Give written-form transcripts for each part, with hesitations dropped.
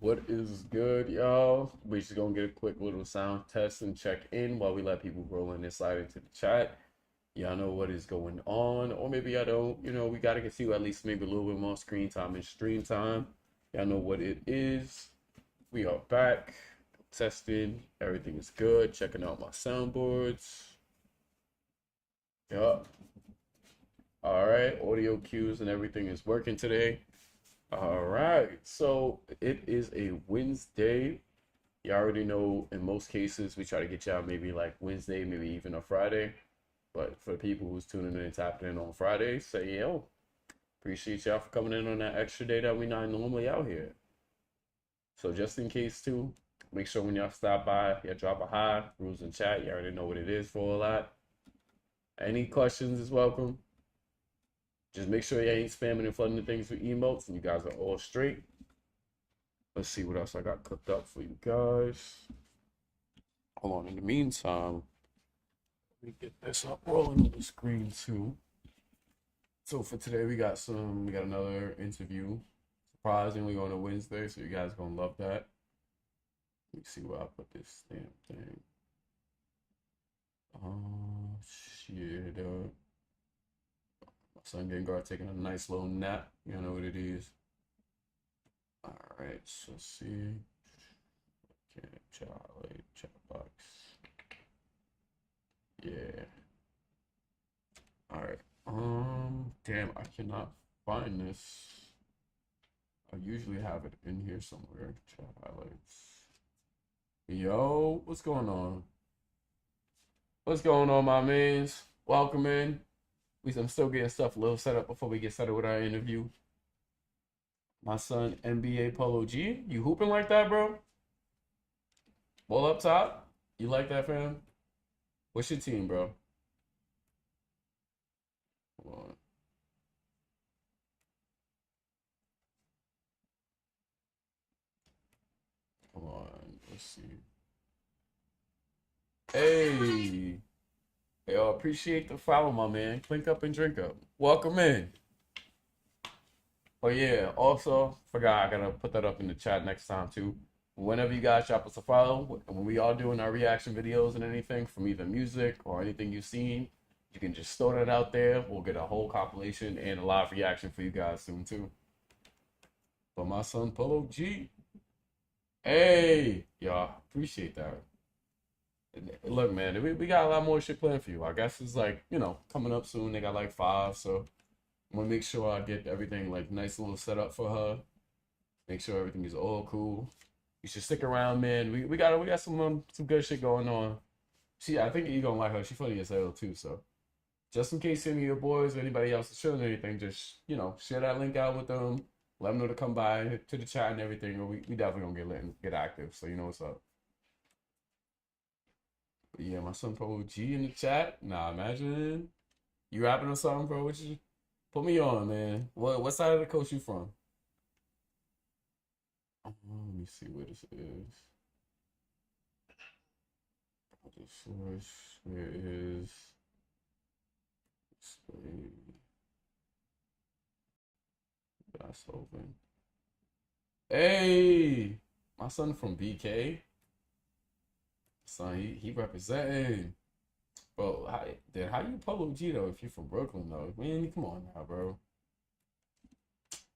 What is good, y'all? We just gonna get a quick little sound test and check in while we let people roll in and slide into the chat. Y'all know what is going on, or maybe I don't. We gotta get you at least maybe a little bit more screen time and stream time. Y'all know what it is. We are back, testing. Everything is good. Checking out my soundboards. Yup. All right. Audio cues and everything is working today. All right. So it is a Wednesday. You already know in most cases we try to get y'all maybe like Wednesday, maybe even a Friday. But for the people who's tuning in and tapping in on Friday, say yo, appreciate y'all for coming in on that extra day that we not normally out here. So just in case too, make sure when y'all stop by, y'all drop a hi, rules in chat. You already know what it is for a lot. Any questions is welcome. Just make sure you ain't spamming and flooding the things with emotes and you guys are all straight. Let's see what else I got cooked up for you guys. Hold on, in the meantime, let me get this up rolling on the screen too. So for today we got another interview. Surprisingly on a Wednesday, so you guys gonna love that. Let me see where I put this stamp thing. Oh shit. My son getting guard taking a nice little nap. You know what it is. Alright, so let's see. Okay, chat box. Yeah. All right. Damn, I cannot find this. I usually have it in here somewhere. Chat highlights. Yo, what's going on? What's going on, my mans? Welcome in. I'm still getting stuff a little set up before we get started with our interview. My son, NBA Polo G. You hooping like that, bro? Ball up top? You like that, fam? What's your team, bro? Hold on. Come on. Let's see. Hey. Yo, appreciate the follow, my man. Clink up and drink up. Welcome in. Oh yeah, also forgot I gotta put that up in the chat next time too. Whenever you guys drop us a follow, when we are doing our reaction videos and anything from either music or anything you've seen, you can just throw that out there. We'll get a whole compilation and a live reaction for you guys soon too. But my son Polo G. Hey, y'all, appreciate that. Look, man, we got a lot more shit planned for you. I guess it's like, coming up soon. They got like five, so I'm gonna make sure I get everything like nice little setup for her. Make sure everything is all cool. You should stick around, man. We got some good shit going on. I think you're gonna like her. She's funny as hell too. So just in case any of your boys or anybody else is showing anything, just share that link out with them. Let them know to come by to the chat and everything. Or we definitely gonna get lit and get active. So you know what's up. But yeah, my son Pro G in the chat. Nah, imagine you rapping or something, bro. What you put me on, man? What side of the coast you from? Let me see where this is. The source, where is display? That's open. Hey, my son from BK. Son, he representing. Bro, how you Polo G though if you're from Brooklyn though? Man, come on now, bro.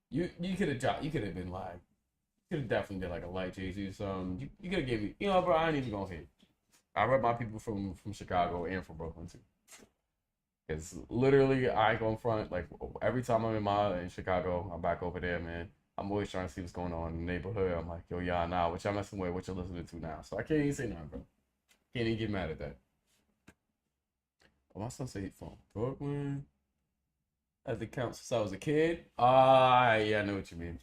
You could have dropped. You could have been like, could have definitely did like a light Jay-Z or something. You could have gave me, bro. I ain't even gonna hit. I rep my people from Chicago and from Brooklyn too. Cause literally, I ain't going front. Like every time I'm in Chicago, I'm back over there, man. I'm always trying to see what's going on in the neighborhood. I'm like, yo, y'all, nah, what y'all messing with? What you listening to now? So I can't even say nothing, bro. Can't even get mad at that. Oh, my son said he from Brooklyn. Has it count since I was a kid? Ah, yeah, I know what you mean.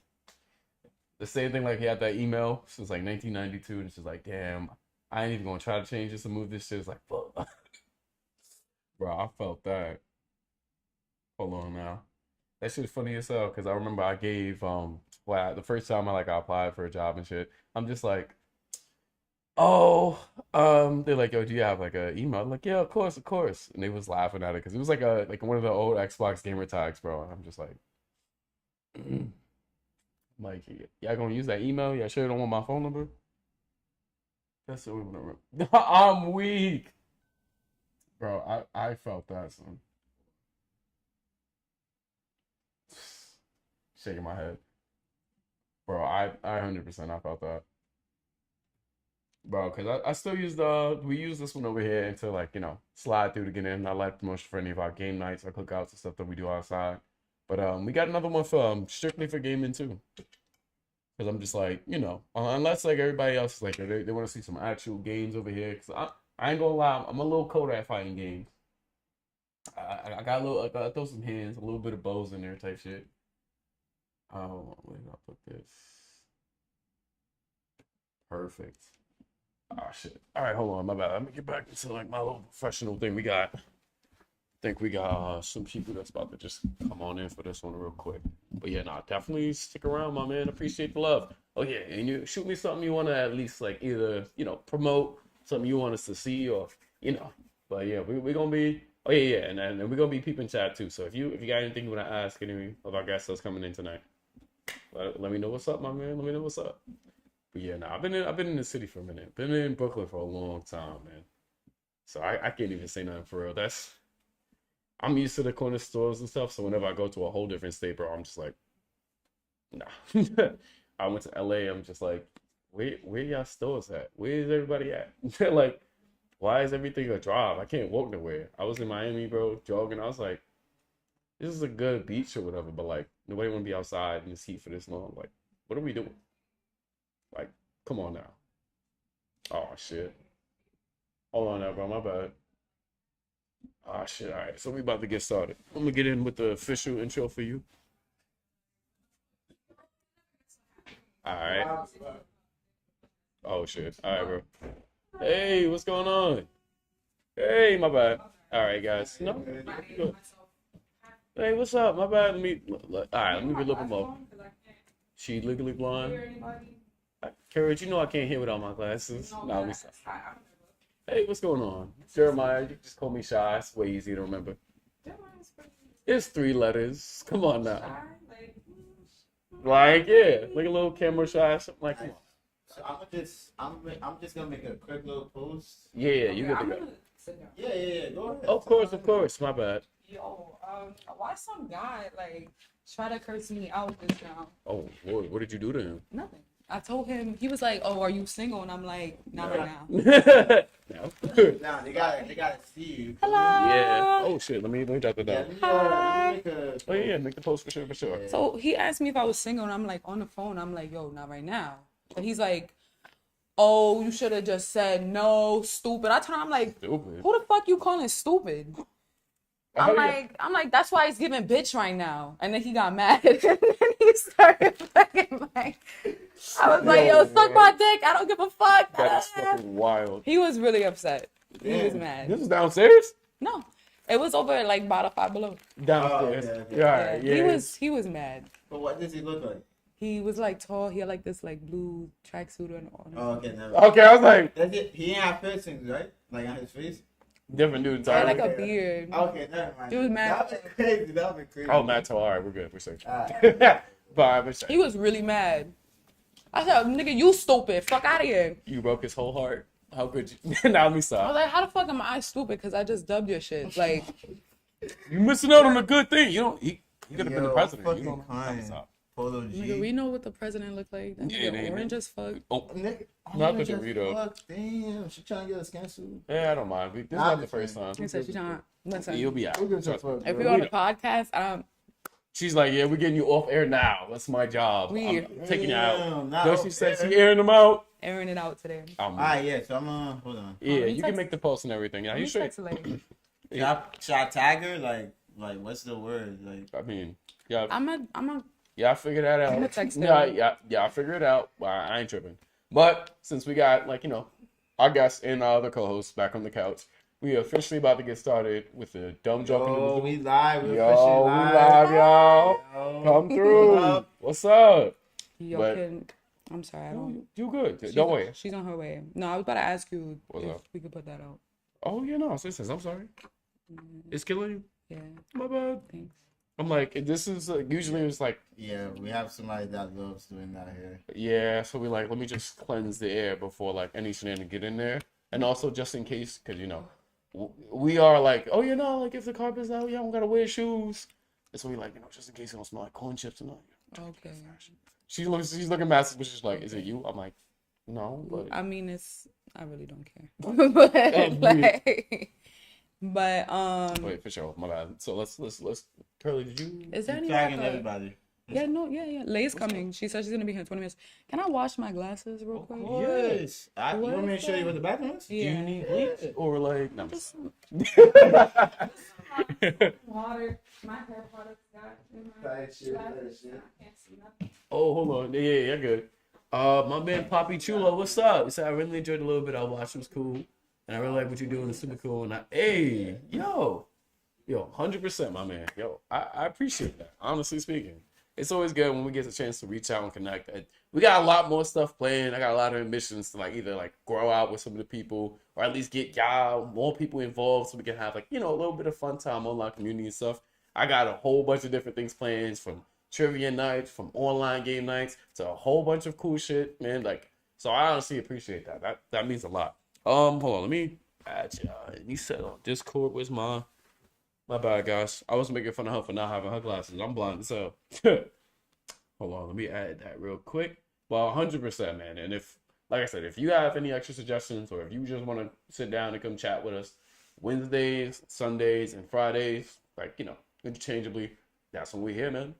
The same thing, like he had that email since like 1992, and it's just like, damn, I ain't even gonna try to change this and move this shit. It's like, fuck, bro, I felt that. Hold on now. That shit's funny as hell because I remember I gave the first time I applied for a job and shit. I'm just like, oh, they're like, yo, do you have like a email? I'm like, yeah, of course. And they was laughing at it because it was like one of the old Xbox gamer tags, bro. And I'm just like, Like, y'all gonna use that email? Y'all sure you don't want my phone number? That's what we want to. I'm weak, bro. I felt that, son. Shaking my head, bro. I 100% I felt that, bro. Cause I still use we use this one over here to like slide through to get in. I like promotion for any of our game nights, our cookouts and stuff that we do outside. But we got another one for strictly for gaming too. Cause I'm just like unless like everybody else is like they want to see some actual games over here. Cause I ain't gonna lie, I'm a little cold at fighting games. I got a little I got throw some hands, a little bit of bows in there type shit. Where did I put this? Perfect. Oh shit. All right, hold on, my bad. Let me get back into like my little professional thing. I think we got some people that's about to just come on in for this one real quick. But yeah, nah, definitely stick around, my man. Appreciate the love. Oh yeah, and you shoot me something you want to at least like either promote something you want us to see or But yeah, we gonna be. Oh yeah, and we're gonna be peeping chat too. So if you got anything you want to ask any of our guests that's coming in tonight, let me know what's up, my man. Let me know what's up. But yeah, nah, I've been in the city for a minute. Been in Brooklyn for a long time, man. So I can't even say nothing for real. I'm used to the corner stores and stuff. So whenever I go to a whole different state, bro, I'm just like, nah. I went to LA. I'm just like, where y'all stores at? Where is everybody at? Like, why is everything a drive? I can't walk nowhere. I was in Miami, bro, jogging. I was like, this is a good beach or whatever, but like, nobody want to be outside in this heat for this long. Like, what are we doing? Like, come on now. Oh shit. Hold on now, bro. My bad. Oh shit. All right. So we about to get started. I'm gonna get in with the official intro for you. All right. Oh shit. All right, bro. Hey, what's going on? Hey, my bad. All right, guys. No. Good. Hey, what's up? My bad. All right. Let me be a little bit more. She legally blind. Courage, I can't hear without my glasses. No, let me stop. Hey, what's going on? Jeremiah, you just call me Shy. It's way easy to remember. It's 3 letters. Come on now. Like, yeah, like a little camera Shy, something like that. So I'm just gonna make a quick little post. Yeah, you good to go. Yeah. Go ahead. Of course. My bad. Yo, why some guy like try to curse me out just now? Oh Lord, what did you do to him? Nothing. I told him, he was like, "Oh, are you single?" And I'm like, "Not right now." No. Now they gotta see you. Hello. Yeah. Oh shit. Let me jot that down. Hi. Oh yeah, make the post for sure. So he asked me if I was single, and I'm like, on the phone, I'm like, "Yo, not right now." And he's like, "Oh, you should have just said no, stupid." I told him, I'm like, Stupid. "Who the fuck you calling stupid?" I'm like, that's why he's giving bitch right now. And then he got mad. And then he started fucking like, I was like, yo, suck my dick. I don't give a fuck. That is fucking wild. He was really upset. He was mad. This is downstairs? No. It was over like bottom 5 below. Downstairs. Oh, okay. Yeah, yeah. He was mad. But what does he look like? He was like tall. He had like this like blue tracksuit and all. Oh, okay, never. Okay, I was like, He didn't have piercings, right? Like on his face. different dude He had entirely. like a beard. Okay, never mind. He was mad. That was crazy. Oh, Matt, all right, we're good. We're safe. Alright. Bye, we're safe. He was really mad. I said, nigga, you stupid. Fuck out of here. You broke his whole heart. How could you? Now let me I was stop. like, how the fuck am I stupid? Because I just dubbed your shit. Like, You missing out on a good thing. You don't. He could have been the Yo, president. You fucking don't. crying. Stop. Polo nigga, G. we know what the president looked like. That Yeah, nigga they- orange as fuck. Oh, Nigga, Not the just Dorito. fuck, damn, she trying to get us canceled. yeah, I don't mind. This is Nah, not I'm the just first saying. time. He said she's not. Listen, You'll be out. We're good Trust to me. fuck, if bro. you're on a podcast, She's like, yeah, we're getting you off air now. That's my job. We- I'm taking you out. Damn, not No, off she said air. she airing them out. airing it out today. Alright, yeah, so I'm hold on. Yeah, let me you can text- make the post and everything. Yeah, Let you me straight. text Elaine. Should I tag her? Like what's the word? Like I mean, yeah, I'm a. yeah, I figured that I'm gonna out. text Yeah, her. yeah, I figured it out. Well, I ain't tripping. But since we got our guests and our other co-hosts back on the couch, we are officially about to get started with the dumb joke. yo, we live. We're Yo, officially we live. live, y'all. Yo. Come through. What up? What's up? Yo, But- I'm sorry, I don't. You good? she's- Don't wait. She's on her way. No, I was about to ask you What's if up? we could put that out. Oh yeah, no, sisters. I'm sorry. It's killing you. Yeah, My bad. thanks. I'm like, this is usually it's like, Yeah, we have somebody that loves doing that here. yeah. So we like, let me just cleanse the air before like any shenanigans get in there, and also just in case, because we are like, oh, like if the carpet's out, yeah, we gotta wear shoes. And so we like, just in case it don't smell like corn chips and all. Okay. She's looking massive, but she's like, is it you? I'm like, no, but I mean, I really don't care. But wait, for sure, my bad. So let's Curly, did you? is there Keep any tagging like everybody. yeah. Lay's coming. She said she's gonna be here in 20 minutes. Can I wash my glasses real quick? Yes. You What want me to is show you that? what the bathroom is? Do you Yeah. need bleach or like no? Just water. My hair products got in my glasses. I can't see nothing. Oh, hold on. Yeah, good. My man Poppy Chulo, what's up? He said I really enjoyed a little bit I watched. It was cool, and I really like what you're doing. It's super cool. And yo, 100%, my man. Yo, I appreciate that. Honestly speaking, it's always good when we get a chance to reach out and connect. And we got a lot more stuff planned. I got a lot of ambitions to like either like grow out with some of the people, or at least get y'all more people involved so we can have like a little bit of fun time online community and stuff. I got a whole bunch of different things planned, from trivia nights, from online game nights, to a whole bunch of cool shit, man. Like, so I honestly appreciate that. That means a lot. Hold on, let me add y'all. You said on Discord, where's my bad, guys. I was making fun of her for not having her glasses. I'm blind as hell. Hold on, let me add that real quick. Well, 100%, man. And if, like I said, if you have any extra suggestions, or if you just want to sit down and come chat with us, Wednesdays, Sundays, and Fridays, like, interchangeably, that's when we're here, man.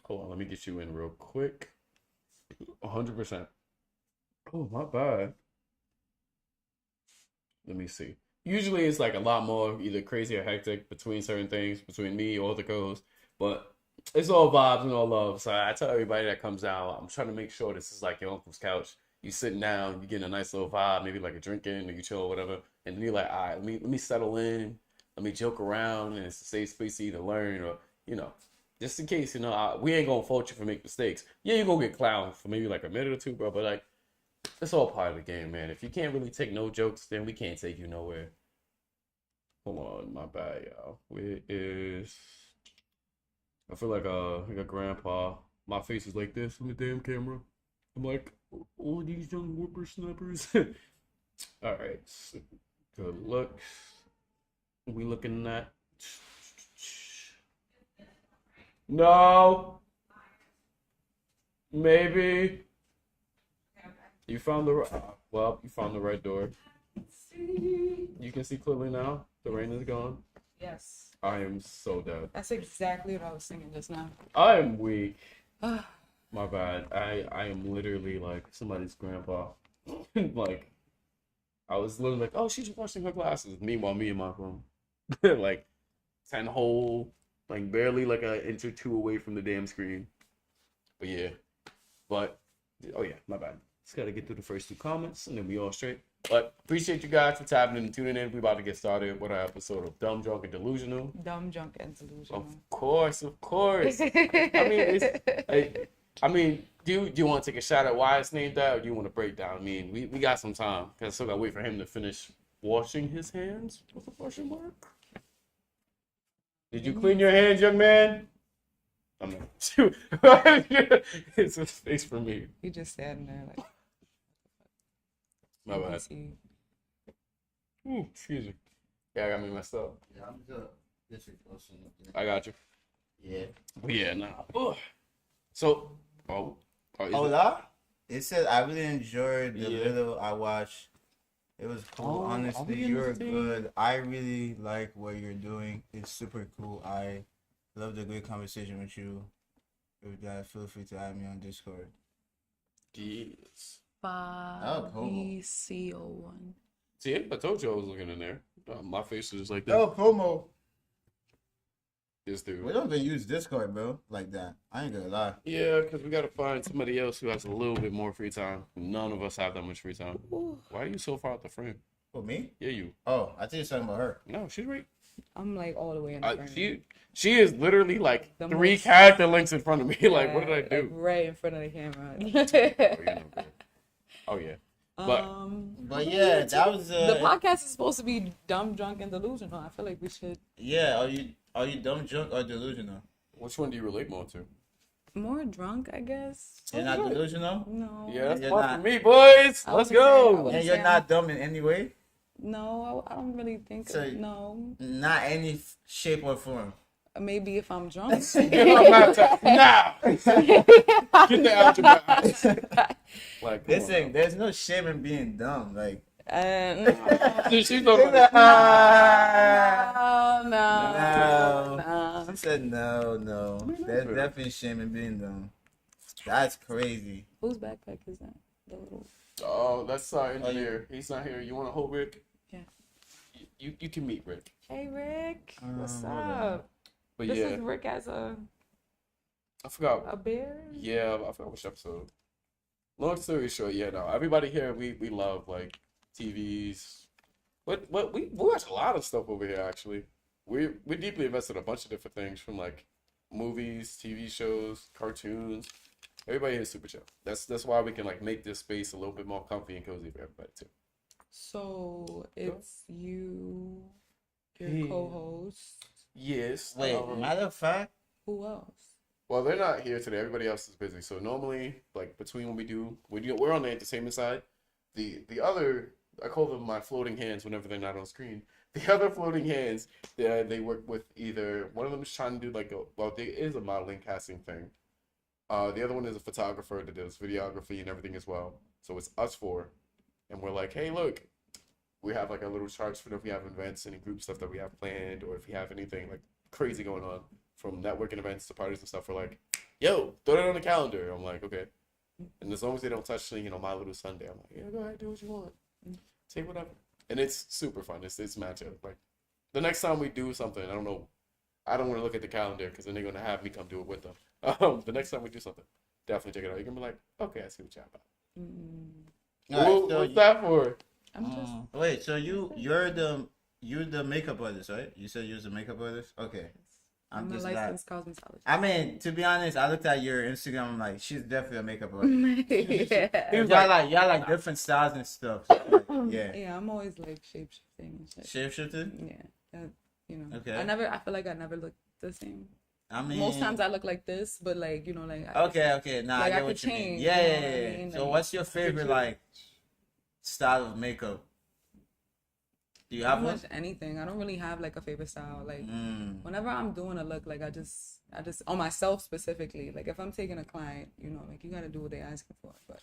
Hold on, let me get you in real quick. 100%. Oh, my bad. Let me see. Usually it's like a lot more either crazy or hectic between certain things, between me or the co-host, but it's all vibes and all love. So I tell everybody that comes out, I'm trying to make sure this is like your uncle's couch. You sitting down, you getting a nice little vibe, maybe like a drink in, or you chill or whatever, and then you're like, all right, let me settle in, let me joke around, and it's a safe space for you to learn, or just in case, we ain't gonna fault you for making mistakes. Yeah, you're gonna get clowned for maybe like a minute or two, bro, but like, it's all part of the game, man. If you can't really take no jokes, then we can't take you nowhere. Hold on, my bad, y'all. Where is... I feel like a grandpa. My face is like this in the damn camera. I'm like, all these young whippersnappers. All right, so good looks. We looking at... No. Maybe. You found the you found the right door. You can see clearly now. The rain is gone. Yes. I am so dead. That's exactly what I was thinking just now. I am weak. My bad. I am literally like somebody's grandpa. Like, I was literally like, oh, she's washing her glasses. Meanwhile, me in my room, like 10 hole, like barely like an inch or two away from the damn screen. But yeah, oh yeah, my bad. Just gotta get through the first two comments and then we all straight. But appreciate you guys for tapping in and tuning in. We about to get started with our episode of Dumb, Drunk, and Delusional. Dumb, drunk, and delusional. Of course. I mean, do you want to take a shot at why it's named that, or do you want to break down? I mean, we got some time. Cause I still gotta wait for him to finish washing his hands with a question mark. Did you clean your hands, young man? I'm not. It's a face for me. He just standing there like. My bad. Ooh, excuse me. Yeah, I got me messed up. Yeah, I'm good. This is close enough. I got you. Yeah. Yeah, nah. Ugh. So, Hola? It said I really enjoyed the Yeah. little I watched. It was cool. Oh, are Honestly, we in you're this thing? good. I really like what you're doing. It's super cool. I love the good conversation with you. With that, feel free to add me on Discord. yes. BCO1. See, I told you I was looking in there. My face is like this. Yo, promo. This dude. We don't even use Discord, bro, like that. I ain't gonna lie. Yeah, because we got to find somebody else who has a little bit more free time. None of us have that much free time. Ooh. Why are you so far out the frame? For me? Yeah, you. Oh, I think you're talking about her. No, she's right. I'm like all the way in the frame. She is literally like The 3 most- character links in front of me. Like, what did I do? Like right in front of the camera. Oh, you're no good. Oh, yeah. But yeah, that was the podcast is supposed to be dumb, drunk, and delusional. I feel like we should. Yeah, are you dumb, drunk, or delusional? Which one do you relate more to? More drunk, I guess. You're not delusional? No. Yeah, that's You're fun not- for me, boys. I Let's wouldn't say I go. would- And you're not dumb in any way? No, I don't really think. So- No. Not any shape or form. Maybe if I'm drunk. Now, get the algebra. Like, come Listen, there's no shame in being dumb. Like, And on. She's talking no, about no, No. no. I said no. There's definitely shame in being dumb. That's crazy. Whose backpack is that? The little. Oh, that's our engineer. He's not here. You want to hold Rick? Yeah. You can meet Rick. Hey Rick, what's hold up? But This yeah, is Rick as a I forgot. bear. Yeah, I forgot which episode. Long story short, yeah, no. Everybody here, we love like TVs. What we watch a lot of stuff over here actually. We're deeply invested in a bunch of different things from like movies, TV shows, cartoons. Everybody here is super chill. That's why we can like make this space a little bit more comfy and cozy for everybody too. So it's you, your Hey. co-host. Yes. Wait, matter of fact, Who else? Well, they're not here today. Everybody else is busy. So normally, like between when we're on the entertainment side. The other, I call them my floating hands whenever they're not on screen. The other floating hands, they work with either one of them is trying to do like there is a modeling casting thing. The other one is a photographer that does videography and everything as well. So it's us four, and we're like, hey, look, we have like our little charts for if we have events, any group stuff that we have planned, or if we have anything like crazy going on, from networking events to parties and stuff. We're like, yo, throw that on the calendar. I'm like, okay. And as long as they don't touch, My Little Sunday, I'm like, yeah, go ahead, do what you want, take whatever. And it's super fun. It's matchup. Like the next time we do something, I don't know. I don't want to look at the calendar because then they're gonna have me come do it with them. The next time we do something, definitely check it out. You're gonna be like, okay, I see what you're about. alright, so What's that for? I'm just. wait, so you're the makeup artist, right? You said you're the makeup artist? Okay. I'm a just licensed cosmetologist. I mean, to be honest, I looked at your Instagram. I'm like, she's definitely a makeup artist. yeah. Y'all like different styles and stuff. So, like, yeah. Yeah, I'm always like shape shifting and shit. Shapeshifter? Yeah, that, Okay. I feel like I never look the same. I mean, Most times I look like this, but like like. Okay. Nah, Like, I I get what could you mean. change, Yeah, you know yeah, what I yeah. mean? So, Like- what's your favorite like style of makeup? Do you have Pretty one? much anything. I don't really have like a favorite style. Like Mm. whenever I'm doing a look, like I just on myself specifically. Like if I'm taking a client, like you gotta do what they're asking for. But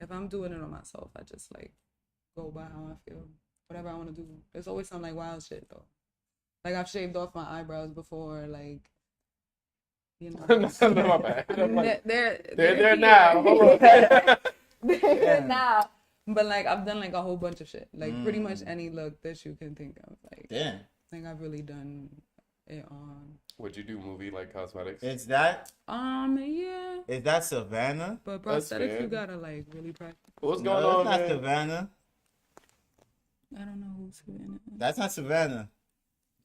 if I'm doing it on myself, I just like go by how I feel. Whatever I want to do. There's always some like wild shit though. Like I've shaved off my eyebrows before. Like My bad. I'm like, they're they're there here. now. Hold on. They're Yeah. now. But like I've done like a whole bunch of shit. Like pretty much Mm. any look that you can think of. Like Damn. I've really done it on. Would you do movie like cosmetics? Is that Yeah. Savannah? But That's prosthetics, fair. you gotta like really practice. What's No, going on, that's not man? Savannah. I don't know who's doing it. That's not Savannah.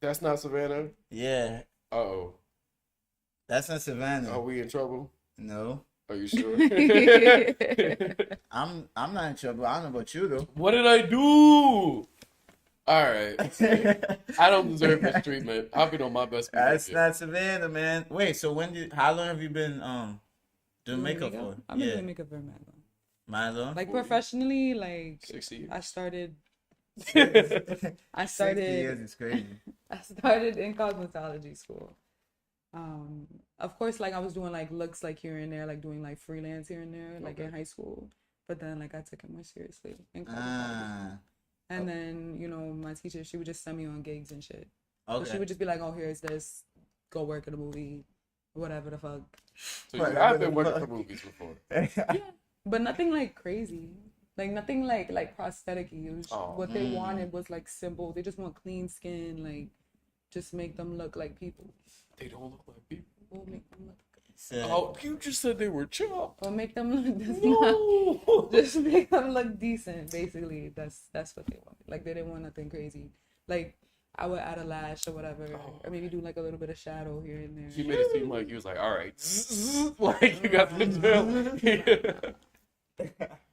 That's not Savannah. Yeah, Uh-oh. that's not Savannah. Are we in trouble? No, Are you sure? I'm not in trouble. I don't know about you though. What did I do? All right. I don't deserve this treatment. I've been on my best That's behavior. not Savannah, man. Wait, so how long have you been doing makeup for? I've been Yeah, doing makeup very mad long. Milo. Like professionally, like 60 years. I started 60 years is crazy. I started in cosmetology school. Of course, like I was doing like looks like here and there, like doing like freelance here and there, like in Okay. high school. But then like I took it more seriously in cosmetology. Ah, And then, my teacher, she would just send me on gigs and shit. So she okay. would just be like, oh, here's this. Go work at a movie. Whatever the fuck. So I've been working for movies before. But nothing like crazy. Like nothing like prosthetic-y. It was Oh. what they wanted was like simple. They just want clean skin. Like just make them look like people. They don't look like people. We'll make them look. So, Oh, you just said they were chopped. Or make them look. No. Just make them look decent. Basically, that's what they want. Like they didn't want nothing crazy. Like I would add a lash or whatever, or maybe do like a little bit of shadow here and there. She made it seem like he was like, all right, like you got the drill.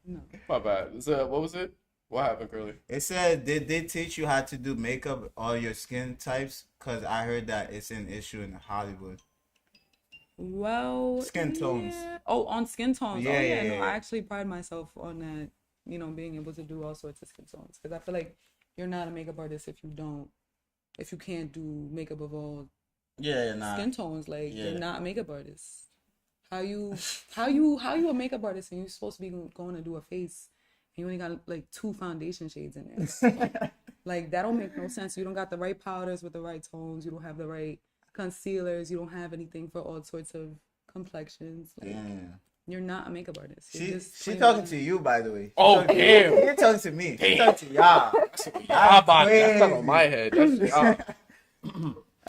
No. My bad. So, what was it? What happened, Curly? it said, did they teach you how to do makeup all your skin types? Cause I heard that it's an issue in Hollywood. Well, Skin tones. yeah. Oh, on skin tones. Yeah, Oh, yeah, no, yeah. I actually pride myself on that, being able to do all sorts of skin tones. Because I feel like you're not a makeup artist if you can't do makeup of all Yeah, nah. skin tones. Like, Yeah. you're not a makeup artist. How you a makeup artist and you're supposed to be going to do a face and you only got like 2 foundation shades in there. Like, that don't make no sense. You don't got the right powders with the right tones. You don't have the right concealers. You don't have anything for all sorts of complexions. Like, Damn. you're not a makeup artist. You're just She plain talking white. to you, by the way. Oh, She talking to damn. you. You're talking to me. She talking to y'all. Y'all body. That's not crazy. on my head. That's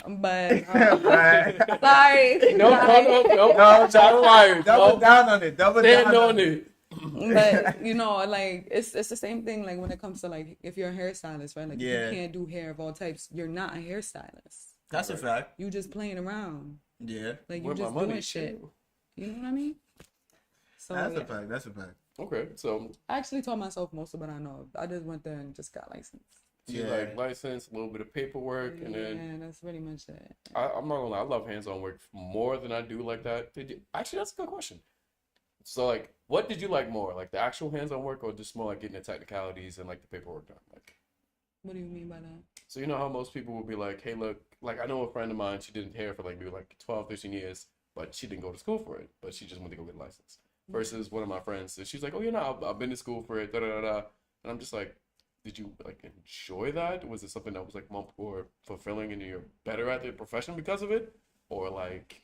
But Right. sorry. no. No, Shots fired. double No. down on it. Double Stand down on it. But like it's the same thing. Like when it comes to like if you're a hairstylist, right? Like Yeah. you can't do hair of all types. You're not a hairstylist. That's a fact. You just playing around. Yeah. Like you Where my just money doing is, shit. too. You know what I mean? So That's yeah. a fact. That's a fact. Okay, so I actually taught myself most of what I know. I just went there and just got licensed. she Yeah. like license, a little bit of paperwork, and then Yeah, that's pretty much it. I'm not gonna lie, I love hands-on work more than I do like that. Actually, that's a good question. So like, what did you like more, like the actual hands-on work, or just more like getting the technicalities and like the paperwork done? Like, What do you mean by that? so you know how most people will be like, hey, look, like I know a friend of mine, she did hair for like maybe like 12, 13 years, but she didn't go to school for it, but she just went to go get a license. Versus one of my friends, and she's like, oh, you know, I've been to school for it, da da da da. And I'm just like, did you like enjoy that? Was it something that was like more fulfilling and you're better at the profession because of it? Or like,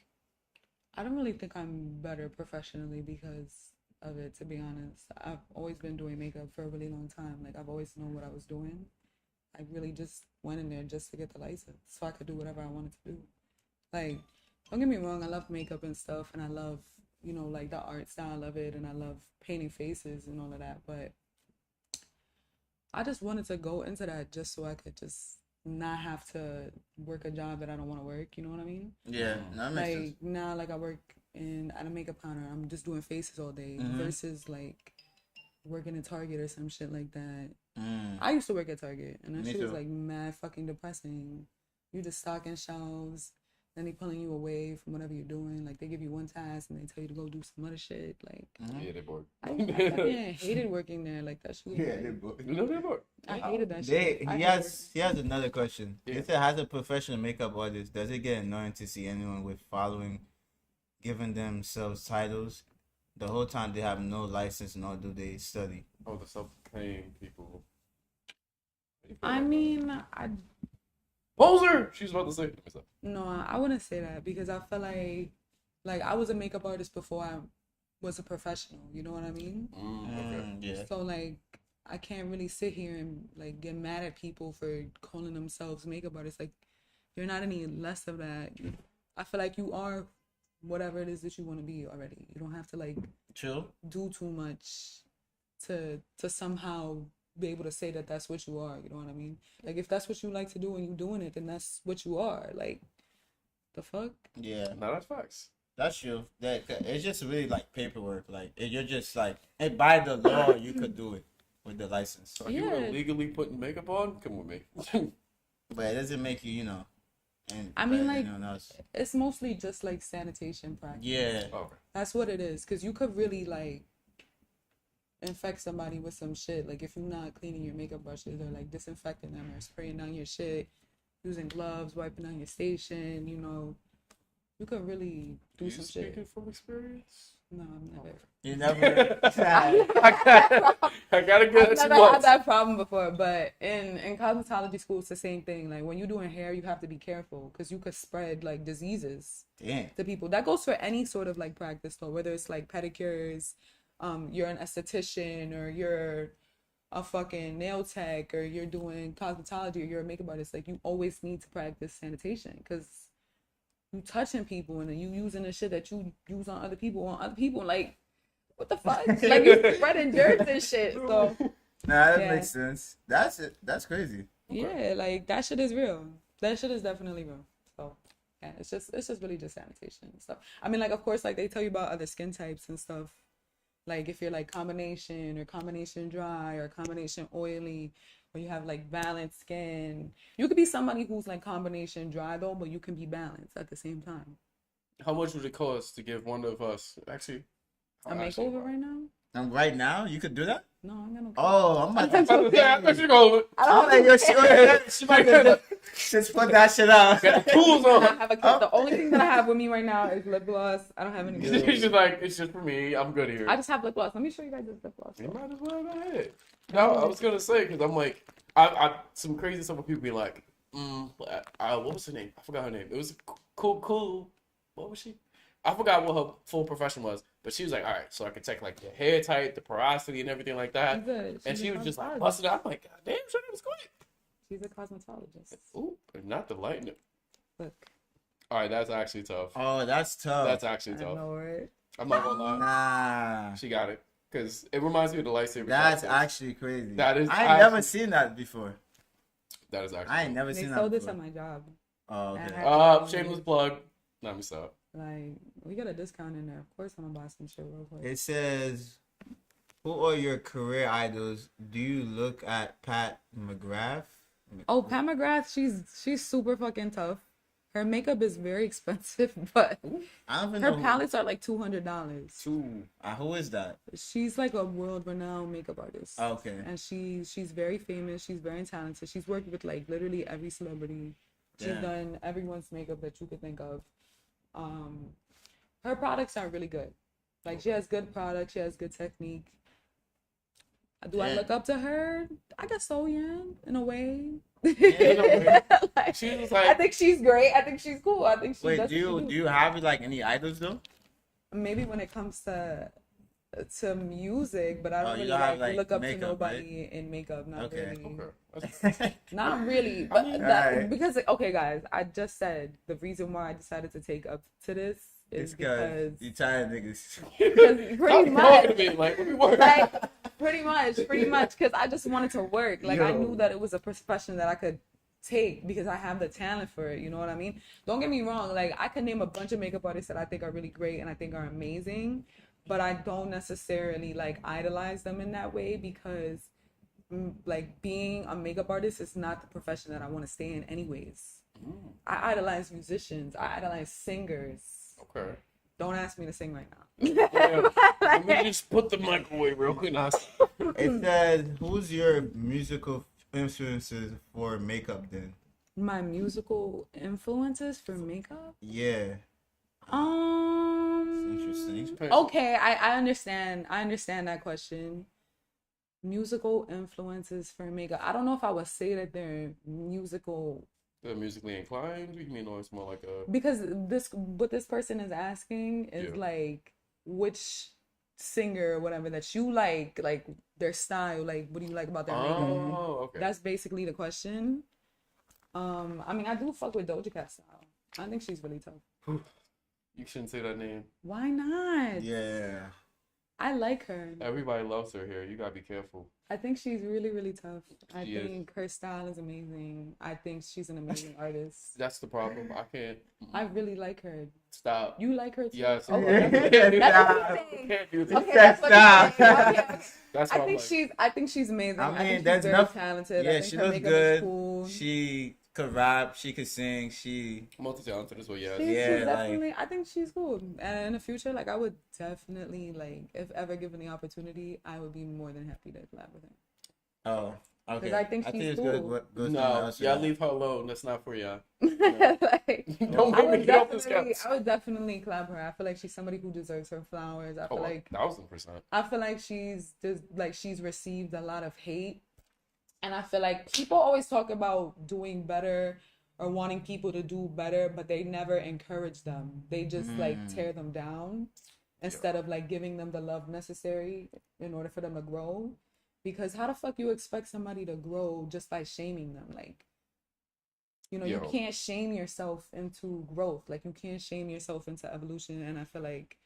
I don't really think I'm better professionally because of it, to be honest. I've always been doing makeup for a really long time. Like, I've always known what I was doing. I really just went in there just to get the license so I could do whatever I wanted to do. Like, don't get me wrong, I love makeup and stuff, and I love, like the art style of it, and I love painting faces and all of that, but I just wanted to go into that just so I could just not have to work a job that I don't want to work, you know what I mean? Yeah. That makes sense. Like now, like I work at a makeup counter. I'm just doing faces all day versus like working at Target or some shit like that. I used to work at Target, and that Me shit was too. like mad fucking depressing. You just stocking shelves, then they pulling you away from whatever you're doing. Like they give you one task and they tell you to go do some other shit. Like yeah, they bored. I fucking hated working there. Like that shit was Yeah, like- they both. You know they bored. I hated that They, shit. I he hated has another question. Yeah. He said, as a professional makeup artist, does it get annoying to see anyone with following giving themselves titles the whole time they have no license nor do they study? Oh, the self-proclaimed people. I mean, Poser! She's about to say. No, I wouldn't say that because I feel like I was a makeup artist before I was a professional. You know what I mean? Okay. Yeah. So like I can't really sit here and like get mad at people for calling themselves makeup artists. Like you're not any less of that. I feel like you are whatever it is that you want to be already. You don't have to like True. do too much to somehow be able to say that that's what you are. You know what I mean? Like if that's what you like to do and you're doing it, then that's what you are. Like the fuck? Yeah, No, that's facts. that's true. That it's just really like paperwork. Like you're just like, hey, by the law, you could do it with the license, So you were Yeah. illegally putting makeup on? Come with me. but it doesn't make you, And I mean, better than like- anyone else. It's mostly just like sanitation practice. Yeah. Okay. That's what it is. Cause you could really like infect somebody with some shit. Like if you're not cleaning your makeup brushes or like disinfecting them or spraying down your shit, using gloves, wiping down your station, you could really do You some speaking shit. from experience? No, I've never. You never. I gotta get I've it never had that problem before, but in cosmetology school, it's the same thing. Like when you're doing hair, you have to be careful because you could spread like diseases Damn. to people. That goes for any sort of like practice though, whether it's like pedicures, you're an esthetician or you're a fucking nail tech or you're doing cosmetology or you're a makeup artist. Like you always need to practice sanitation because you touching people and then you using the shit that you use on other people. Like what the fuck? Like you spreading dirt and shit. So Nah, that Yeah. makes sense. That's it. That's crazy. yeah, like that shit is real. That shit is definitely real. So yeah, it's just really just sanitation and stuff. I mean, like of course, like they tell you about other skin types and stuff. Like if you're like combination or combination dry or combination oily, or you have like balanced skin. You could be somebody who's like combination dry though, but you can be balanced at the same time. How much would it cost to give one of us actually A makeover right now? Right now, you could do that. No, I'm gonna. Oh, I'm about I'm to. I thought you go. I'm like, yo, she might just put that shit out. Got the tools I on. have a kit. The only thing that I have with me right now is lip gloss. I don't have any. She's just like, it's just for me. I'm good here. I just have lip gloss. Let me show you guys this lip gloss. You might as well go ahead. No, I was gonna say because I'm like, I some crazy stuff with people be like, what was her name? I forgot her name. It was cool. What was she? I forgot what her full profession was, but she was like, all right, so I can check like the hair type, the porosity, and everything like that. Good. And she a was just like cosmetologist. busting out. I'm like, God damn, sure, that was quick. She's a cosmetologist. Ooh, and not the lightning. Look, All right, that's actually tough. Oh, that's tough. That's actually I tough. know it. I'm not gonna lie. Nah, She got it because it reminds me of the lightsaber. that's contest. actually crazy. That is I ain't actually- never seen that before. That is actually. I ain't never They seen that sold this before. at my job. Oh, okay. Shameless plug. Let me stop. Like, we got a discount in there. Of course, I'm gonna buy some shit real quick. It says, "Who are your career idols? Do you look at Pat McGrath?" Oh, Pat McGrath, she's super fucking tough. Her makeup is very expensive, but I don't even her know. palettes are like $200. Who is that? She's like a world-renowned makeup artist. Okay. And she's very famous. She's very talented. She's worked with like literally every celebrity. She's Damn. done everyone's makeup that you could think of. Her products are really good. Like she has good products. She has good technique. Do I Yeah. look up to her? I guess so, yeah, in a way. Like, She was like, I think she's great. I think she's cool. I think she Wait, does do what she you have like any idols though? Maybe when it comes to music, but I don't Oh, you really don't have, like like, look up to makeup, nobody in makeup. Not Okay. really. Not really. But mean, alright. because okay, guys, I just said the reason why I decided to take up to this It's is because because you tired niggas. because pretty Stop talking to much, me. Like, let me work. like pretty much, because I just wanted to work. Like I Yo. knew that it was a profession that I could take because I have the talent for it. You know what I mean? Don't get me wrong. Like I could name a bunch of makeup artists that I think are really great and I think are amazing, but I don't necessarily like idolize them in that way because like being a makeup artist is not the profession that I want to stay in anyways. I idolize musicians. I idolize singers. Okay. Don't ask me to sing right now. Yeah. Let me just put the mic away real quick. Now. It says, "Who's your musical influences for makeup?" Then, My musical influences for makeup? yeah, interesting. Okay, I understand. I understand that question. Musical influences for makeup. I don't know if I would say that they're musical They're musically inclined. You mean, or it's more like a. because what this person is asking is Yeah. like which singer or whatever that you like their style, like what do you like about their makeup? Oh, okay. That's basically the question. I mean, I do fuck with Doja Cat style. I think she's really tough. You shouldn't say that name. Why not? Yeah, I like her. Everybody loves her here. You gotta be careful. I think she's really, really tough. I She is. think her style is amazing. I think she's an amazing artist. That's the problem. I can't I really like her. stop. You like her too? Yes. Oh, Yeah. that's Yeah. what you're You saying. can't do this. Okay, that's what Stop. you're saying. Okay, okay. That's I why I'm think like, I think she's amazing. I I mean, think she's there's very enough- talented. I yeah. think She her looks makeup good. is cool. She could rap. She could sing. She multi-talented as well. Yes. She's Yeah, like- definitely. I think she's cool. And in the future, like I would definitely like, if ever given the opportunity, I would be more than happy to collab with her. Oh, okay. 'Cause I think she's it's cool. good. Go No, else y'all for leave her alone. That's not for y'all. Like, Don't I make me would get off this definitely, couch. I would definitely collab her. I feel like she's somebody who deserves her flowers. I Oh, feel like 1000%. I feel like she's received a lot of hate, and I feel like people always talk about doing better or wanting people to do better, but they never encourage them. They just like tear them down instead of like giving them the love necessary in order for them to grow. Because how the fuck you expect somebody to grow just by shaming them? Like, you know, you Yo. can't shame yourself into growth. Like, you can't shame yourself into evolution. And I feel like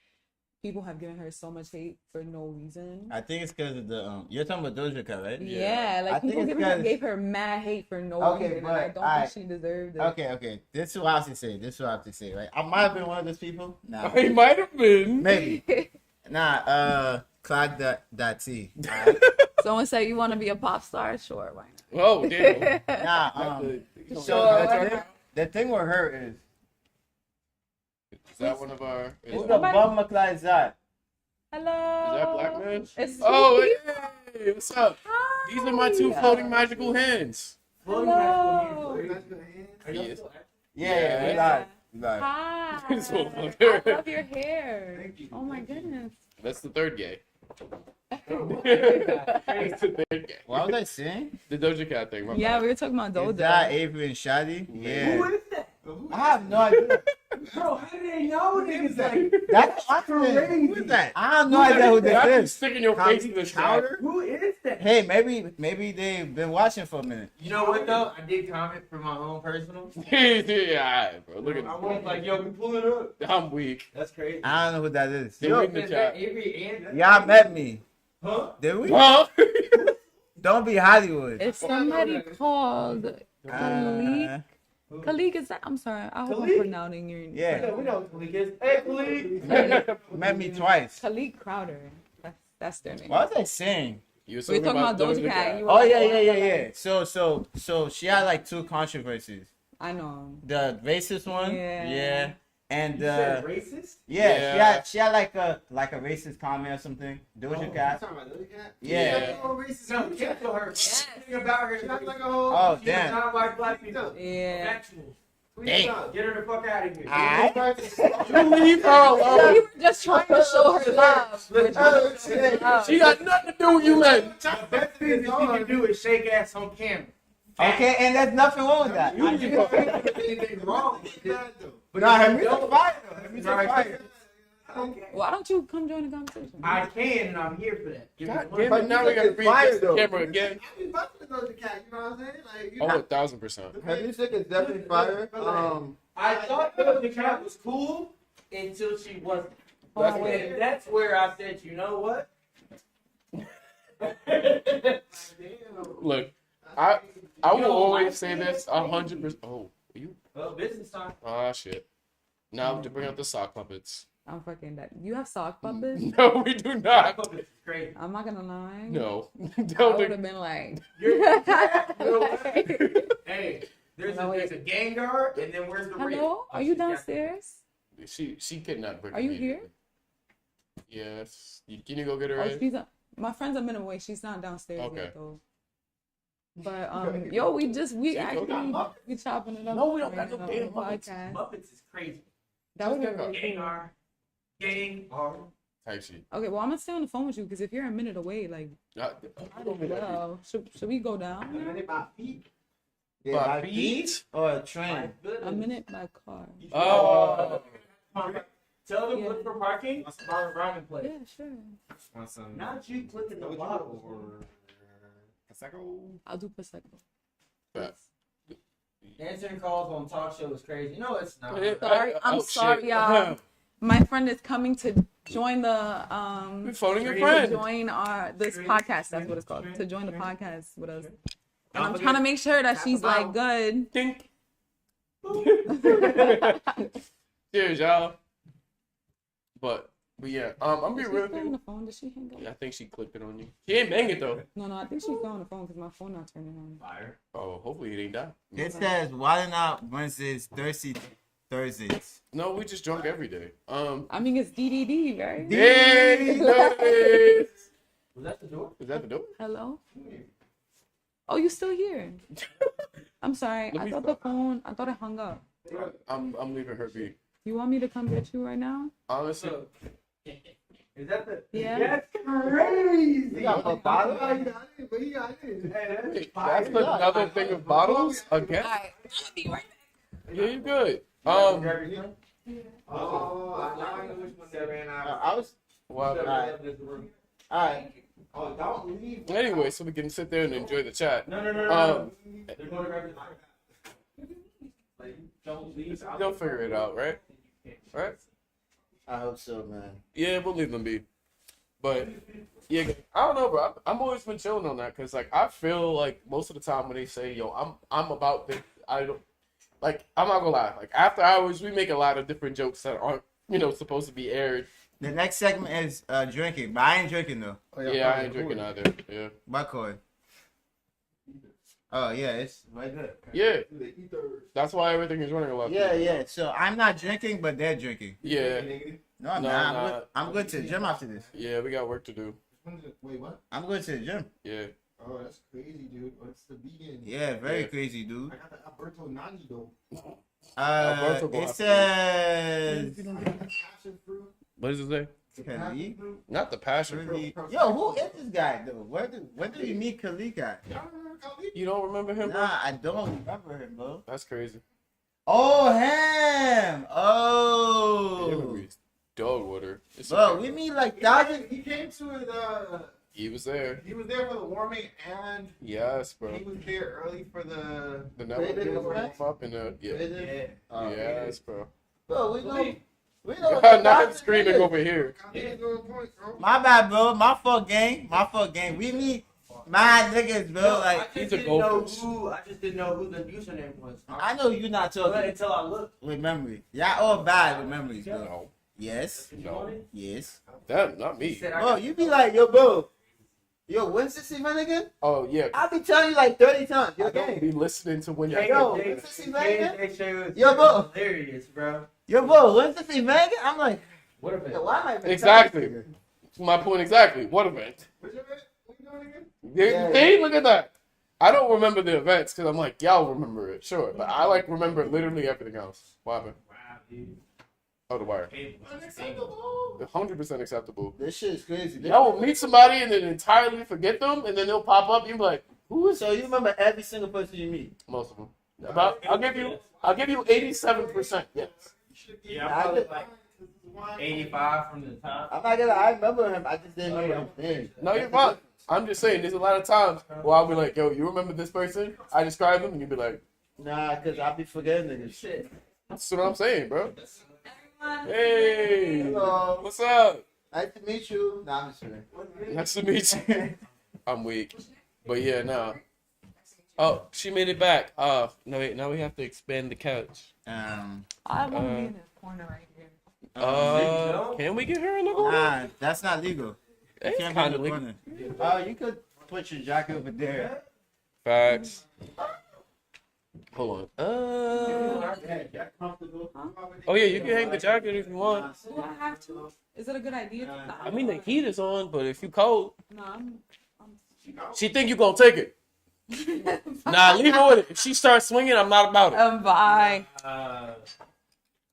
people have given her so much hate for no reason. I think it's because of the you're talking about Doja Cat, right? Yeah, I like think people it's 'cause- gave her mad hate for no Okay, reason. And but I don't alright. think she deserved it. Okay. This is what I have to say. Right? I might have been one of those people. Nah, He might have been. maybe. Nah. Clock that T. Someone said you want to be a pop star? Sure, why not? Oh, damn. Nah. You know, So Sure. the thing with her is Is that one of our? Is Who the Somebody- bum McFly is that? Hello. that Black Man? It's Oh, Snoopy. hey, what's up? Hi. These are my two floating magical hands. Hello. Yes. Yeah, we live. We live. Hi. This one I fucker. love your hair. Oh my goodness. That's the third gay. That's the third gay. What was I saying? The Doja Cat thing. My Yeah, bad. we were talking about Is that Doja. Avery and Shadi? Who Yeah. is that? I have no idea. Bro, how do they know niggas like That's crazy. Who is that? I have no idea who Y'all keep this is. sticking your face in the Chowder? who is that? Hey, maybe they've been watching for a minute. You know what though? I did comment for my own personal. Yeah, alright, bro. Look I at was like, yo, we pulling up. I'm weak. That's crazy. I don't know who that is. They Yo, read the Is that chat. Avery and y'all met me. Huh? Did we? Huh? Don't be Hollywood. It's somebody called Khalik. Uh, Khalik, is that? I'm sorry. I hope I'm Khalik? pronouncing your Yeah. Yeah, we know who Khalik is. Hey, Khalik. met me twice. Khalik Crowder. That's their name. What was I saying? You were We were talking about Doja Cat. You were Oh like, yeah. So she had like two controversies. I know. The racist one, Yeah. and You said racist? yeah, she had like a racist comment or something. Doja Cat. Talking about Doja Cat? Yeah. Oh, racist. No, cancel her. Think about her. She acts like a whole. Oh She's damn. not like black people. Yeah. Factual. Dang. Get her the fuck out of here. Alright. You leave her We alone. were just trying to show her love. We're trying to show her love. She got nothing to do with you, man. The best thing that you can do is shake ass on camera. Okay, and there's nothing wrong with that. You didn't do anything wrong with that though. But nah, her music's fire though. Her music's fire. Why don't you come join the conversation? I can, and I'm here for that. Give me God one damn But it, now we music gotta is read fire, this though. camera again. I be fucking with Doja Cat, you know what I'm saying? Like, you Oh, know, 1,000%. her music is definitely fire. I thought Doja Cat was cool until she wasn't. That's And that's where I said, you know what? Look, I will always say this 100%. Oh, you? Well, business time. Ah, shit. Now to bring out the sock puppets. I'm fucking that. You have sock puppets? No, we do not. Puppets is crazy. I'm not gonna lie. No. I Don't would do- have been like. Hey, there's No, a Gengar, and then where's the ring? Hello? Are you downstairs? She kidnapped Brittany. Are you here? Yes. Can you go get her Oh, in? she's my friend's a minute away. She's not downstairs Okay. yet though. But yo, we See, actually go we chopping it up. No, we don't right got no now damn on Muppets. podcast. Muppets is crazy. That would be Just really cool. Gengar. Type shit. Okay, well I'm gonna stay on the phone with you because if you're a minute away, like, Uh, well, should we go down? a minute by feet. Yeah, By by feet? feet or a train? A minute by car. Oh. Tell them Yeah. look for parking. Small ramen place. Yeah, sure. Not you clicking the bottle. I'll do prosecco. But- Answering calls on talk show is crazy. No, it's not. Sorry, I'm sorry, y'all. My friend is coming to join the We're phoning your to friend. join this Stream, podcast. That's what it's called. stream, To join the stream. podcast with us. And Don't I'm forget- trying to make sure that tap she's about. like good. Dink. Cheers, y'all. But yeah, I'm Did being she real. stay on the phone? Did she hang up? Yeah, I think she clicked it on you. She ain't bang it though. No, I think she's still on the phone because my phone not turning on. Fire. Oh, hopefully it ain't that. It says Wildin' Out Wednesdays, Thursdays. No, we just drunk every day. I mean, it's DDD, right? Hey, Thursdays. Was that the door? Is that the door? Hello? Oh, you still here? I'm sorry. Let I me thought the phone, I thought it hung up. I'm leaving her be. You want me to come get you right now? Honestly, So, is that the? Yeah. That's crazy. You got a bottle? Hey, wait, that's that's another thing of bottles again. Alright, I'll be right back. Yeah, you good. Oh, I know which one that ran out. I was Well, alright. Oh, don't leave. anyway, so we can sit there and enjoy the chat. No. They're going to grab the like, don't leave. They'll figure it out, right? Right? I hope so, man. Yeah, we'll leave them be. But yeah, I don't know, bro. I'm always been chilling on that because like I feel like most of the time when they say, "Yo, I'm about this," I don't like. I'm not gonna lie. Like after hours, we make a lot of different jokes that aren't supposed to be aired. The next segment is drinking, but I ain't drinking though. Yeah, I ain't drinking either. Yeah. Buckhorn. Oh yeah, it's right there. Yeah, To the ether. that's why everything is running a lot. Yeah, yeah. So I'm not drinking, but they're drinking. Yeah, No, I'm No, not. nah. I'm going to the gym after this. yeah, we got work to do. Wait, what? I'm going to the gym. Yeah. Oh, that's crazy, dude. What's the vegan? Yeah, very Yeah. crazy, dude. I got the Alberto Nani though. Alberto gonna It have to- says. You don't get the passion fruit. What does it say? The Khalid? passion fruit. Not the passion. Really? Yo, who is this guy though? Where did you meet Khalid at? Y'all remember Khalid? You don't remember him, bro? Nah, I don't remember him, bro. That's crazy. Oh, him! Yeah, Oh! we dog water. It's Bro, okay. we meet like thousands. He came to the. He was there. He was there for the warming, and Yes, bro. he was there early for the. The network did it warm fast? up in the yeah. Oh, Yes, bro. Bro, we know. We know. Not him screaming over here. Khalid on point, bro. My bad, bro. My fault, gang. My fault, gang. We meet mad niggas, bro. Like, He's I just a didn't know goldfish. who. I just didn't know who the username was. I know you're not But talking until I looked. with memory. Y'all all bad with memories, bro. No, Yes. no, Yes. that not He me. said I Bro, got- you be like, yo, bro. Yo, when's this event again? Oh yeah. I be telling you like 30 times. Yo, I don't gang. be listening to when Jay- y'all. Yo, Jay- when's this Jay- event again? Jay Shay was Yo, bro. hilarious, bro. Yo, bro, when's this event again? I'm like, What a yo, bit. why am I even Exactly. telling this nigga? My point exactly. What event? What's your name? What you doing again? Yeah. See, look at that. I don't remember the events because I'm like, y'all remember it, sure, but I like remember literally everything else. What happened? Wow, dude. Oh, the wire. Unacceptable. 100% acceptable. This shit is crazy. Y'all will meet somebody and then entirely forget them, and then they'll pop up. You be like, who is So you remember every single person you meet? most of them? About I'll give you 87%. Yes. Yeah, I I'm probably did- like 85 from the top. I'm not gonna. I remember him. I just didn't remember his name. No, you're fine. I'm just saying, there's a lot of times where I'll be like, yo, you remember this person? I describe them, and you'll be like, Nah, cause I be forgetting niggas. Shit. that's what I'm saying, bro. Everyone. Hey, Hello. what's up? Nice to meet you. Nah, I'm just kidding. Nice to meet you. I'm weak, but yeah, no. Oh, she made it back. No, wait, now we have to expand the couch. Um, I want to be in this corner right here. Can we get her in the corner? nah, that's not legal. You It's can't be in kind the of legal. corner. Oh, you could put your jacket over there. Facts. Hold on. Oh yeah, you can hang the jacket if you want. Do I have to? Is it a good idea? I mean, the heat is on, but if you cold, No, I'm she think you gonna take it. Nah, leave her with it. If she starts swinging, I'm not about it. bye. Uh,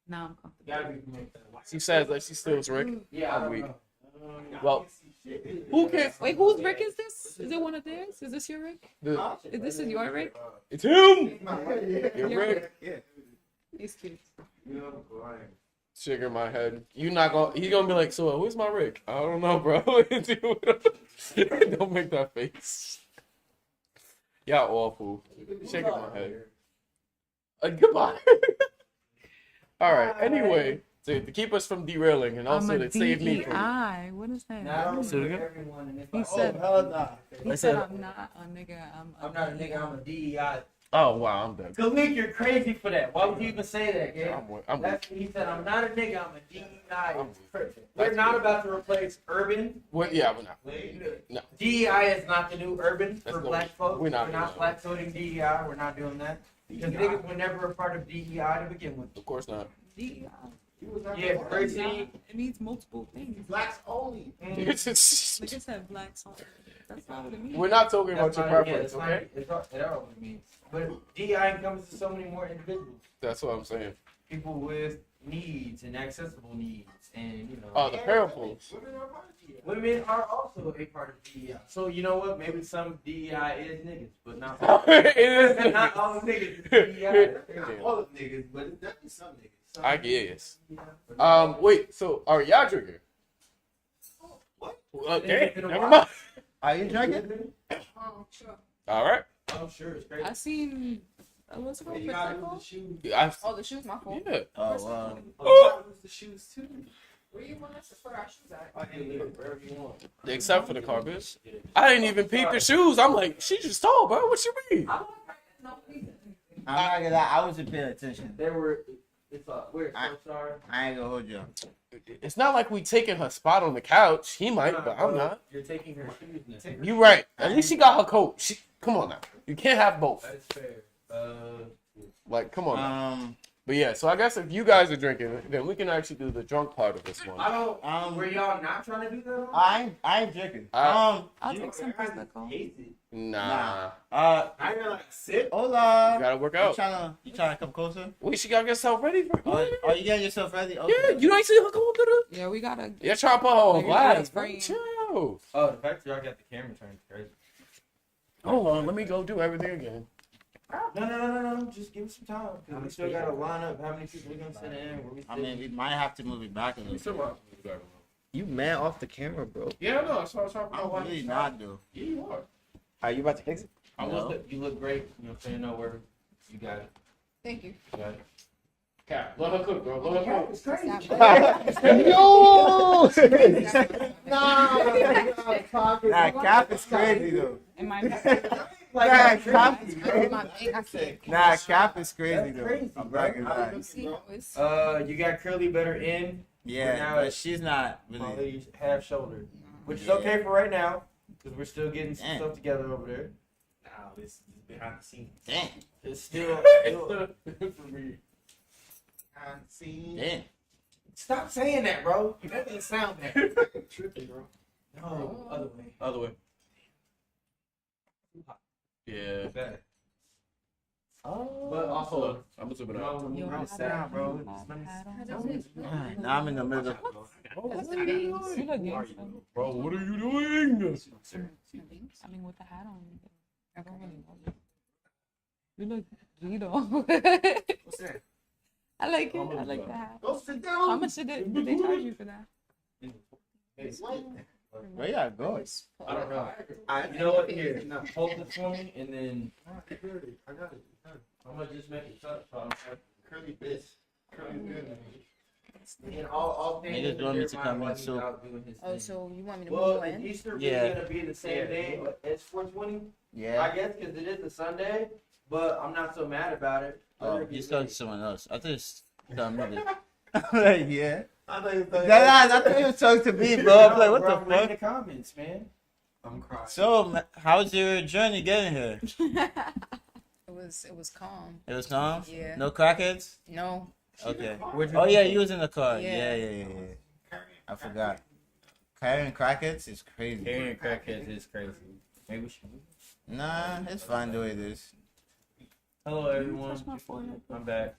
No, I'm comfortable. gotta be from like that. She says like she steals Rick. Yeah, I I'm don't weak. know. Well, who cares? Wait, whose Rick is this? Is it one of theirs? Is this your Rick? The- Is this is your Rick? It's him. Your Your Rick. He's cute. Shaking my head. You not gonna? He's gonna be like, so where's my Rick? I don't know, bro. Don't make that face. Y'all awful. Shaking my head. Goodbye. All right. Anyway, to keep us from derailing and also to save me from. DEI. What is that? Now, Say it again? everyone, and if He I- said- hell nah. He said I'm not a nigga. I'm not a nigga, I'm a DEI. Oh wow, I'm dead. Khalid, you're crazy for that. Why would you even say that, gang? I'm That's what he said. I'm not a nigga, I'm a DEI. I'm- We're not about to replace urban. Yeah, we're not. No. DEI is not the new urban That's for no- black folks. we're not. black voting DEI. We're not doing that. Because niggas were never a part of DEI to begin with. Of course not. DEI. Yeah, diversity. It means multiple things. Blacks only. Like I said, blacks. That's not what it means. We're not talking about That's your not- yeah, preference, that's not- okay? It's all what it means. But DEI encompasses so many more individuals. That's what I'm saying. People with needs and accessible needs, and you know. Oh, the parables. Women are part of DEI. Women are also a part of DEI. So you know what? Maybe some DEI is niggas, but not It is. not all the niggas is DEI. Not all of niggas, but it's definitely some niggas. Some I niggas. guess. Wait. So are y'all drinking? What? Okay. Never mind. Are you drinking? All right. I'm sure it's crazy. I seen. What's it Hey, called? you gotta What's lose the shoes. Oh, the shoes, my fault. Yeah. Oh wow. Oh, you gotta lose the shoes too. Where you want us to put our shoes at? I can leave it wherever you want. Except for the carpets. I didn't even peep the shoes. I'm like, she just tall, bro. What you mean? I don't like no reason. I'm not gonna lie. I wasn't paying attention. They were. It's we're I- so sorry. I ain't gonna hold you. It's not like we taking her spot on the couch. He might, but I'm not. You're taking her shoes now. You right. At least she got her coat. Come on now. You can't have both. That's fair. Like, come on. Now. Um, But yeah, so I guess if you guys are drinking, then we can actually do the drunk part of this one. I don't. Were y'all not trying to do that? I ain't drinking. I'll You- take some Prosecco. Hate it. Nah. Uh, I gotta like sit. hola. You gotta work You out. trying to come closer? Wait, she gotta get herself ready for Oh, you getting yourself ready? Okay. Yeah, you ain't see her come up to the. Yeah, we gotta. Yeah, try to put her on Maybe blast. that's bro. frame. Chill. Oh, the fact that y'all got the camera turned is crazy. Hold on, let me go do everything again. No. Just give us some time. Cause we still gotta line up how many people we gonna sit in. Where we I mean, we might have to move it back a little bit. You mad off the camera, bro. Yeah, no, that's what I was talking about. I'm really not, though. Yeah, you are. Are you about to fix it? You look great. You know what I'm saying? No worries. You got it. Thank you. You got it. Cap, let her cook, bro. Let her cook. Yo! Nah, Cap is crazy, though. In my Nah, Cap is crazy. my bank, I said. Nah, Cap is crazy, That's though. crazy, I'm bro. not gonna lie. See how it's. You got Curly better in. Yeah, Now but it's- she's not really. Molly's half shoulder, which is Yeah. okay for right now because we're still getting some Damn. stuff together over there. Nah, this is behind the scenes. Damn. It's still. For me. Behind the scenes. Damn. Stop saying that, bro. That didn't sound bad. Tripping, bro. No, other way. Other way. Yeah. Better. Oh. But also, I'm gonna zoom it you out. know, when you Yo, run I sound, bro. don't Just let me have Now I'm in the middle. That's the beans. You look gangster. Bro, what are you doing? I mean, with the hat on, I don't really know. You look Vito. What's that? I like it. I like the hat. Go sit How down. much did they charge you for that? Where y'all going? I don't know. You know what? Here, hold it for me, and then I got it. I'm gonna just make it shut. So Curly bitch. Curly good. and all things. Niggas want me to come in, while he's so- out doing his Oh, thing. so you want me to Well, move if in? Easter Yeah. is gonna be the same day as 420, Yeah. I guess, because it is a Sunday. But I'm not so mad about it. Oh, he's talking to someone else. I thought it's telling me this. I'm like, yeah. I thought you thought. I thought he was talking to me, bro. I'm like, what Bro, the read fuck? the comments, man. I'm crying. So, how's your journey getting here? It was calm. It was calm? Yeah. No crackheads? No. Okay. Where'd you Oh, come yeah, from? you was in the car. Yeah. Yeah. I forgot. Carrying crackheads is crazy. Carrying crackheads is crazy. Maybe we should. Nah, it's fine the way it is. Hello, everyone. Touch my forehead. I'm back.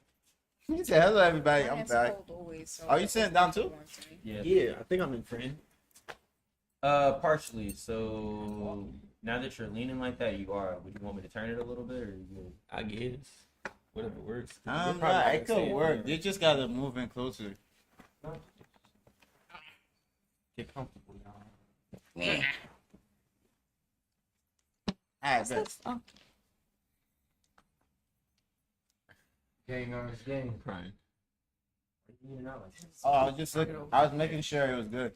You say hello, everybody. I'm It's back. cold always, so Are you sitting down too? Yeah. Yeah, I think I'm in frame. Partially. So now that you're leaning like that, you are. Would you want me to turn it a little bit, or you good? I guess. Whatever works. Nah, You're probably not it gonna could stay work. in You just gotta move in closer. there. Get comfortable, y'all. Alright, bet. Oh, Gang on this game. Crying. Oh, I was just looking. I was making sure it was good.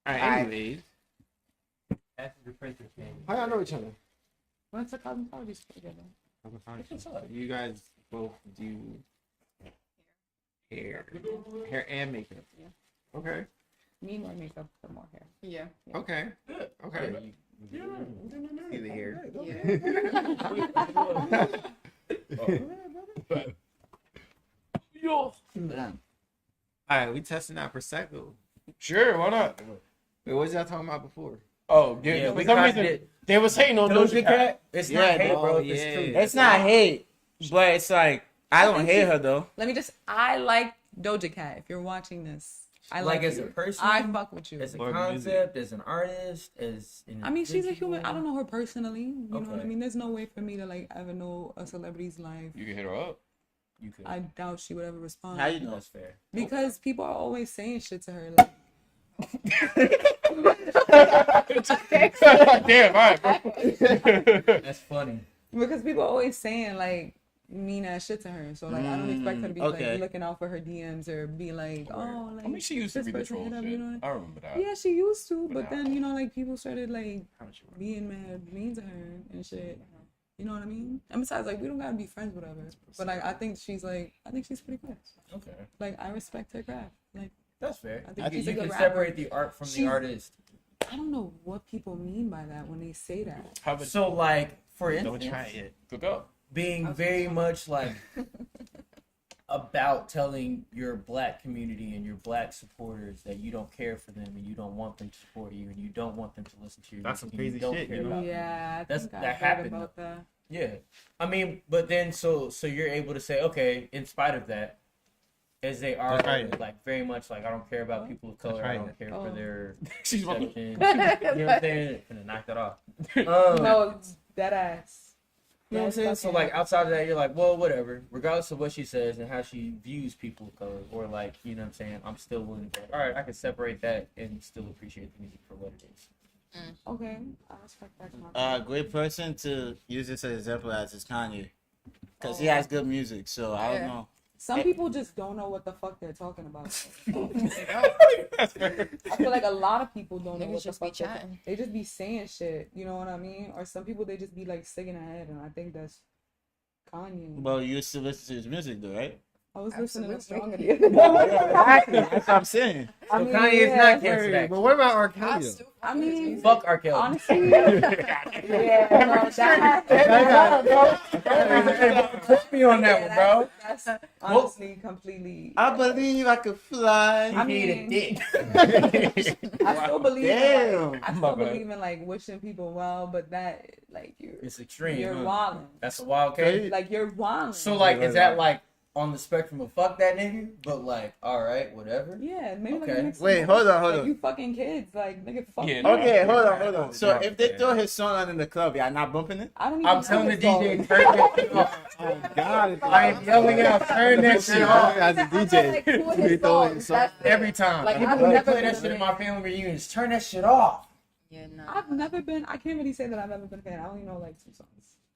Alright, Alright. anyways. Passenger princess game. How y'all know each other? when's the cosmetology together? You guys both do hair and makeup. Yeah. Okay. Me more makeup for more hair. Yeah. Okay. Okay. Yeah. See the hair. Yo. Alright, we testing out Prosecco. Sure, why not? Wait, what was y'all talking about before? Oh, yeah. Yeah, For we some kinda reason, did. they was hating on Doja Cat. It's Yeah, not hate, oh, bro. yeah. It's true. It's not hate, but it's like I don't hate her though. Let me just. I like Doja Cat. If you're watching this, I like like as a you. person, I fuck with you. as a Or concept, as an artist, as an I mean, she's a individual. human. I don't know her personally. You know what I Okay. mean? There's no way for me to like ever know a celebrity's life. You can hit her up. You could. I doubt she would ever respond. How you know? That's fair. Because people are always saying shit to her. Like, Damn, all right, bro. That's funny. because people are always saying like mean ass shit to her. So like I don't expect her to be okay. like looking out for her DMs or be like, oh, like I mean, she used to this be the person troll hit up, shit. you know? I remember that. Yeah, she used to, But but now- then you know like people started like How much you want? being mad, mean to her and shit. You know what I mean? And besides, like we don't gotta be friends with her. But like I think she's pretty cool. Okay, Like I respect her craft. Like that's fair. I think she's a You good can rapper. separate the art from the She's- artist. I don't know what people mean by that when they say that. How about So like, for Don't instance, try it. cook up? being very much like about telling your black community and your black supporters that you don't care for them and you don't want them to support you and you don't want them to listen to your That's music some and you crazy don't shit, care you know? about them. Yeah, I That's- think I that heard happened, about that. Yeah, I mean, but then so you're able to say, okay, in spite of that, as they are That's right. like very much like I don't care about people of color, I right. don't care for Oh. their She's wrong. section. You know what I'm saying? Gonna knock that off. Um, No, it's dead ass. You know what I'm saying? So like outside of that, you're like, well, whatever. Regardless of what she says and how she views people of color, or like, you know what I'm saying? I'm still willing to. All right, I can separate that and still appreciate the music for what it is. Okay, I respect that. Great person to use this as an example as is Kanye, because he Oh. has good music. So I don't Yeah. know. Some people just don't know what the fuck they're talking about. That's fair. I feel like a lot of people don't know Niggas what the just be fuck they're chatting. They just be saying shit, you know what I mean? Or some people they just be like sticking ahead, and I think that's Kanye. But you used to listen to his music, though, right? I was listening to Absolutely. Stronger the other day. Exactly. That's what I'm saying. I So mean, Kanye is yeah. not cancer. Hey, but what about R. I Kelly? still I fuck with his mean, music. Fuck R. Kelly. honestly, yeah, no, Put me on that one, bro. That's honestly completely. I believe I could fly. I He ate a mean- dick. I still believe. Damn. In, like, I My still bad. believe in like wishing people well, but that like It's extreme. you're huh? wilding. That's a wild case. Like you're wilding. So like, is that like on the spectrum of fuck that nigga, but like, all right, whatever. yeah, maybe like Okay. a mix of Wait, both. hold on, hold Like, on. you fucking kids, like nigga, fuck. Yeah, you. no. Okay, hold on. So Yeah. if they throw his song on in the club, y'all not bumping it? I don't even I'm know telling the his song. DJ, turn that shit off. Oh, God. I am yelling out, turn that shit off As a I feel DJ. like two of They his throw his songs, song. that's it. every time. Like, Even I've when they never play that been shit a at my family reunions, turn that shit off. Yeah, no. I've never been. I can't really say that I've ever been a fan. I only know like 2 songs.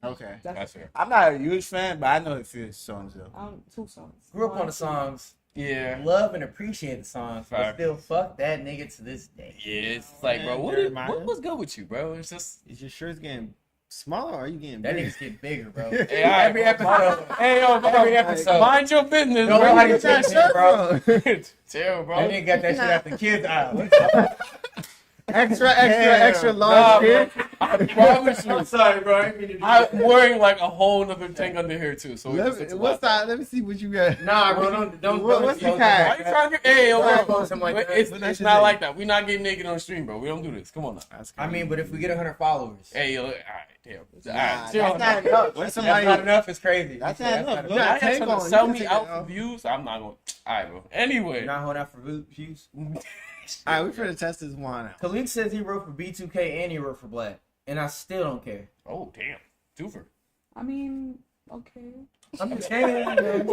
Okay. That's it. fair. I'm not a huge fan, but I know a few songs, though. I don't 2 songs. Grew up on One, the two. songs, Yeah. love and appreciate the songs, but Fact. still fuck that nigga to this day. Yeah, it's like, bro, what was good with you, bro? It's just. Is your shirts getting smaller or are you getting That bigger? nigga's getting bigger, bro. Hey, all right, Every bro. episode. Hey, yo, bro. Every episode. Mind your business, Nobody bro. Where that shirt bro? Chill, That bro. nigga got that shit at the kids aisle. extra Nah, large bro. here. I promise you. I'm sorry, bro. I didn't mean to do I'm that. wearing like a whole nother thing under here too. So it's a What's lot. that? Let me see what you got. Nah, bro, don't What's don't you had? Why you trying to get? Hey, yo, Don't bro. post him like that. It's What that shit not say? like that. We not getting naked on stream, bro. We don't do this. Come on now. I mean, but if we get 100 followers, Hey, yo, all right, damn. All Nah, right, chill. that's not enough. When that's somebody, not enough. It's crazy. That's You said not enough. Look, You I got ain't tank trying to on. sell You me can out take it for off. views. I'm not going. All right, bro. Anyway. You're not holding out for views. Alright, we finna test this one out. Khalid says he wrote for B2K and he wrote for Black, and I still don't care. Oh, damn. Twofer. I mean, okay. I'm just saying. niggas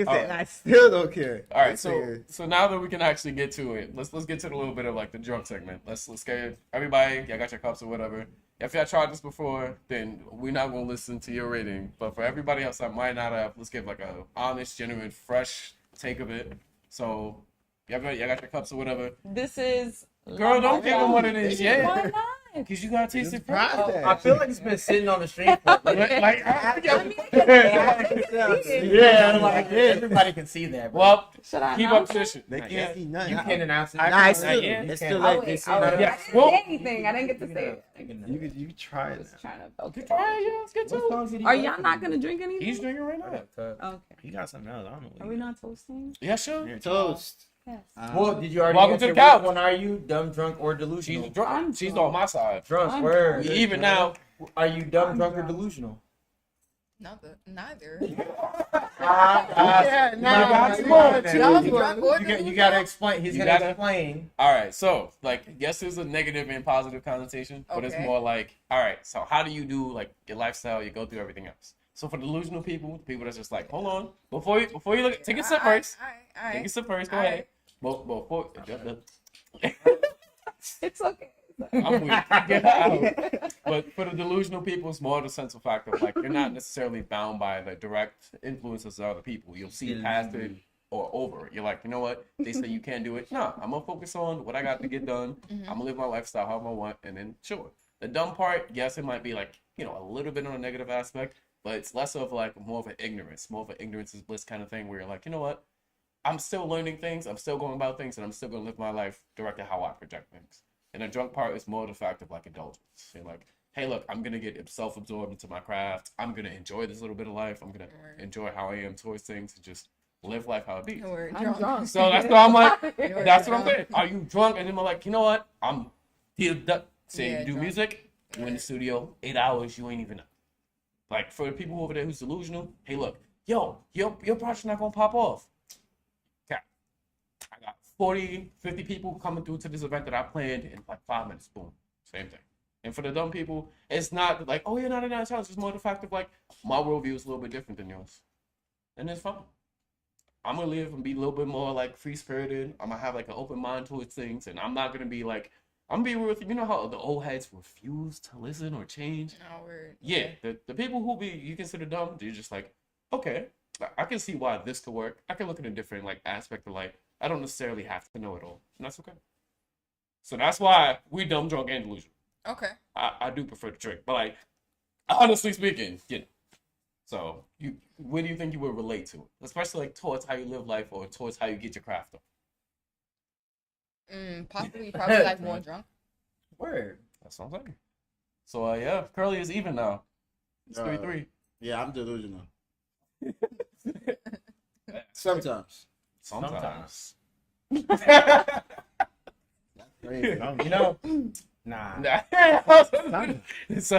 All say, right. I still don't care. All right, This so nigga- now that we can actually get to it, let's get to the little bit of like the drunk segment. Let's get everybody. Y'all got your cups or whatever. If y'all tried this before, then we're not gonna listen to your rating. But for everybody else that might not have, let's give like a honest, genuine, fresh take of it. So y'all got your cups or whatever. This is. Girl, don't give them what it is Why yet, not? because you gotta taste it first. Process. I feel like it's been sitting on the street. For, Like, I mean, yeah, like everybody can see that. Bro. well, should I keep up announce it? tradition. They Not can't yet. see nothing. you can't announce it. Nah, it's Not still, yet. it's You still can't. Oh, like wait, this. I Yeah. didn't Well- say anything. I didn't get to say it. You can try it. Just trying to. Okay. All right, yeah, let's get to it. Are y'all not gonna drink anything? He's drinking right now. Okay. He got something else. I don't know. Are we not toasting? Yeah, sure. Toast. Yes. Well, did you already Welcome answer to the couch. which one are you? Dumb, drunk, or She's delusional? drunk. I'm She's drunk. on my side. Drunk, I'm word. drunk. Even now. Are you dumb, I'm drunk, or drunk. delusional? Neither. Yeah, nah, you come on, gotta Y'all choose drunk one. or You delusional? gotta explain. He's You gonna gotta- explain. All right, so like, yes, there's a negative and positive connotation, but it's Okay. more like, all right, so how do you do like your lifestyle? You go through everything else. So for delusional people, people that's just like, hold on, before you look, take a sip first. Take a sip first. Go ahead. Before, It's okay. I'm weak. Get out. But for the delusional people, it's more the sense of fact of like you're not necessarily bound by the direct influences of other people. You'll see past it or over it. You're like, you know what? They say you can't do it. No, I'm gonna focus on what I got to get done. I'm gonna live my lifestyle however I want, and then sure. The dumb part, yes, it might be like, you know, a little bit on a negative aspect, but it's less of like more of an ignorance is bliss kind of thing where you're like, you know what? I'm still learning things. I'm still going about things, and I'm still gonna live my life directly how I project things. And the drunk part is more the fact of like indulgence. You're like, hey, look, I'm gonna get self-absorbed into my craft. I'm gonna enjoy this little bit of life. I'm gonna enjoy how I am towards things and just live life how it be. We're I'm drunk. So that's why I'm like, You're that's what I'm drunk. saying. Are you drunk? And then I'm like, you know what? Say Yeah, you do drunk. music, you in the studio, 8 hours, you ain't even know. Like for the people over there who's delusional, hey, look, yo, your project's not gonna pop off. Okay, I got 40, 50 people coming through to this event that I planned in like 5 minutes. Boom, same thing. And for the dumb people, it's not like, oh, you're not in that challenge. It's more the fact of like my worldview is a little bit different than yours, and it's fun. I'm gonna live and be a little bit more like free spirited. I'm gonna have like an open mind towards things, and I'm not gonna be like, I'm gonna be real with you. You know how the old heads refuse to listen or change? No, we're Yeah, the people who you consider dumb, they're just like, okay, I can see why this could work. I can look at a different like aspect of life. I don't necessarily have to know it all, and that's okay. So that's why we dumb, drunk, and delusional. okay. I do prefer to drink, but like honestly speaking, you know. So where do you think you would relate to it, especially like towards how you live life or towards how you get your craft up? Possibly, probably like more drunk. Word. That's what I'm saying. So yeah, Curly is even now. It's 3-3. Yeah, I'm delusional. Sometimes. Sometimes. Crazy. You know, nah. It's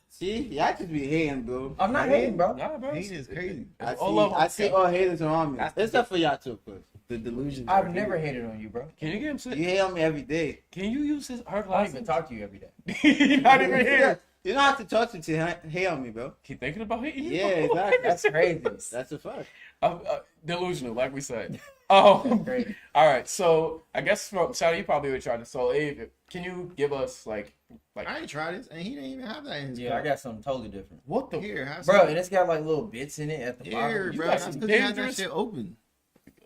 See, y'all just be hating, bro. I'm not hating, bro. nah, bro. Hate is crazy. I all of them. see all haters around me. That's Except for y'all too, cuz. The delusion. I've never hated on you, bro. Can you get him sit? You hate on me every day. Can you use his her I don't glasses? even talk to you every day. You're not even here. You don't have to talk to hate on me, bro. Keep thinking about hating you. Yeah, exactly. That's crazy. That's a fact. Delusional, like we said. All Crazy. right. So I guess from Shadi, you probably would try this. So Abe, can you give us like I ain't tried this, and he didn't even have that in his Yeah, I cup. got something totally different. what the Here, have Bro, some. and it's got like little bits in it at the Here, bottom. bro. got That's some because you had that dangerous- shit open.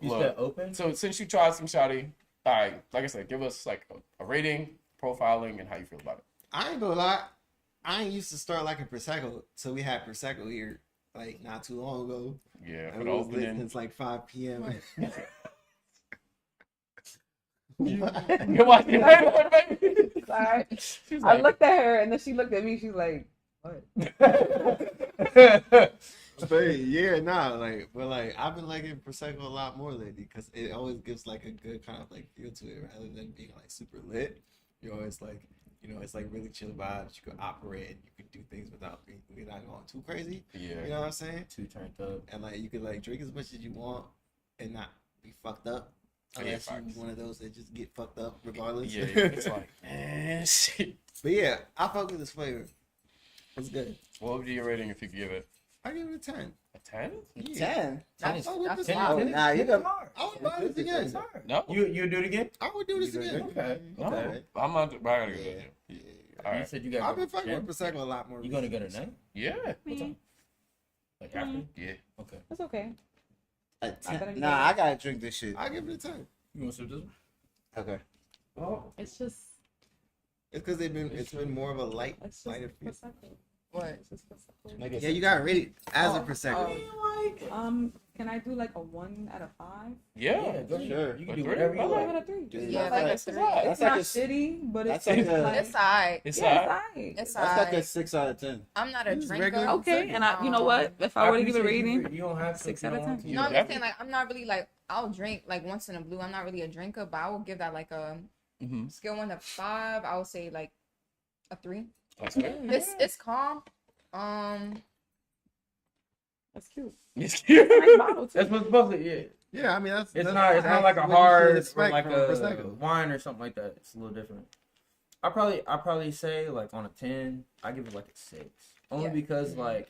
You Look. still open? So since you tried some Shadi, all right, like I said, give us like a rating, profiling, and how you feel about it. I ain't gonna lie. I ain't used to start like a prosecco, so we had prosecco here like not too long ago. Yeah, for And the it was lit opening. since like 5 p.m. You're watching it, baby. Sorry. She's I like, looked at her and then she looked at me. She's like, what? But yeah, nah, like, but like, I've been liking prosecco a lot more lately because it always gives like a good kind of like feel to it rather than being like super lit. You're always like, you know, it's like really chill vibes. You can operate and you can do things without going too crazy. yeah. You know what I'm saying? Too turned up. And like, you can like drink as much as you want and not be fucked up. Yeah, Unless facts. you're one of those that just get fucked up regardless. Yeah, it's like, man, shit. But yeah, I fuck with this flavor. It's good. What would be your rating if you give it I give it a 10. a 10? Yeah. 10. That's, fuck with that's this loud. one. Nah, you got. I would buy this again. No, You do it again? I would do this again. Okay. no. Okay. I'm not. I gotta go. Yeah. All You right. said you got. I've been fucking with Prosecco a lot more. You gonna get a name? Yeah. What time? Like after? Yeah. Okay. It's okay. A gotta 10. be Nah, I gotta drink this shit. I give it a 10. You want to sip this one? Okay. Oh, It's just, It's because it's been more of a lighter feel. Prosecco. What? It's just Prosecco. Maybe Yeah, you gotta rate it as a Oh, Prosecco. Can I do like a 1 out of 5? yeah. go ahead. Sure. You can A do three? whatever you Okay. Give like. it a 3. Just Yeah, not like a that- 3. That's It's like not a- shitty, but it's that's like just a- like, It's alright. It's yeah, alright. it's alright. It's That's like a alright. 6 out of 10. I'm not a Just drinker. regular. Okay, and you know what? If I were to give a rating, You don't have to. 6 if you out of don't want 10. to. No, I'm Yeah. just saying, like, I'm not really, like, I'll drink, like, once in a blue. I'm not really a drinker, but I will give that, like, a Mm-hmm. scale 1 to 5. I would say, like, a 3. That's it. It's calm. that's cute. It's Nice cute. bottle too. That's what's supposed to. Yeah. Yeah, I mean that's It's that's not like a what you should hard or expect like from a Prosecco. wine or something like that. It's a little different. I probably say like on a 10, I give it like a 6. Only Yeah. because like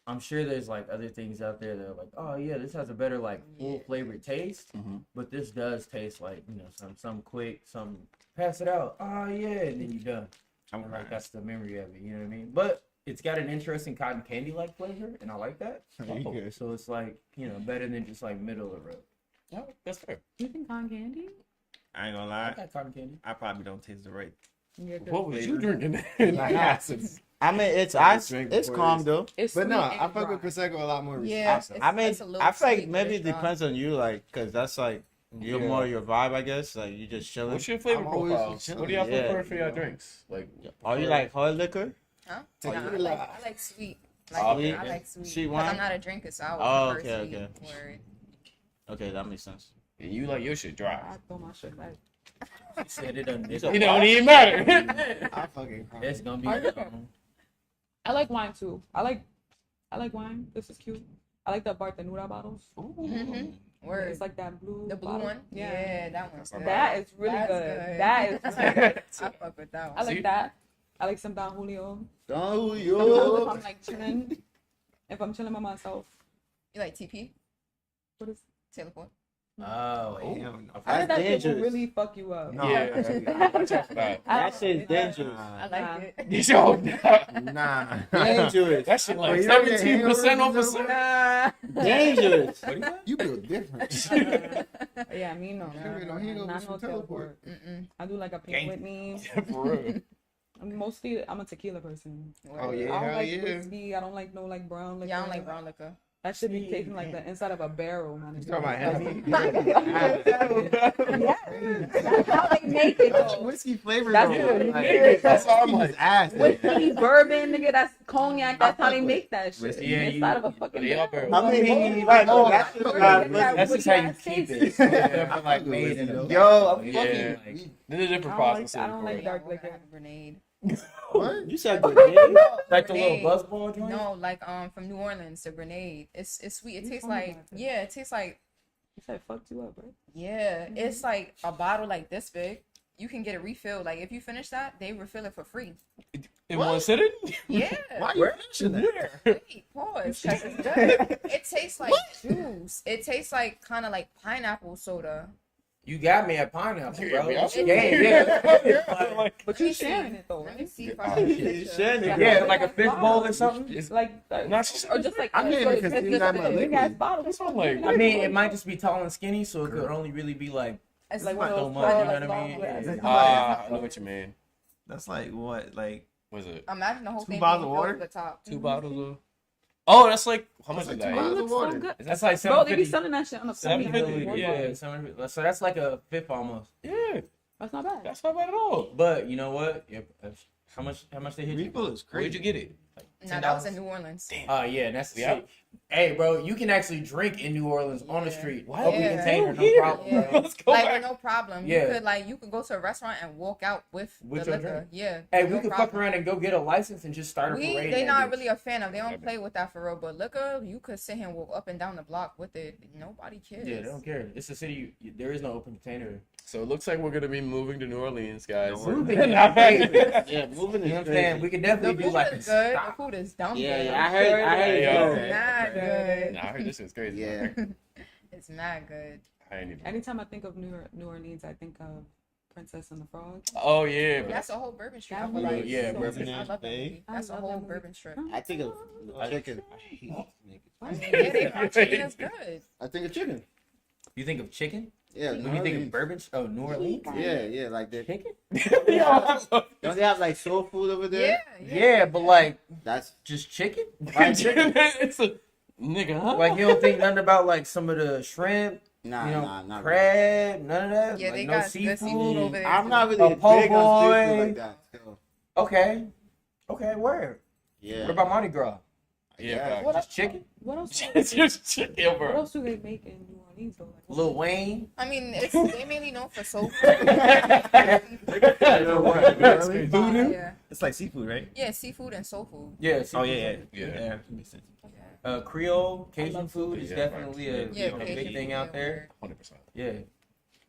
I'm sure there's like other things out there that are like, oh yeah, this has a better like full flavored taste, Mhm. but this does taste like, you know, some quick, some pass it out. Oh yeah, and then you're done. And, like that's the memory of it, you know what I mean? But it's got an interesting cotton candy like flavor, and I like that. There you go. So it's like, you know, better than just like middle of the road. Yeah, that's fair. You think cotton candy? I ain't gonna I lie. got cotton candy. I probably don't taste the right. Yeah, 'cause What was you Flavor. drinking in the acid? I mean, it's Like ice. drink It's before calm this. though. It's But sweet no, and I fuck with dry. prosecco a lot more. Yeah, responsibly. I mean, it's a little I feel like sweet, but maybe it it's dry. depends on you, like, cause that's like you're Yeah. more your vibe, I guess. Like you just chilling. What's your flavor I'm always profile? chilling. What do y'all Yeah. prefer for your drinks? Like, Are you like hard liquor? Huh? Tequila. Nah, I like sweet. Like, Okay. I like sweet. Sweet 'Cause wine? I'm not a drinker, so I would Oh, prefer okay, sweet. okay. Word. Okay, that makes sense. and you like your shit dry? I throw my shit back. He said it doesn't. It's, It don't even matter. I fucking cry. it's gonna be. Are you okay? I like wine too. I like wine. This is cute. I like the Bartenura bottles. Mm-hmm. Word. It's like that blue. The blue bottle. one? Yeah, that one's good. That is really That's good. That is really good. I fuck with that I one. like that. I like some Don Julio. Oh, Sometimes if yo. I'm like chilling, if I'm chilling by myself, You like TP? what is? Taylor Ford? Oh, Hell no. I heard That's that shit will dangerous. really fuck you up. No. Yeah, watch out for that. That shit's dangerous. I Nah. like it. Yo, Nah. Dangerous. that shit like you don't get 17% off a hangovers cent. Nah. Dangerous. You feel different. Yeah, me no. You don't get no hangovers Not from no teleport. teleport. Mm-mm. I do like a Gang. pink Whitney. For real. I'm a tequila person. Oh, Word. yeah. I don't hell like yeah. whiskey. I don't like no like brown liquor. Y'all don't like brown liquor. That should be tasting like the inside of a barrel, man. You talking about Hennessy? Yeah, that's how they make it. though. Whiskey flavor. That's though. good. Like, That's all I'm whiskey's like. ass. Whiskey, bourbon, nigga, that's cognac. That's how they make that shit. Whiskey, yeah, inside of a fucking They all barrel. barrel. I mean, like, oh, that's just That's just how you keep it. I Like made in a Yo, I'm Yeah. fucking. Like, There's a different I process. don't like Yeah, dark I wanna liquor. have a grenade. What? You said grenade? like the little Grenade. buzzball joint. No, like from New Orleans, the grenade. It's sweet. It You tastes told me like about that. yeah, it tastes like You said fucked you up, right? yeah. It's like a bottle like this big. You can get it refilled. Like if you finish that, they refill it for free. In one sitting? Yeah. Why are you finishing that? Wait, pause. 'Cause it's good. It tastes like juice. It tastes like kind of like pineapple soda. You got me at pineapple, bro. Yeah, Yeah. Like, But you sharing it though, Let me right? see if I can You picture. sharing it. Yeah, like a fish bowl or something. it's Like, not just or just like I'm getting it 'cause just you got a my big liquid. ass bottle. That's what I'm like. I mean, it might just be tall and skinny, so it could only really be like It's like like one of so those much. You know like what I mean? long glass. Yeah. I know what you mean. That's like what? Like Was it imagine the whole Two thing bottles being of filled water? to the top. 2 bottles of? Oh, that's like how much That's is like that? $2. It looks so water. good. that's like Bro, they be 750. selling that shit on the $7.50, Yeah, 750. So that's like a fifth almost. Yeah, That's not bad. that's not bad at all. But you know what? How much they hit you? Refill is Where'd crazy. you get it? No, that was in New Orleans. Oh yeah, that's the Yeah. shit. Hey, bro, you can actually drink in New Orleans on the Yeah. street. Why Open Yeah. container, no Here. problem, Yeah. bro. Let's go Like back. no problem. Yeah. You could go to a restaurant and walk out with With the your liquor. drink. Yeah. Hey, no we could fuck problem. around and go get a license and just start a parade. They in not that bitch. really a fan of. They don't play with that for real. But liquor, you could sit here and walk up and down the block with it. Nobody cares. Yeah, they don't care. It's a city. There is no open container. So it looks like we're gonna be moving to New Orleans, guys. Moving. Not bad. Yeah, moving You know is what I'm saying? crazy. We could The definitely do food like a is good. stop. The food is dumb Yeah, good. yeah, I heard. Yo. It's mad good. Nah, I heard this is crazy. Yeah. It's mad good. I ain't even. Anytime I think of New Orleans, I think of Princess and the Frog. Oh yeah, but That's a whole bourbon strip. That I feel movie like. is yeah, so Bourbon good. I love that movie. I That's a love whole that movie. bourbon strip. I think of chicken. Yeah, they fried chicken is good. I think of chicken. You think of chicken? Yeah, When New you think of Orleans. bourbon? Oh, New Orleans. Yeah, like that. Chicken? Don't they have like soul food over there? Yeah, Yeah, but like That's just chicken. it's a nigga, huh? Like you don't think nothing about like some of the shrimp, nah, you know, not really. crab, none of that. Yeah, like, they no got good seafood. seafood over there. I'm not too. really A po' big on seafood boy. like that. So, Okay, okay, where? yeah. What about Mardi Gras? Yeah, What Just chicken? What else? it's just chicken, What bro. else do they make in New Orleans though? Like, Lil Wayne. I mean, they mainly known for soul food. Voodoo? Yeah. It's like seafood, right? Yeah, seafood and soul food. Yeah. Oh yeah, Yeah. yeah. Makes sense. Creole Cajun love food is Yeah, definitely a Yeah, big Cajun thing food, out there. 100%. Yeah.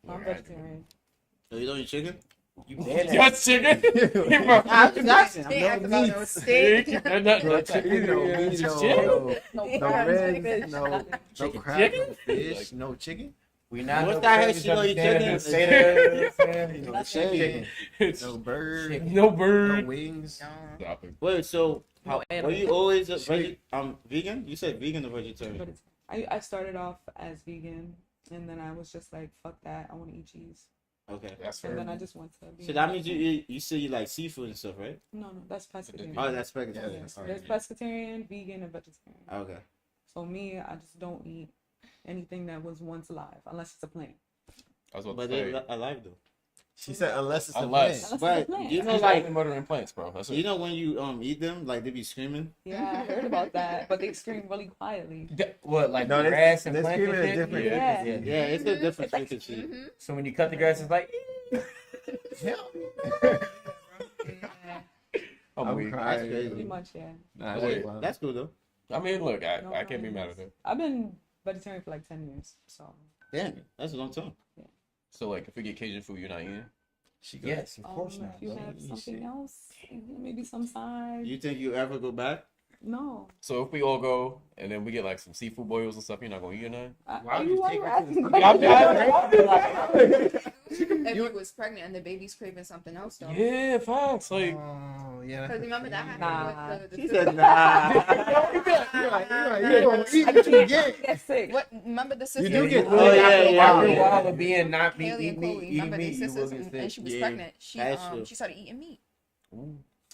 I'm vegetarian. So you don't eat chicken? You dead Yo, ass. chicken. I'm just asking. They act I'm about no no meat. steak. No chicken, no meat, no ribs, no Chicken. crab, Chicken? no fish, no chicken. We not What's no that crazy shit you know you understanding chicken? the state of- No That's chicken, It's no bird, Chicken. no no bird. wings. No. Stop it. Wait, so No were animal. you always a vegan? You said vegan or vegetarian? But I started off as vegan, and then I was just like, fuck that. I want to eat cheese. Okay. That's And fair. then I just went to. So that means you say you like seafood and stuff, right? No, that's pescatarian. Oh, that's Yeah, vegetarian. there's pescatarian, vegan, and vegetarian. Okay. So me, I just don't eat anything that was once live, unless it's a plant. I was about But to say. they're alive though. She said unless it's a Unless. plant. Unless it's a But plant. you know, He's like like murdering plants, bro. That's you it. know when you eat them, like they be screaming. Yeah, I heard about that, but they scream really quietly. What, like No, they- grass and they plants and screaming a shit? different Yeah. frequency. Yeah, it's a different It's like- frequency. Mhm. So when you cut the grass, it's like. I'm I'm weak. crying. That's crazy. Pretty much, yeah. Nah, Wait, that's wild. That's cool though. I mean, look, No I can't be mad worries. at it. I've been vegetarian for like 10 years, so. Damn, that's a long time. So, like, if we get Cajun food, you're not eating? She goes, Yes, of course not. If you have Eat something shit. else, maybe some side. You think you ever go back? No. So, if we all go and then we get, like, some seafood boils and stuff, you're not going to eat or nothing? Why would you why take you her to the asking studio? If you was pregnant and the baby's craving something else, though. Yeah, facts. Like, Oh, yeah. Because remember that happened Nah. with the She sister- said nah. You gonna eat what you get. Get sick. What? Remember the sister? do get Oh, yeah, After yeah. a while of being not meat, Haley eat and meat, Chloe. eating Remember they meat, you will sisters, get and sick. she was Yeah, pregnant. that's true. She started eating meat.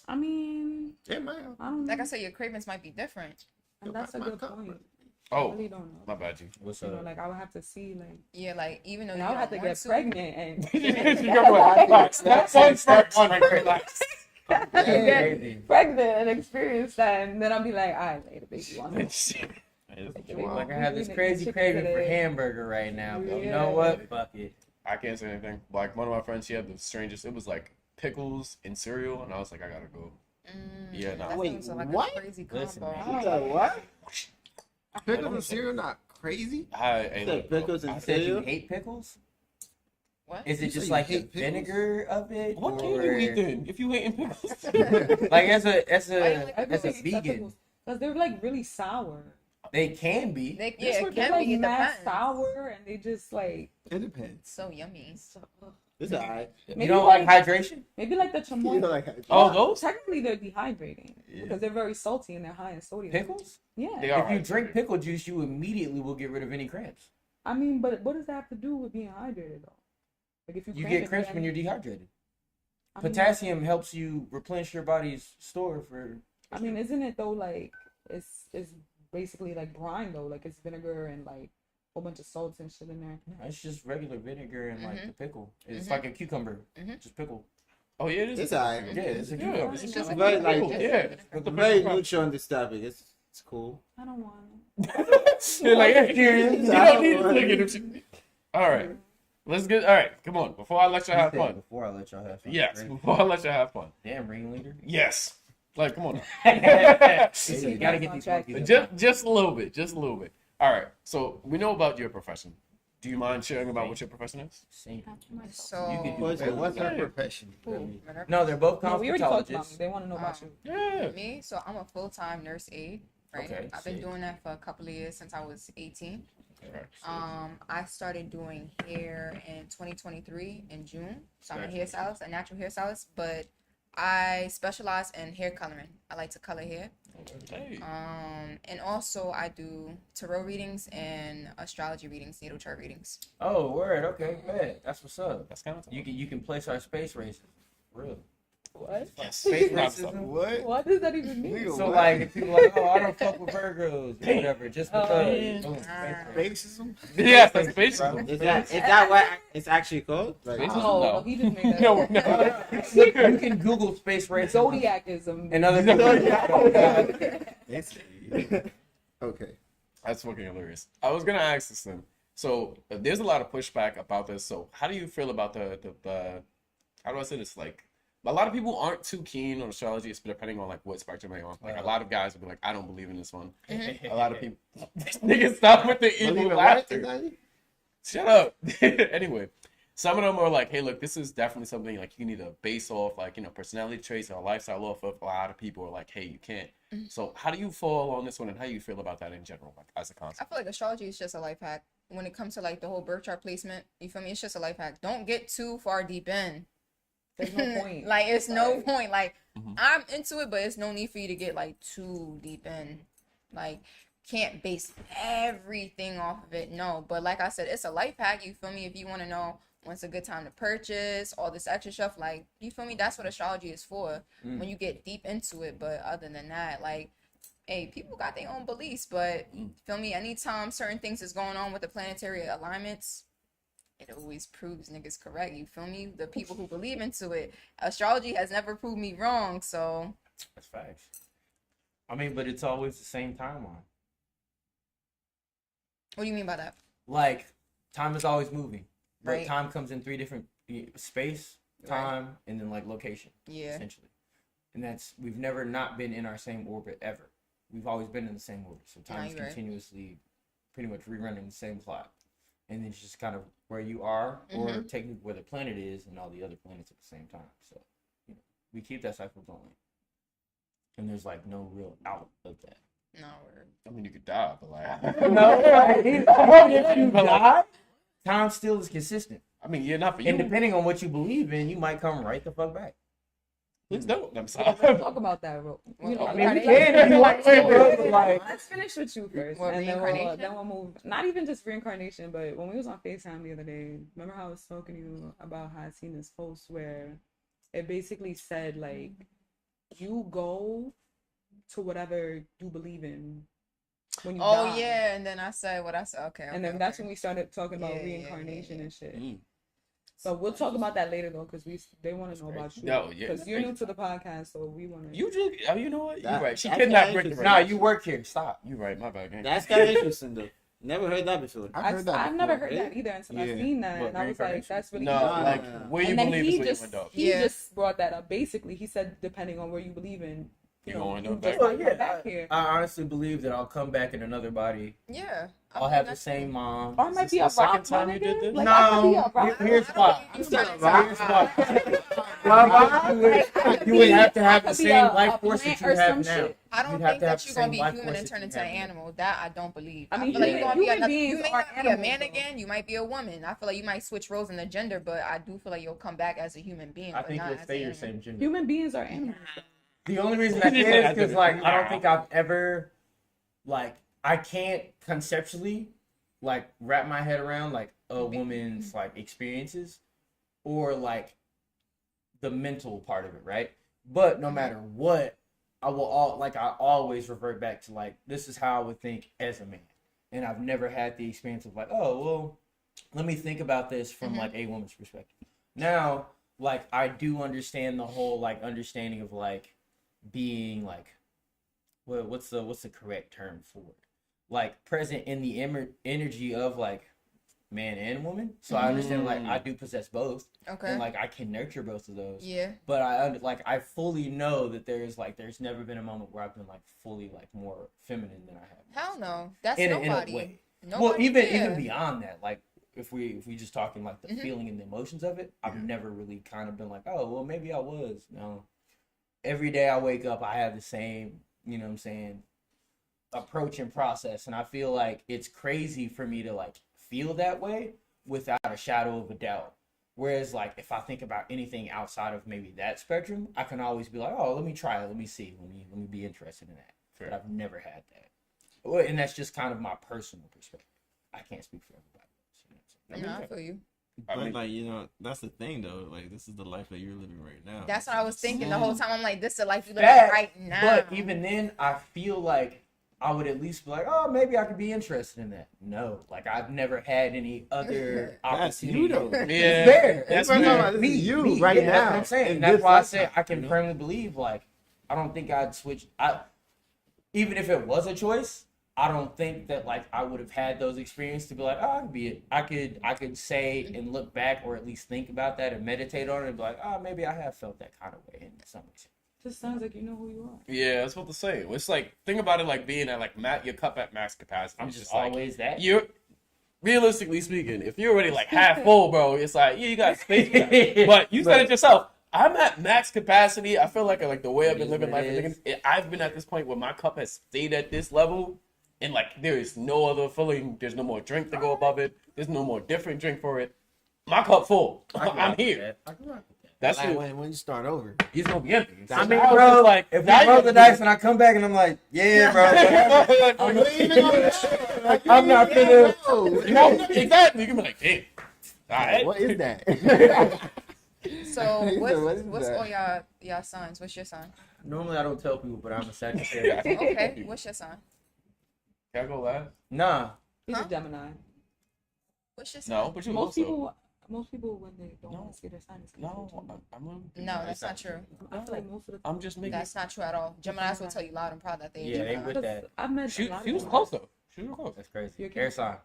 I mean, It might. I don't know. Like I said, your cravings might be different. And that's a good point. I oh, really don't know. my bad, G. What's You know, up? like I would have to see, like, Yeah, like even though and you I would don't have to want get to, pregnant and You're like, relax. That's one step one right there. Relax. get Crazy. pregnant and experience that, and then I'll be like, all right, later, baby, one. Like I have this crazy craving for hamburger right now, but you know Yeah. what? Fuck it. I can't say anything. Like, one of my friends, she had the strangest, it was like pickles and cereal, and I was like, I gotta go. Yeah, nah. That Wait, seems like what? a crazy Listen, combo. man. You said what? Pickles and cereal not crazy? Hey, The look, bro, pickles and You said you cereal. hate pickles? What? Is You it say just you like the hate pickles? vinegar of it? what can you or- eat then if you hating pickles? Like as a Why you like as a vegan, Because they're like really sour. they can be. They, They're yeah, it like can be. It mad depends. sour, and they just like It depends. So yummy. It's alright. You Maybe don't like like- hydration? maybe like the You chamoy. know, like, Oh, those? Technically, they're dehydrating Yeah. because they're very salty and they're high in sodium. Pickles? Yeah. They are If you hydrated. drink pickle juice, you immediately will get rid of any cramps. I mean, but what does that have to do with being hydrated though? Like if you You cramp get it, cramps then- when you're dehydrated. I mean- Potassium helps you replenish your body's store for. I mean, isn't it though? Like it's basically like brine though. Like it's vinegar and like a whole bunch of salts and shit in there. No, it's just regular vinegar and like Mhm. the pickle. It's Mhm. like a cucumber, Mhm. just pickle. Oh, yeah, it is. It's alright. Yeah, it's a Yeah, cucumber. it's It's just just a a very, like, pickle, yeah. It's very neutral on this topic. It's cool. I don't want You're like, hey, you don't need to I look at him. All right, let's get. All right, come on. Before I let you have fun. Before I let y'all have fun. Yes, Great. before I let you have fun. Damn ringleader. Yes. Like, come on. You gotta get these monkeys. just a little bit. Just a little bit. All right. So we know about your profession. Do you mind sharing about what your profession is? Same. So You can do What's- Wait, what's her Yeah. profession? whatever. No, they're both to. No, we already talked about me. cosmetologists. They want to know about you. Yeah. Me, so I'm a full-time nurse aide. Right. Okay, I've been sick. doing that for a couple of years since I was 18. Okay. I started doing hair in 2023 in June. So I'm a Gotcha. hairstylist, a natural hairstylist, but I specialize in hair coloring. I like to color hair. Hey. And also I do tarot readings and astrology readings, natal chart readings. Oh, word. Okay, bet. That's what's up. That's kind of You can place our space races. Real. What? yes. Space That's racism. What? What does that even mean? Nigga, So what? like, if people like, oh, I don't fuck with Virgos, or whatever, just Oh, because. yeah. Boom, space race. Racism? Yes, that's basically. Is that what it's actually called? Like, Racism? Oh, No. he just made that. No, up. You can Google space race Zodiacism. and other Okay. That's fucking hilarious. I was gonna ask this then. So there's a lot of pushback about this. So how do you feel about the how do I say this? Like a lot of people aren't too keen on astrology, it's depending on like what spectrum they're on. Like a lot of guys will be like, I don't believe in this one. A lot of people niggas stop with the Believe evil in laughter. what? Shut up. Anyway, some of them are like, hey, look, this is definitely something like you need to base off like, personality traits or lifestyle off of. A lot of people are like, hey, you can't. So how do you fall on this one and how do you feel about that in general, like as a I concept? feel like astrology is just a life hack. When it comes to like the whole birth chart placement, you feel me? It's just a life hack. Don't get too far deep in. There's no point. Like it's no Right. point. Like Mhm. I'm into it, but it's no need for you to get like too deep in. Like can't base everything off of it. No, but like I said, it's a life hack. You feel me? If you want to know when's a good time to purchase, all this extra stuff. Like, you feel me? That's what astrology is for when you get deep into it. But other than that, like, hey, people got their own beliefs, but feel me? Anytime certain things is going on with the planetary alignments, it always proves niggas correct. You feel me? The people who believe into it, astrology has never proved me wrong. So That's facts. I mean, but it's always the same timeline. what do you mean by that? Like, time is always moving, but Right. time comes in three different space, time, and then like location. Yeah. Essentially, and we've never not been in our same orbit ever. We've always been in the same orbit, so time is you're right. continuously, pretty much rerunning the same clock, and it's just kind of where you are, or technically where the planet is, and all the other planets at the same time. So, we keep that cycle going, and there's like no real out of that. No word. I mean, you could die, but like, If you die, time still is consistent. I mean, you're not for you. And depending on what you believe in, you might come right the fuck back. Please don't. I'm Let's sorry. talk about that. You know, I mean, we let's- can if you want to, bro, but, like- let's finish with you first, What, and reincarnation? then we'll move. Not even just reincarnation, but when we was on FaceTime the other day, remember how I was talking to you about how I seen this post where it basically said like, you go to whatever you believe in when you Oh die. yeah, and then I said what I said. Okay. And then that's when we started talking about Yeah, yeah, reincarnation and shit. Mm. So we'll talk about that later though, because they want to know about you. No, yeah, Because you're new to the podcast, so we want to. You just, you know what? You're That- right. She that's kidnapped kinda Brittany. interesting. Nah, Right you work here. Stop. You right. My bad, gang. That's kind of interesting though. Never heard that before. I've never heard that either until I Yeah. seen that, What, and I was like, reincarnation? that's really No, interesting. like where you And then believe he is where you just end up. he Yeah. just brought that up. Basically, he said depending on where you believe in, You gonna end up just back. might Yeah, come back here. I honestly believe that I'll come back in another body. Yeah. I'll have the same mom. Or it might Is be this a the rock, second time my you did nigga. this? Like, I could be a rock. Here's why. You Here's rock. why. You would have to have the I could be same a life force plant that you or some have now. shit. I don't You'd have think to have that the you're gonna same be life human force and that turn you into have an now. animal. That I don't believe. I mean, feel like you're gonna be human another. beings You may are not be a man animals, though. again. You might be a woman. I feel like you might switch roles in the gender, but I do feel like you'll come back as a human being. I but think not you'll as stay an your animal. same gender. Human beings are animals. The only reason I You did just is because, said like, I don't nah. think I've ever, like, I can't conceptually, like, wrap my head around, like, a woman's, like, experiences or, like, the mental part of it, right? But no matter what, I always revert back to, like, this is how I would think as a man. And I've never had the experience of, like, oh, well, let me think about this from, like, a woman's perspective. Now, like, I do understand the whole, like, understanding of, like, being like, well, what's the correct term for it? Like present in the energy of like man and woman. So I understand like I do possess both, Okay. and like I can nurture both of those. Yeah. But I fully know that there's never been a moment where I've been like fully like more feminine than I have. Hell no. That's in nobody. a way. Nobody. Well, even yeah. beyond that, like if we just talking like the feeling and the emotions of it, I've never really kind of been like, oh well, maybe I was. No. Every day I wake up, I have the same, you know what I'm saying, approach and process. And I feel like it's crazy for me to like feel that way without a shadow of a doubt. Whereas like if I think about anything outside of maybe that spectrum, I can always be like, oh, let me try it, let me see, let me be interested in that. Fair. But I've never had that. Well, and that's just kind of my personal perspective. I can't speak for everybody else. You know what I'm saying? No, I feel you. I But mean- like, you know, that's the thing though. Like, this is the life that you're living right now. That's what I was thinking the whole time. I'm like, this is the life you live Fact, right now. But even then, I feel like I would at least be like, oh, maybe I could be interested in that. No, like I've never had any other That's opportunity. you though. Yeah, It's there. that's We're talking fair. about this is you right yeah, now. That's what I'm saying. in And that's this why I say lifetime, I can you know? firmly believe, like, I don't think I'd switch. Even if it was a choice, I don't think that like I would have had those experiences to be like, oh, I could be it. I could say and look back or at least think about that and meditate on it and be like, oh, maybe I have felt that kind of way in some way. Just sounds like you know who you are. Yeah, that's what to say. It's like think about it like being at like your cup at max capacity. I'm It's just like, always that. you're realistically speaking, if you're already like half full, bro, it's like yeah, you got space. But you said it yourself. I'm at max capacity. I feel like the way I've been living life, I've been at this point where my cup has stayed at this level, and like there is no other filling. There's no more drink to go above it. There's no more different drink for it. My cup full. I'm here. I can rock with that. That's Like, it. when you start over. He's gonna be empty. I mean, So bro, it's like if now we roll you- the dice and I come back and I'm like, yeah, bro, I'm not gonna. You know, exactly. You can be like, damn. Alright. What is that? So He said, "What is what's that?" all y'all signs? What's your sign? Normally I don't tell people, but I'm a Sagittarius. Okay, what's your sign? Can I go last? Nah. He's Huh? a Gemini. What's your sign? No, but you Most also. people when they don't No. want to say their sign, it's No, Gemini. No, that's not true. I feel like most of the I'm just making. That's not true at all. Geminis will tell you loud and proud that they. Yeah, they with that. I've met She a lot was of them. close though. She was close. That's crazy. You're Air sign.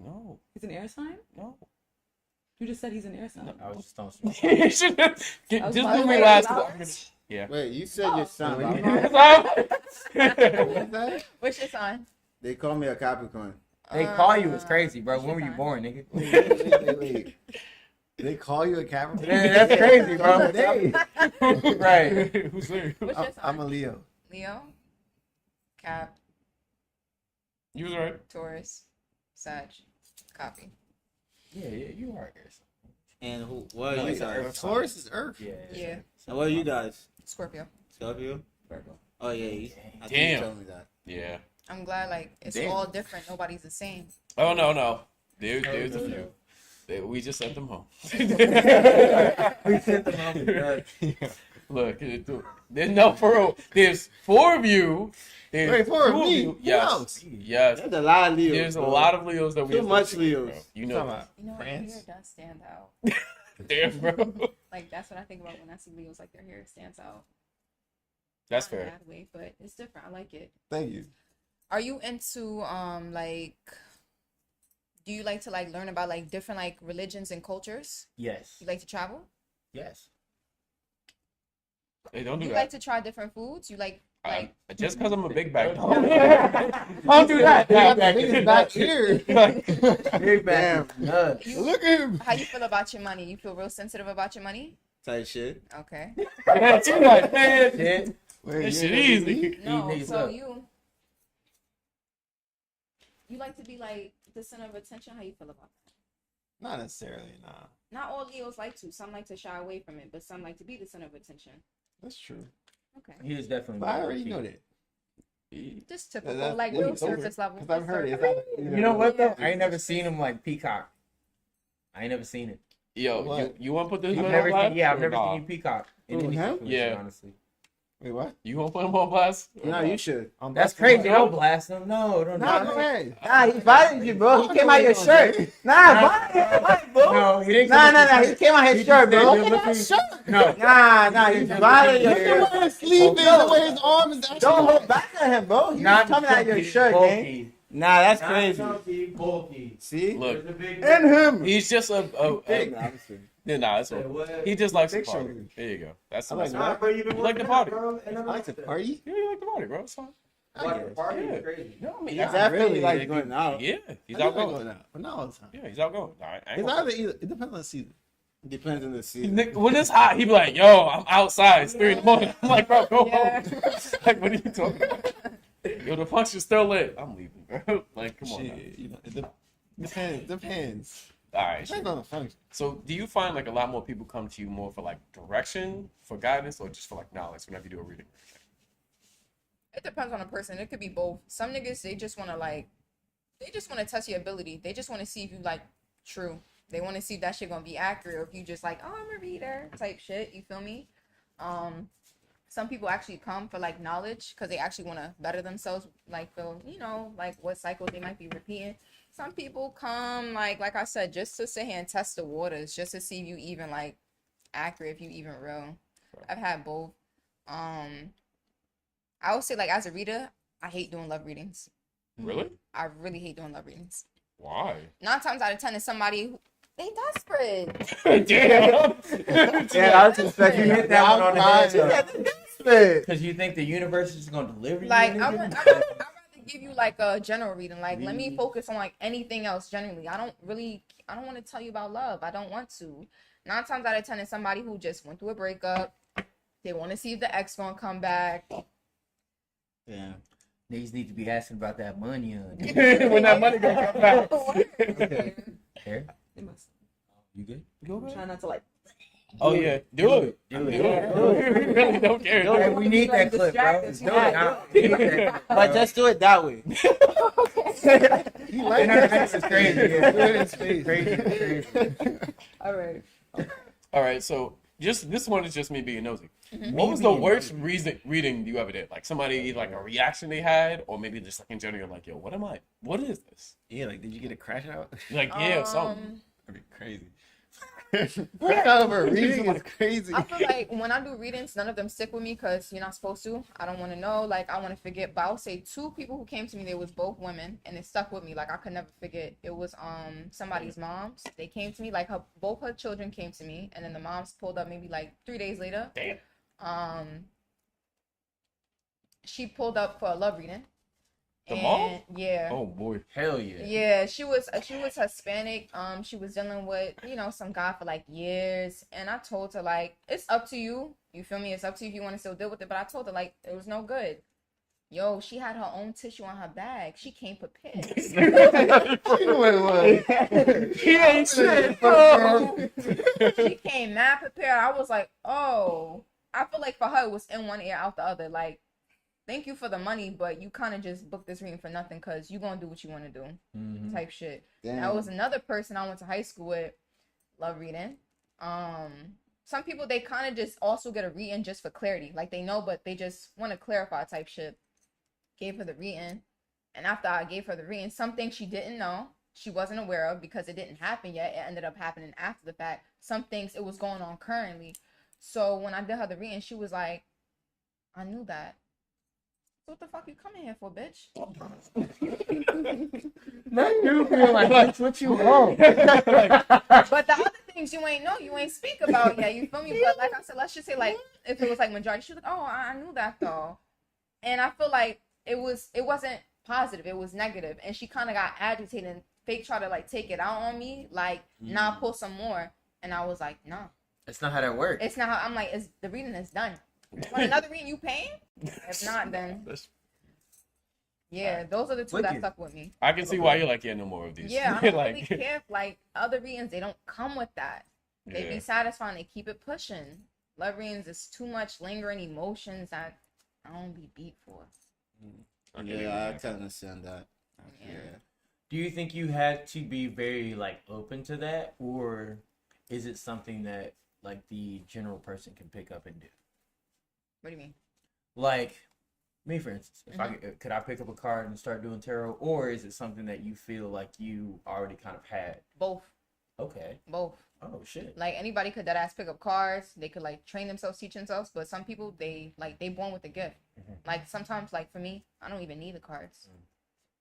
No, He's an air sign. no. You just said he's an air sign. I was just throwing You should just I was do about to me say last. flowers. Yeah. Wait, you said your son. Oh. What is that? What's your sign? They call me a Capricorn. They call you. It's crazy, bro. When were you born, nigga? Wait. They call you a Capricorn? Yeah, that's crazy, bro. They. Right. Who's there? What's your sign? I'm a Leo. Leo, Cap, You was right. Taurus, Sag, copy. Yeah, you are air sign. And who? What No, are you it's an guys? Earth sign. Taurus is Earth. Yeah. Yeah. And what are you guys? Scorpio. Scorpio? Virgo. Oh yeah. I think you Damn. told me that. Yeah. I'm glad like it's Damn. all different. Nobody's the same. Oh no. There's a few. We just sent them home. We sent them home. Look, there's no for real. There's 4 of you. There's Wait, 4 of 2 me? you. Who Yes. else? Yes. There's a lot of Leos. There's a bro. lot of Leos that we Too have to much speak, bro. Leos. You Talking know. about You know what? France? Their hair does stand out. Damn, bro. Like that's what I think about when I see Leos. Like their hair stands out. That's Not in a fair. bad way, but it's different. I like it. Thank you. Are you into like? Do you like to like learn about like different like religions and cultures? Yes. You like to travel? Yes. Hey, don't do You that. like to try different foods? You like Just because I'm a big bag. Don't do that. Niggas back here. Big Damn. nuts. you, Look at him. how you feel about your money? You feel real sensitive about your money? Type shit. Okay. She like, man, Shit. Wait, this you shit ain't gonna easy. be- No, niggas so up. you like to be like the center of attention. How you feel about that? Not necessarily, nah. Not all Leos like to. Some like to shy away from it, but some like to be the center of attention. That's true. Okay. He is definitely. But I already know that. Just typical, That's- like yeah, real it's over. surface level. Because I've heard it. You know what though? I ain't never seen him like Peacock. I ain't never seen it. Yo, What? you want to put this I've man never on blast? seen. Yeah, I've or never nah? seen you Peacock. In Who, any him? situation, Yeah. honestly. Wait, what? You want to put him on blast? or No, nah? you should. That's crazy. Don't blast him. No, don't. Nah, do go that. ahead. Nah, he violated you, bro. He came out your Nah, shirt. Nah, bro. No, he didn't. Nah. He came out his shirt, bro. No. Nah. He violated your Look at shirt. where his sleeve is, the way his arm is actually. Don't hold back at him, bro. He was coming out your shirt, man. Nah, that's crazy. Bulky. See? Look, And him. he's just a Big. Nah, I'm serious. yeah, nah, that's all. He just likes to Big party. shoulders. There you go. That's I like that's- that. bro, you You like the party? I like to party. Yeah, you like the party, bro. It's fine. I guess. Party Yeah. is crazy. No, I mean, He that's definitely really likes going out. Yeah, he's I do like outgoing. going out, but not all the time. Yeah, he's outgoing. Nah, I ain't It's gonna- either. It depends on the season. Depends on the season. Nick, when it's hot, he be like, "Yo, I'm outside. It's 3 in the morning." I'm like, "Bro, go Yeah. home." Like, what are you talking about? Yo, the function's still lit. I'm leaving, bro. Like, come on. Now. Shit, you know, it depends. All right. Depends Sure. on the function. So, do you find like a lot more people come to you more for like direction, for guidance, or just for like knowledge whenever you do a reading? It depends on the person. It could be both. Some niggas they just want to test your ability. They just want to see if you like true. They want to see if that shit gonna be accurate, or if you just like, oh, I'm a reader type shit. You feel me? Some people actually come for like knowledge because they actually want to better themselves, like feel, like what cycles they might be repeating. Some people come like I said, just to sit here and test the waters, just to see if you even like accurate, if you even real. I've had both. I would say like as a reader, I hate doing love readings. Really? I really hate doing love readings. Why? 9 times out of 10 is somebody who they desperate. Damn. Yeah, I was expecting you hit that one on the head. though. Because you think the universe is gonna deliver you. Like I'd anything? rather give you like a general reading. Like let me focus on like anything else generally. I don't want to tell you about love. I don't want to. 9 times out of 10 is somebody who just went through a breakup. They want to see if the ex gonna come back. Yeah. Niggas need to be asking about that money. When that money gonna come back. Here, They must. you good? Go I'm ahead. trying not to like. Oh yeah, do it. Do it. We really don't care. Hey, we need that clip, bro. Let's do it now. We need that clip, But bro. just do it that way. He like Internet is crazy. Yeah. Do it in space. Crazy. All right. All right, so just this one is just me being nosy. Mm-hmm. What was the worst reading you ever did? Like somebody like a reaction they had, or maybe just like in general, you're like, yo, what am I? What is this? Yeah, like, did you get a crash out? Like, yeah, something. That'd be crazy. Crash out over a reading is crazy. I feel like when I do readings, none of them stick with me because you're not supposed to. I don't want to know. Like, I want to forget. But I'll say 2 people who came to me, they was both women, and it stuck with me. Like, I could never forget. It was somebody's moms. They came to me. Like, both her children came to me, and then the moms pulled up maybe like 3 days later. Damn. She pulled up for a love reading. The mom? Yeah. Oh boy. Hell yeah. Yeah, she was Hispanic. She was dealing with, some guy for like years. And I told her, like, it's up to you. You feel me? It's up to you if you want to still deal with it. But I told her, like, it was no good. Yo, she had her own tissue on her bag. She came prepared. You know what it was. He ain't shit. She came mad prepared. I was like, oh. I feel like for her, it was in one ear, out the other. Like, thank you for the money, but you kind of just booked this reading for nothing because you going to do what you want to do type shit. Damn. That was another person I went to high school with, love reading. Some people, they kind of just also get a reading just for clarity. Like, they know, but they just want to clarify type shit. Gave her the reading. And after I gave her the reading, some things she didn't know, she wasn't aware of because it didn't happen yet. It ended up happening after the fact. Some things, it was going on currently. So when I did her the reading, she was like, I knew that. What the fuck you coming here for, bitch? Not you being like, that's what you want. But the other things you ain't know, you ain't speak about yet. You feel me? But like I said, let's just say like if it was like majority, she was like, oh, I knew that though. And I feel like it wasn't positive. It was negative. And she kind of got agitated and fake tried to like take it out on me. Like, nah, pull some more. And I was like, no. That's not how that works. It's not how I'm like, the reading is done. Want another reading you paying? If not, then yeah, those are the 2 that Wicked. stuck with me. I can see why you're like, yeah, no more of these. Yeah, I don't like, really care if like other readings, they don't come with that. They yeah. be satisfying, they keep it pushing. Love readings is too much lingering emotions that I don't be beat for. Yeah, I can understand that. Yeah. Yeah. Do you think you had to be very like open to that, or is it something that like the general person can pick up and do? What do you mean? Like me, for instance, if could I pick up a card and start doing tarot, or is it something that you feel like you already kind of had? Both. Okay. Both. Oh shit. Like anybody could dead ass pick up cards. They could like train themselves, teach themselves. But some people they born with a gift. Like sometimes, like for me, I don't even need the cards.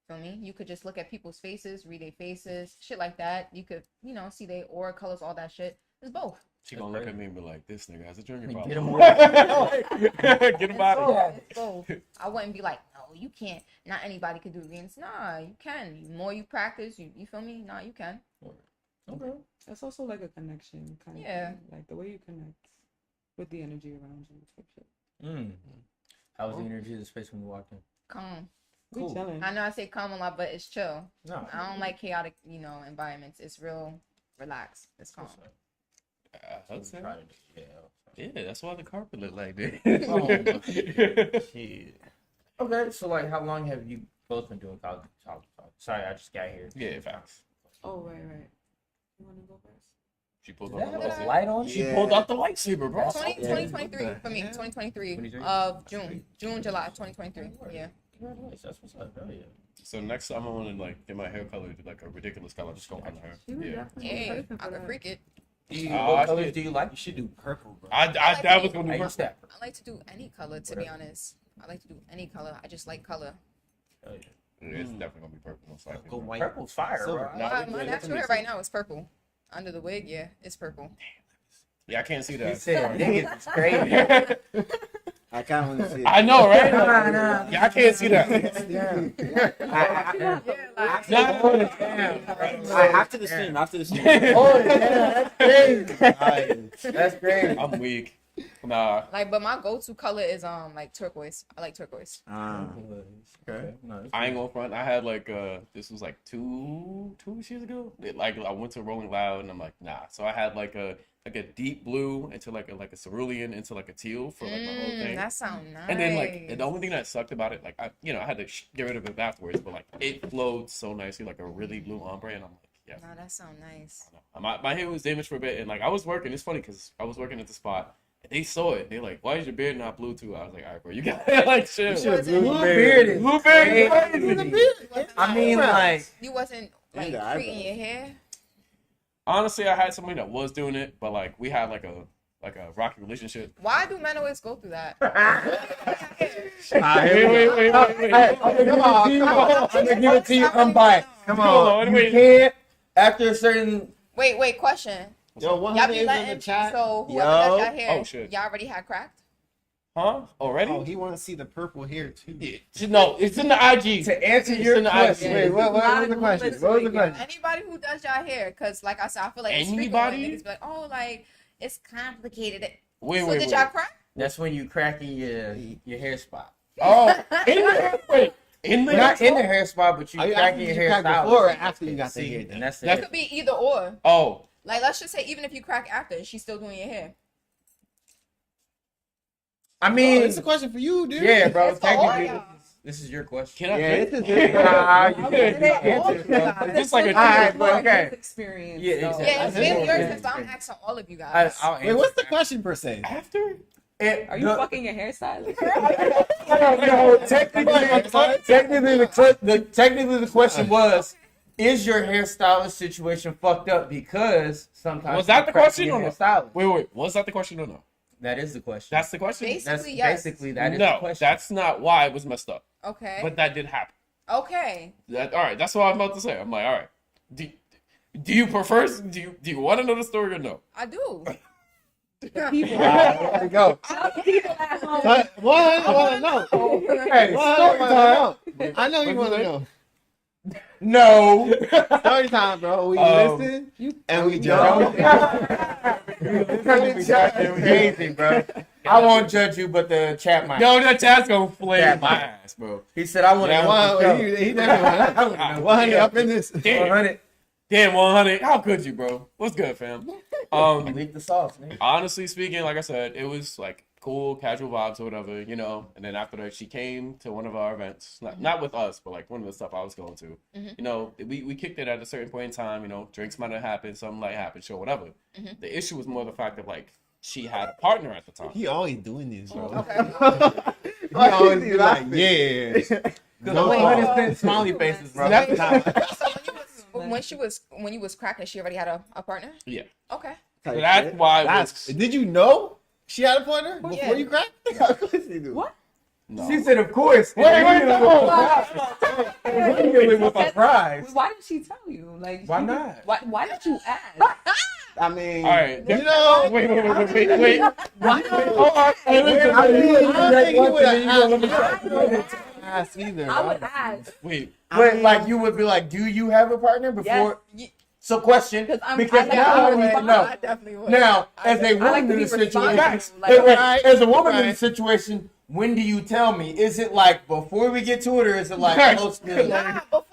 Feel me? You could just look at people's faces, read their faces, shit like that. You could, see their aura colors, all that shit. It's both. She gonna look at me and be like, this nigga has a drinking Get problem. him Get him out of here. It's both. I wouldn't be like, no, you can't. Not anybody could do readings. Nah, you can. The more you practice, you feel me? Nah, you can. Okay. That's also like a connection kind Yeah. of thing. Like the way you connect with the energy around you. Type shit. How was the energy of the space when you walked in? Calm. Cool. We chilling. I know I say calm a lot, but it's chill. No. I don't like chaotic, environments. It's real relaxed. It's calm. That's it. Try to do- yeah. Yeah, that's why the carpet look like that. Oh, my shit. Okay, so like, how long have you both been doing college? Sorry, I just got here. Yeah, facts. Oh, right. You want to go first? She pulled Does that out have the a light on? She Yeah. pulled out the lightsaber, bro. 2023 for me. 2023 23? of June, July 2023. Yeah. Congratulations, that's what's up. Hell yeah. So next time I want to like get my hair colored like a ridiculous color, just go color her. She was Yeah. definitely Yeah. the person I for could that. freak it. What colors shit. do you like? You should do purple, bro. That was gonna I be used that. I like to do any color, to be honest. I like to do any color. I just like color. Hell yeah. It's definitely gonna be purple most likely. Go white. Purple's fire, Silver. bro. No, My yeah, natural that's hair amazing. right now is purple. Under the wig, yeah, it's purple. Yeah, I can't see You that. said niggas is crazy. I can't really see it. I know, right? Nah. Yeah, I can't see that. Yeah, like, After the stream, after the stream. Oh, yeah, that's crazy. Alright. That's crazy. I'm weak. Nah. like, but my go-to color is like turquoise. I like turquoise. Okay. No, I ain't gonna front. I had like this was like two years ago. Like I went to Rolling Loud and I'm like, nah. So I had like like a deep blue into like a cerulean into like a teal for like my whole thing. That sounds nice. And then like the only thing that sucked about it, like I had to get rid of it afterwards, but like it flowed so nicely, like a really blue ombre, and I'm like, yeah. Nah, that sounds nice. My hair was damaged for a bit, and like I was working. It's funny because I was working at the spot. And they saw it. They're like, "Why is your beard not blue too?" I was like, "All right, bro, you got it." Like, shit. Blue beard is Blue beard is crazy. crazy. I mean, like, You wasn't like Yeah, I treating your hair. Honestly, I had somebody that was doing it, but like we had like a rocky relationship. Why do men always go through that? Wait. come on. I'm gonna give it to you unbiased. Come Hold on, on, you wait. can't after a certain. Wait, question. Yo, Y'all 100 be is in the letting chat. so whoever does Yo. your hair, Oh, shit. y'all already had cracked? Huh? Already? Oh, he want to see the purple hair too. Yeah. No, it's in the IG. To answer It's your in the question, Wait, what was the question? What was the question? Anybody who does your hair, because like I said, I feel like it's frequent Anybody? when niggas be like, oh, like it's complicated. Wait. Did y'all crack? that's when you cracking your hair spot. Oh, in the wait, in the Not in the hair spot, but you Are you cracking asking your you hair cracked style. before or after you got the See, hair and done? that's It it. could be either or. Oh, Like let's just say even if you crack after, she's still doing your hair. I Oh, mean, it's a question for you, dude. yeah, bro. It's for all Technically, y'all. this is your question. can I? Yeah, this is Nah, you Okay. can't They answer all it, do bro. that. It's just like a Alright, but okay. Experience. Yeah, so. exactly. Yeah, it's That's been it. yours Yeah. since I'm asking all of you guys. I'll Wait, answer what's the that. question per se? After? Are you fucking your hairstylist? Technically, the question was, is your hairstylist situation fucked up because sometimes Was that you the crack question your or no? hairstylist? Wait. Was that the question or no? That is the question. That's the question. Basically, That's yes. basically that is the No, question. that's not why it was messed up. Okay. But that did happen. Okay. All right, that's what I'm about to say. I'm like, all right. Do you prefer? Do you want to know the story or no? I do. There we go. People at home. What? I want to know. Hey, story time. I know you want to know. No. Story time, bro. We Um, listen You- and we No. judge. Crazy, bro. I won't judge you, but the chat might. No, that chat's gonna flame Yeah, my man. ass, bro. He said, I want to Yeah, know. he definitely want 100 up in this. Damn, 100. damn, 100. How could you, bro? What's good, fam? Leak the sauce, man. Honestly speaking, like I said, it was like cool, casual vibes or whatever, you know. And then after that, she came to one of our events, not with us, but like one of the stuff I was going to. You know, we kicked it at a certain point in time. You know, drinks might have happened, something like happened, sure, whatever. The issue was more the fact that like she had a partner at the time. He always doing this, bro. Okay. He always be like, yeah. No, Wait, what hold is on. the smiley faces, bro? Wait, so when you was cracking, she already had a partner? Yeah, Okay. so that's why it was. Did you know she had a partner before Yeah. you cracked? Of course you do. What? No. She said, of course. Wait, Immediately with surprise. Why did she tell you? Like, Why not? Why did you ask? I mean, All right. you know, Wait. Why? Hold on. Hey, listen, I don't think he would wait. have asked either. I would ask. Wait. Wait, like you would be like, do you have a partner before? Yes. So question, 'Cause I'm- because I like now I to need to be know. I definitely would. Now, as a I like woman to in be the situation, responsible, like- as a woman in the Right. situation, when do you tell me? Is it like before we get to it, or is it like Right. close to? Nah, before.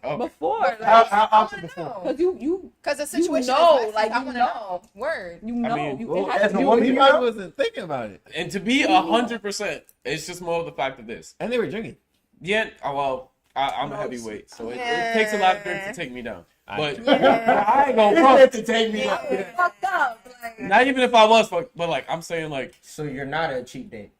Oh. Before, How like, often before? because you Because the You situation know, is messy. like, I you want to know. know. Word. you know mean, you Well, it has as to a do woman, with He you you. probably wasn't thinking about it. And to be 100%, it's just more of the fact of this. And they were drinking. Yeah, well, I'm a heavyweight, so it takes a lot of drinks to take me down. But Yeah. I ain't gonna Front front. to take me. Yeah, fucked up. Like, Not even if I was, but like I'm saying, like, So you're not a cheap date.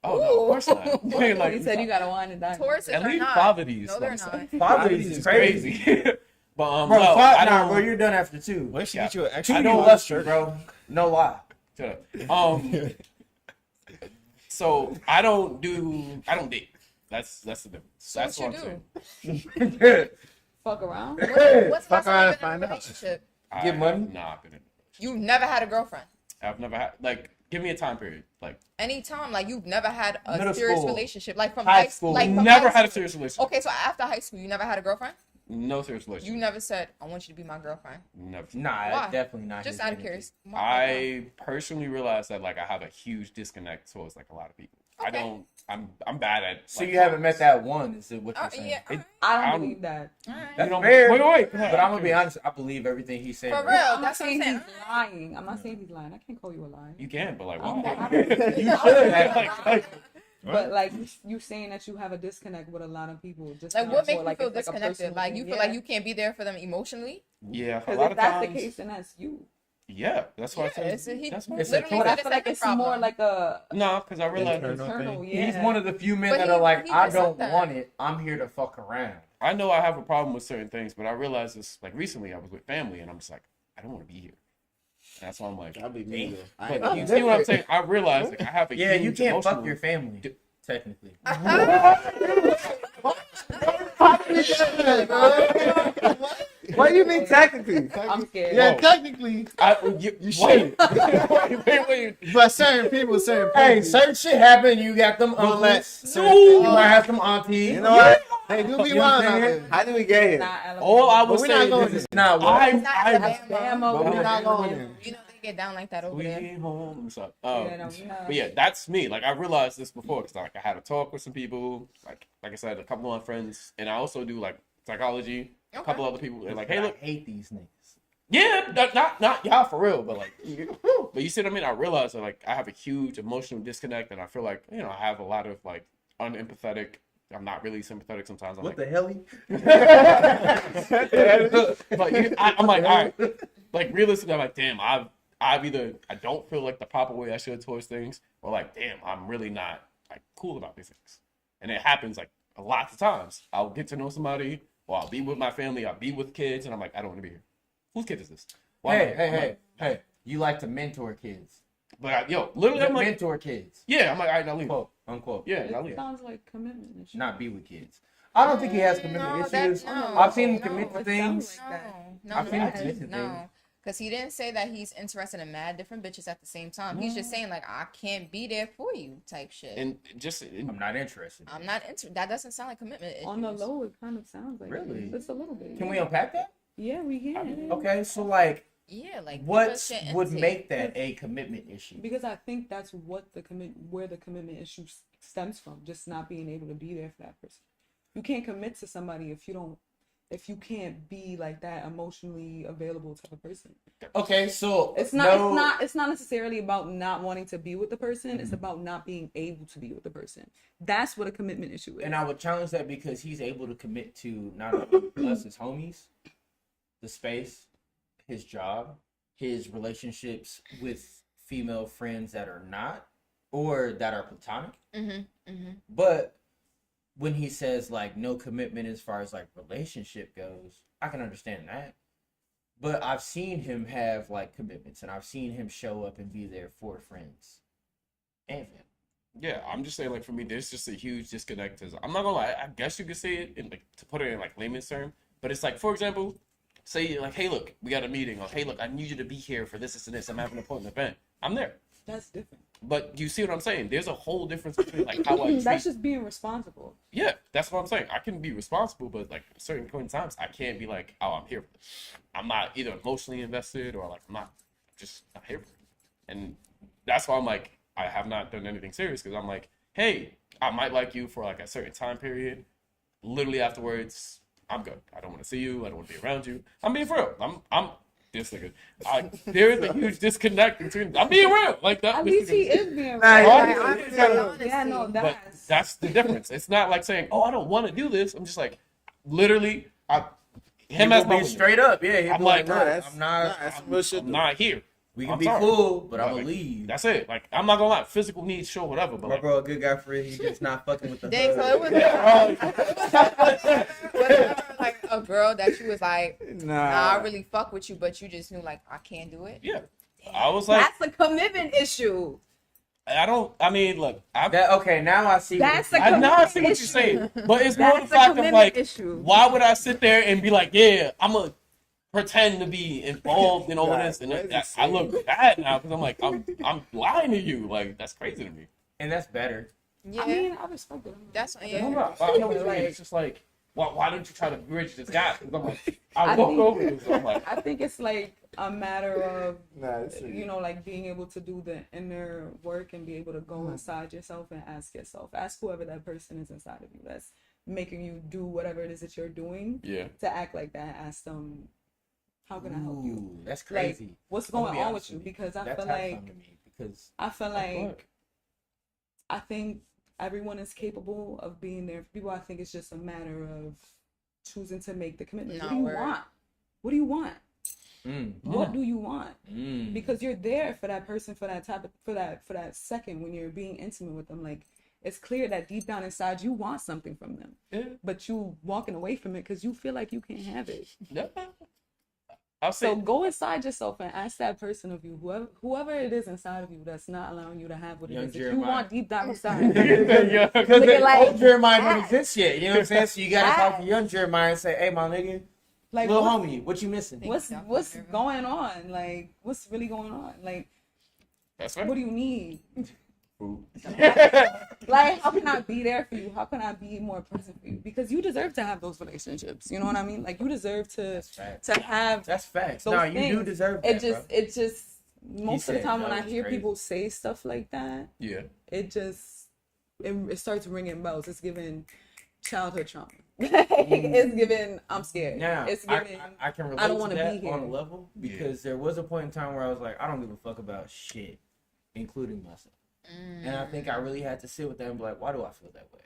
oh no, of course not. He like, said you gotta wine and dine. Taurus at are least not. 5 of these. No, they're like, not. Father It's is crazy, but bro. no, five, I nah, don't. bro, you're done after 2. What if she Yeah. get you an extra? I Two don't- you left you, bro. No lie. Shut up. So I don't date. That's the difference. So That's what what you I'm do? saying. Fuck around. What's the Fuck last around time and you've been in find a out. relationship? Get money? Nah, I've been in. You've never had a girlfriend. I've never had like. Give me a time period. Like Anytime, like you've never had a Middle serious school. relationship, like from High school. like from never high had a school. serious relationship. Okay, so after high school, you never had a girlfriend. No serious relationship. You never said, "I want you to be my girlfriend." Never. Nah, Why? definitely not. Just his out of energy. curious. I personally realized that like I have a huge disconnect towards like a lot of people. I Okay. don't. I'm bad at. So like, you haven't met that one? Is it what you're saying? Yeah. It- I don't I'm- believe that. Alright. That's You know, fair. wait. But I'm gonna be honest. I believe everything he's saying. For right real. now. I'm not That's what I'm saying saying. he's lying. I'm not saying he's lying. I can't call you a liar. You can, but like, I'm why? not- You should. Like, But like you saying that you have a disconnect with a lot of people, just Like, not what for, makes you like, feel it's, like, a disconnected? personal Like, thing. you feel like you can't be there for them emotionally? yeah, a Because lot if of that's times. the case, then that's you. Yeah, that's what I Yeah, said. he That's It's literally But I said feel it's like like a it's more problem. like a No, because I realized Internal internal. thing. Yeah. He's one of the few men But that he- are like, he I just said don't that. want it. I'm here to fuck around. I know I have a problem with certain things, but I realized this like recently. I was with family, and I'm just like, I don't want to be here. And that's why I'm like, That'd be me though. I but ain't- you see what I'm saying? I realized like I have a Yeah, you huge can't fuck emotional- your family, technically. What do you mean technically? I'm scared. Yeah, Whoa. technically. You should. wait. But certain people, certain Hey, places. certain shit happen. You got them Don't let uncles. certain You things- might have some aunties. You know what? Hey, do be You know what wild I'm out saying? there. How did we get here? Not Alabama. All I But was we're not saying going is to- It's not what? I It's not Alabama. Alabama. But we're not going there. You know they get down like that over there. Sweet home. What's up? Yeah, no, we're not. But yeah, that's me. Like I realized this before because like I had a talk with some people, like I said, a couple of my friends, and I also do like psychology. A Okay. couple other people, and like, hey, look, I hate these niggas. yeah, not y'all for real, but like, but you see what I mean? I realized that like I have a huge emotional disconnect, and I feel like I have a lot of like unempathetic. I'm not really sympathetic sometimes. I'm What like, the hell? but I'm like, all right, like realistically, I'm like, damn, I've either I don't feel like the proper way I should towards things, or like, damn, I'm really not like cool about these things, and it happens like a lot of times. I'll get to know somebody, or I'll be with my family, I'll be with kids, and I'm like, I don't want to be here. Whose kid is this? Why am I- I'm like- Hey. You like to mentor kids. But literally, I'm like, mentor kids. yeah, I'm like, all right, now leave. Quote, unquote. Yeah, now It leave. sounds like commitment issue. Not be with kids. I don't think he has commitment No, that- issues. no, I've seen him no, commit to it things. sounds like that. No, I've seen him that. commit to things. no. Because he didn't say that he's interested in mad different bitches at the same time. He's just saying, like, I can't be there for you type shit. And just I'm not interested. I'm not into that. Doesn't sound like commitment. On the issues. low, it kind of sounds like Really? it. Just a little bit. Can we unpack that? Yeah, we can. Okay, so like, Yeah, like what put shit would into make it. that a commitment issue? Because I think that's what where the commitment issue stems from, just not being able to be there for that person. You can't commit to somebody if you can't be like that emotionally available type of person. Okay, so It's not necessarily about not wanting to be with the person. It's about not being able to be with the person. That's what a commitment issue is. And I would challenge that because he's able to commit to not only us as homies, the space, his job, his relationships with female friends that are not or that are platonic. But when he says like no commitment as far as like relationship goes, I can understand that. But I've seen him have like commitments, and I've seen him show up and be there for friends and family. yeah, I'm just saying like for me, there's just a huge disconnect. 'Cause I'm not gonna lie, I guess you could say it in like to put it in like layman's term, but it's like for example, say like, hey look, we got a meeting, or hey look, I need you to be here for this and this. I'm having an important event. I'm there. That's different. But you see what I'm saying? There's a whole difference between like how I treat. That's just being responsible. Yeah, that's what I'm saying. I can be responsible, but like at certain point in times, I can't be like, oh, I'm here for this. I'm not either emotionally invested or like I'm not here for it. And that's why I'm like, I have not done anything serious because I'm like, hey, I might like you for like a certain time period. Literally afterwards, I'm good. I don't want to see you. I don't want to be around you. I'm being for real. I'm this nigga. There is a huge disconnect between. I'm being real. Like that. At this least nigga- he is being real. Right. Yeah, no, But that's that's the difference. It's not like saying, "Oh, I don't want to do this." I'm just like, literally, him as my be straight up, yeah. He'd I'm be like, nah, nah, that's- I'm not. nah, that's real shit I'm though. not here. We can I'm be sorry. cool, but I'm Like, gonna leave. That's it. Like I'm not gonna lie, physical needs, sure, whatever. But My like, bro, a good guy for it. He just not fucking with the Dang, so hood. it was never, like a girl that you was like, nah, I Nah. really fuck with you, but you just knew like I can't do it. yeah, I was like, a commitment issue. I don't. I mean, look, Okay, now I see. That's what a I now I see commitment what you're saying, but it's more the That's a fact of commitment like, issue. why would I sit there and be like, yeah, I'm gonna pretend to be involved in all of this, and What is that, he I look bad now because I'm like, I'm lying to you, like that's crazy to me. and that's better. Yeah, I mean, I respect it. that's No, yeah. no, I know what you mean. It's just like why don't you try to bridge this gap? 'Cause I'm like, I walk over this. I'm like, I think it's like a matter of, Nah, it's you know, like being able to do the inner work and be able to go inside yourself and ask whoever that person is inside of you that's making you do whatever it is that you're doing yeah. to act like that. Ask them, how can I help you? Ooh, that's Like, crazy. what's I'm gonna going be on honest with you? with Because I That feel taps like onto me because Fuck. I think everyone is capable of being there for people. I think it's just a matter of choosing to make the commitment. What do No, you word. want? What do you want? Mm. What do you want? Mm. Because you're there for that person for that type of, for that second when you're being intimate with them. Like, it's clear that deep down inside you want something from them, Yeah. but you walking away from it because you feel like you can't have it. Yeah. I'll say. So go inside yourself and ask that person of you, whoever it is inside of you that's not allowing you to have what it Young is that you Jeremiah. want deep down inside. Yeah. Because Looking like old Jeremiah don't ass. exist yet. You know what I'm saying? So you gotta talk to Ass. young Jeremiah and say, "Hey, my nigga, Like, little what- homie, what you missing?" what's Exactly. going on? Like, what's really going on? Like, That's what right. do you need? Food. Like, how can I be there for you? How can I be more present for you? Because you deserve to have those relationships. You know what I mean? Like, you deserve That's facts. to have That's facts. those No, you do things. deserve that, it just most of the said time when no, I it's hear crazy. people say stuff like that, Yeah. it starts ringing bells. It's giving childhood trauma. It's giving I'm scared. Now, It's giving I can relate I don't to wanna that be here. on a level because there was a point in time where I was like, I don't give a fuck about shit, including myself. And I think I really had to sit with that and be like, why do I feel that way?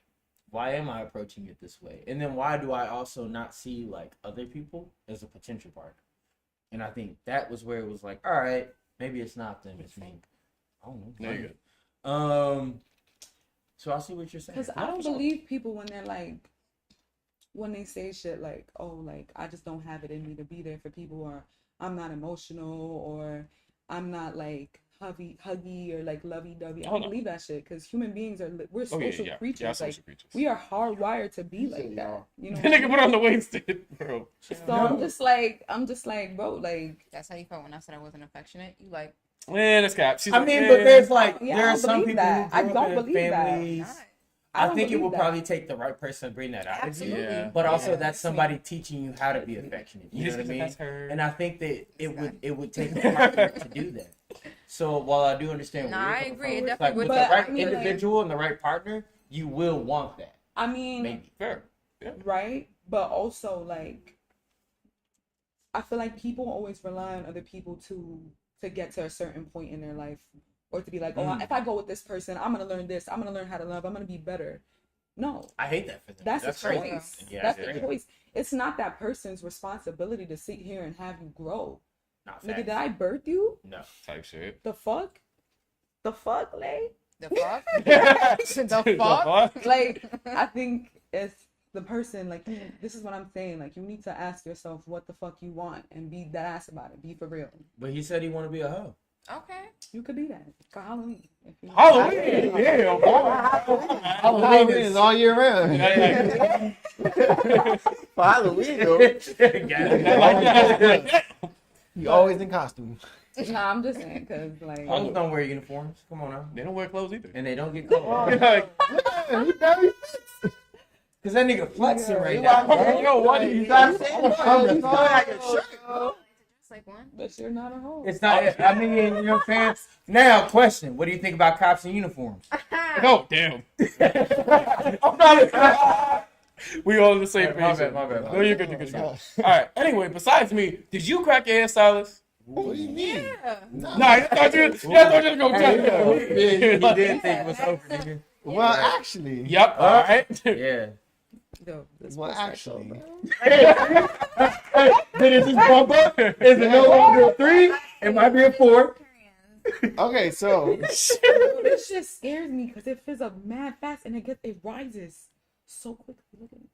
Why am I approaching it this way? And then why do I also not see like other people as a potential partner? And I think that was where it was like, all right, maybe it's not them, it's me. I don't know. There you So I see what you're saying. because I don't believe people when they're like when they say shit like, oh, like I just don't have it in me to be there for people, or I'm not emotional, or I'm not like huggy or like lovey-dovey. I Oh, don't no. believe that shit because human beings are we're Oh, yeah, social yeah. creatures. Yeah, Like social creatures. we are hardwired to be like that. You know. That nigga put on the wasted, bro. So I'm just like, bro, like, That's how you felt when I said I wasn't affectionate. You like, Man, that's cap. She's I like, mean, man. but there's like Yeah, I there don't are some believe people that. who I grew don't up in believe that. families. not. I I don't think it believe will that. probably take the right person to bring that out of you. Absolutely. Yeah. But also Yeah. that's somebody teaching you how to be affectionate. You know what I mean? That's her. And I think that it would take a partner to do that. So while I do understand, Nah, where you're I coming agree. from, It it's definitely like with would. the But, right I mean, like- individual and the right partner, you will want that. I mean, Maybe. Fair. right? But also, like, I feel like people always rely on other people to get to a certain point in their life, or to be like, oh, if I go with this person, I'm gonna learn this. I'm gonna learn how to love. I'm gonna be better. No, I hate that for them. that's a crazy. choice. Yeah, That's yeah. a choice. It's not that person's responsibility to sit here and have you grow. Not Nigga, facts. did I birth you? No. Type shit. The fuck? The fuck, like? the fuck? The the fuck? Like, I think it's the person, like, this is what I'm saying. Like, you need to ask yourself what the fuck you want and be that ass about it. Be for real. But he said he want to be a hoe. Okay. You could be that for Halloween. If you Halloween, yeah, bro. Halloween is all year round. Yeah, For Halloween, though, yeah. you always in costume. Nah, I'm just saying, because, like, Hoes don't wear uniforms. Come on now. They don't wear clothes either. And they don't get cold. Like, Because that nigga flexing right You now. like- yo, what are you It's It's like one. but you're not a hoe. It's not, I mean, you know what I'm saying? Now, question. What do you think about cops in uniforms? Oh, damn. I'm not we all on the same page. My bad. No, you're good, you're good. All right. Anyway, besides me, did you crack your hairstylist? What do you mean? Yeah. Nah, I thought you was going to go He did think it was over, nigga. Well, actually. Yep, all right. Yeah. Yo, this Well, was like, actually. Did it just bump up? Is it no longer a 3? It might be a 4. Okay, so. yo, this shit scares me because it fills up mad fast and it rises so quickly. Look at me.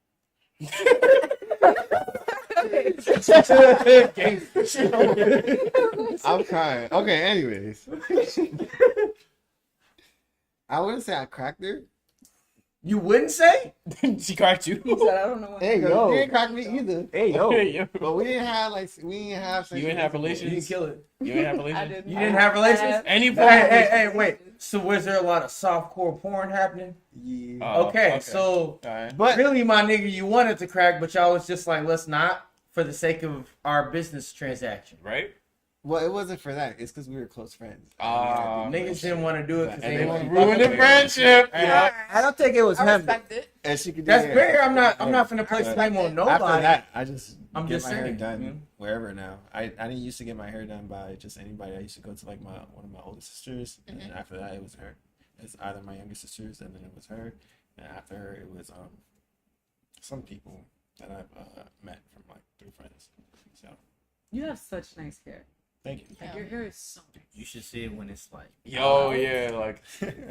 I'm crying. Okay, anyways. I wouldn't say I cracked her. You wouldn't say? She cracked you. He said, I don't know what. Hey, yo. you didn't crack me either. Hey, yo. Yo. But we didn't have You ain't have You relations? didn't kill it. You ain't have I relations? didn't. You didn't have relations? Any Hey, wait. So was there a lot of softcore porn happening? Yeah. Oh, Okay, so Alright. But really, my nigga, you wanted to crack, but y'all was just like, let's not for the sake of our business transaction. Right? well, it wasn't for that. It's because we were close friends. Niggas didn't want to do it because And they they didn't ruined the friendship. Yeah. I don't think it was I him. respect it. And she could do That's it. fair. I'm not finna place But blame on After nobody. that, I just I'm get just my hair saying, done man. wherever now. I didn't used to get my hair done by just anybody. I used to go to like one of my older sisters, and then after that it was her. It's either my younger sisters, and then it was her, and after her it was some people that I've met from like through friends. So You have such nice hair. thank you. Like your hair is so nice. You should see it when it's like. Yo, yeah, like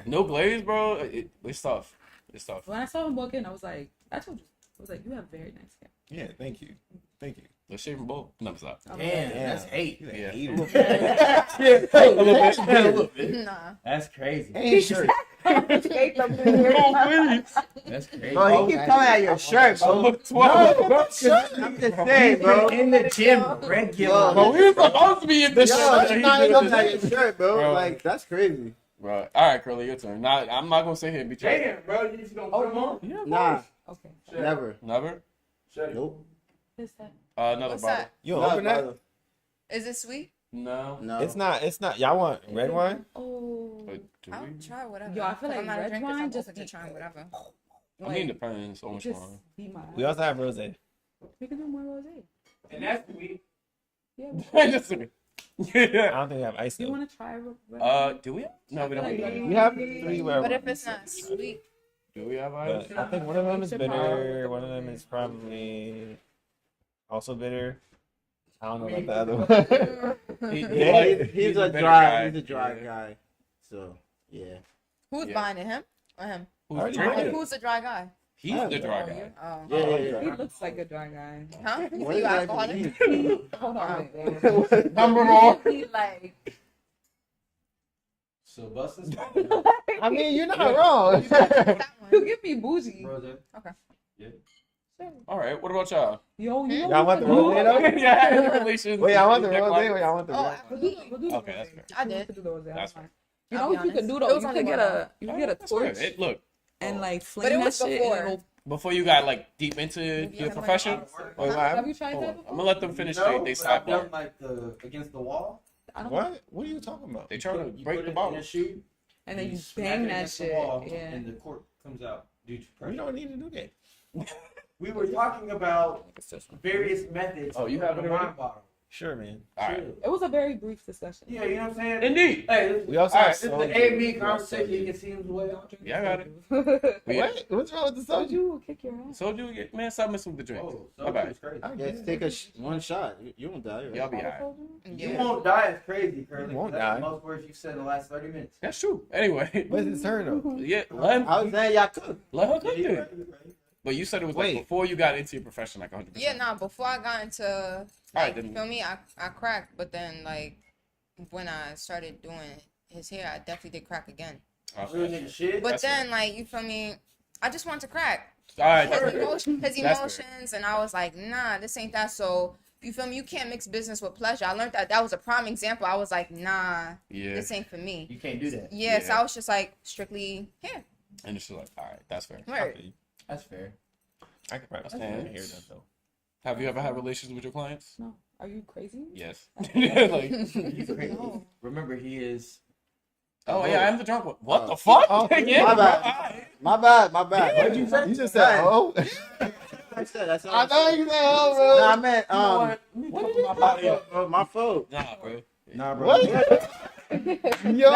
no glaze, bro. It's tough. It's tough. When I saw him walk in, I was like, I told you. I was like, you have very nice hair. Yeah, thank you. Thank you. Let's shave them both. No, stop. I'm Damn, like, that's hate. You a Yeah. hater. A little bit. A little bit. Nah. That's crazy. Ain't sure. That's crazy. Bro, he keep coming at your shirt, I bro. look 12. I'm just saying, bro. In the gym, regular. Bro, we were supposed to be in this Yo, shit. that's He not did coming this at shit. your shirt, bro. Bro. Like, that's crazy. Bro, all right, Curly, your turn. Nah, I'm not gonna sit here and be trash. Damn, bro, you just gonna put them on? Yeah, Nah, okay. never. never. Nope. What's that? Another What's bottle. that? You Nah, open that? brother. Is it sweet? No. No. It's not. It's not. Y'all want red wine? Oh. But do I'll we? try whatever. Yo, I feel If I'm like not a red drinker, so wine I'm just open to be- trying whatever. I mean, it depends on which Just one. be my. We also have rose. We can do more rosé. And that's sweet. Yeah. Just a minute. I Yeah. don't think we have ice Do you though. want to try? Red Do we? No, we don't. We have 3 red But if wines. it's not sweet, Do we have ice? But I think one of them is bitter. One of them is probably also bitter. I don't know about the other one. Yeah, he's a better dry, guy. he's a dry Yeah. guy. So, yeah. who's Yeah. buying it? Him or him? Who's Already drinking? did And it. who's the dry guy? He's the dry guy. Oh. Yeah, yeah, He yeah. looks like a dry guy. Huh? What You is that alcoholic? believe? Hold on. Wait. Number one. He like. So Bustin's I mean, you're not wrong. That You one. give me bougie. Rose. All right. What about y'all? Yo, you know Y'all want what the we rosé could though? do? Yeah, any relations? Wait, y'all want the Dick rose like- or y'all want the Oh, red? We'll do the Okay, rosé. that's fair. I did. We'll do the rosé. That's fine. fair. You I'll know be what you could honest. do It though? was You only could get one a you could get a That's fair. torch It, look, and like But flame it that was shit. before. And it'll, before you got like deep into Yeah, your I'm profession. like, Or what have happened? you tried Hold that on. before? I'm gonna let them finish. No, they but side I've done bar. like the against the wall. I don't. What? What are you talking about? They trying to You break put the it bottle. in a shoe, And then you smack bang it that against the shit. wall, Yeah. and the cork comes out due to pressure. We don't need to do that. We were talking about It's this one. various methods. Oh, you of have it a already? wine bottle. Sure, man. All right. Chill. It was a very brief discussion. Yeah, you know what I'm saying. Indeed. Hey, listen, We also All have right, this is soju. the A and B We have conversation. You soju. can see him the way out. Yeah, I got it. What? What's wrong with the So soju? you will kick your ass. Soju, yeah, man, stop messing with the drink. Oh, My so bad. it's crazy. I Yeah, get just it. take a one shot. You won't die. Right? Y'all be alright. You Yeah. won't die is crazy, Curly. You won't That's die. the most words you've said in the last 30 minutes. That's true. Anyway, What's his turn though? yeah, let I was saying y'all could. her cook Yeah, it. right, you're right. But you said it was Wait. like before you got into your profession, like 100%. Yeah, nah. Before I got into, Alright, like, then- feel me, I cracked, but then like when I started doing his hair, I definitely did crack again. Real Okay. nigga shit. But That's then, like, you feel me, I just wanted to crack All right. his, That's fair. emotion, his That's fair. emotions, and I was like, nah, this ain't that. So you feel me? You can't mix business with pleasure. I learned that was a prime example. I was like, nah, Yeah. this ain't for me. You can't do that. Yeah, so Yeah. I was just like strictly hair. And it's just like, all right, that's fair. Word. That's fair. I could probably That's stand fair. here then though. Have you ever had relations with your clients? No. Are you crazy? Yes. Like, He's crazy. No. Remember, he is. oh yeah, I'm the drunk one. What Oh. the fuck? Oh, yeah, my bro, bad. alright. My bad. My bad. What'd you You just said oh. I said that's all I know you said oh, bro. Nah, I meant You know what? Let me cover my my body up. fault, bro. My fault. Nah, bro. Nah, bro. What? Yo.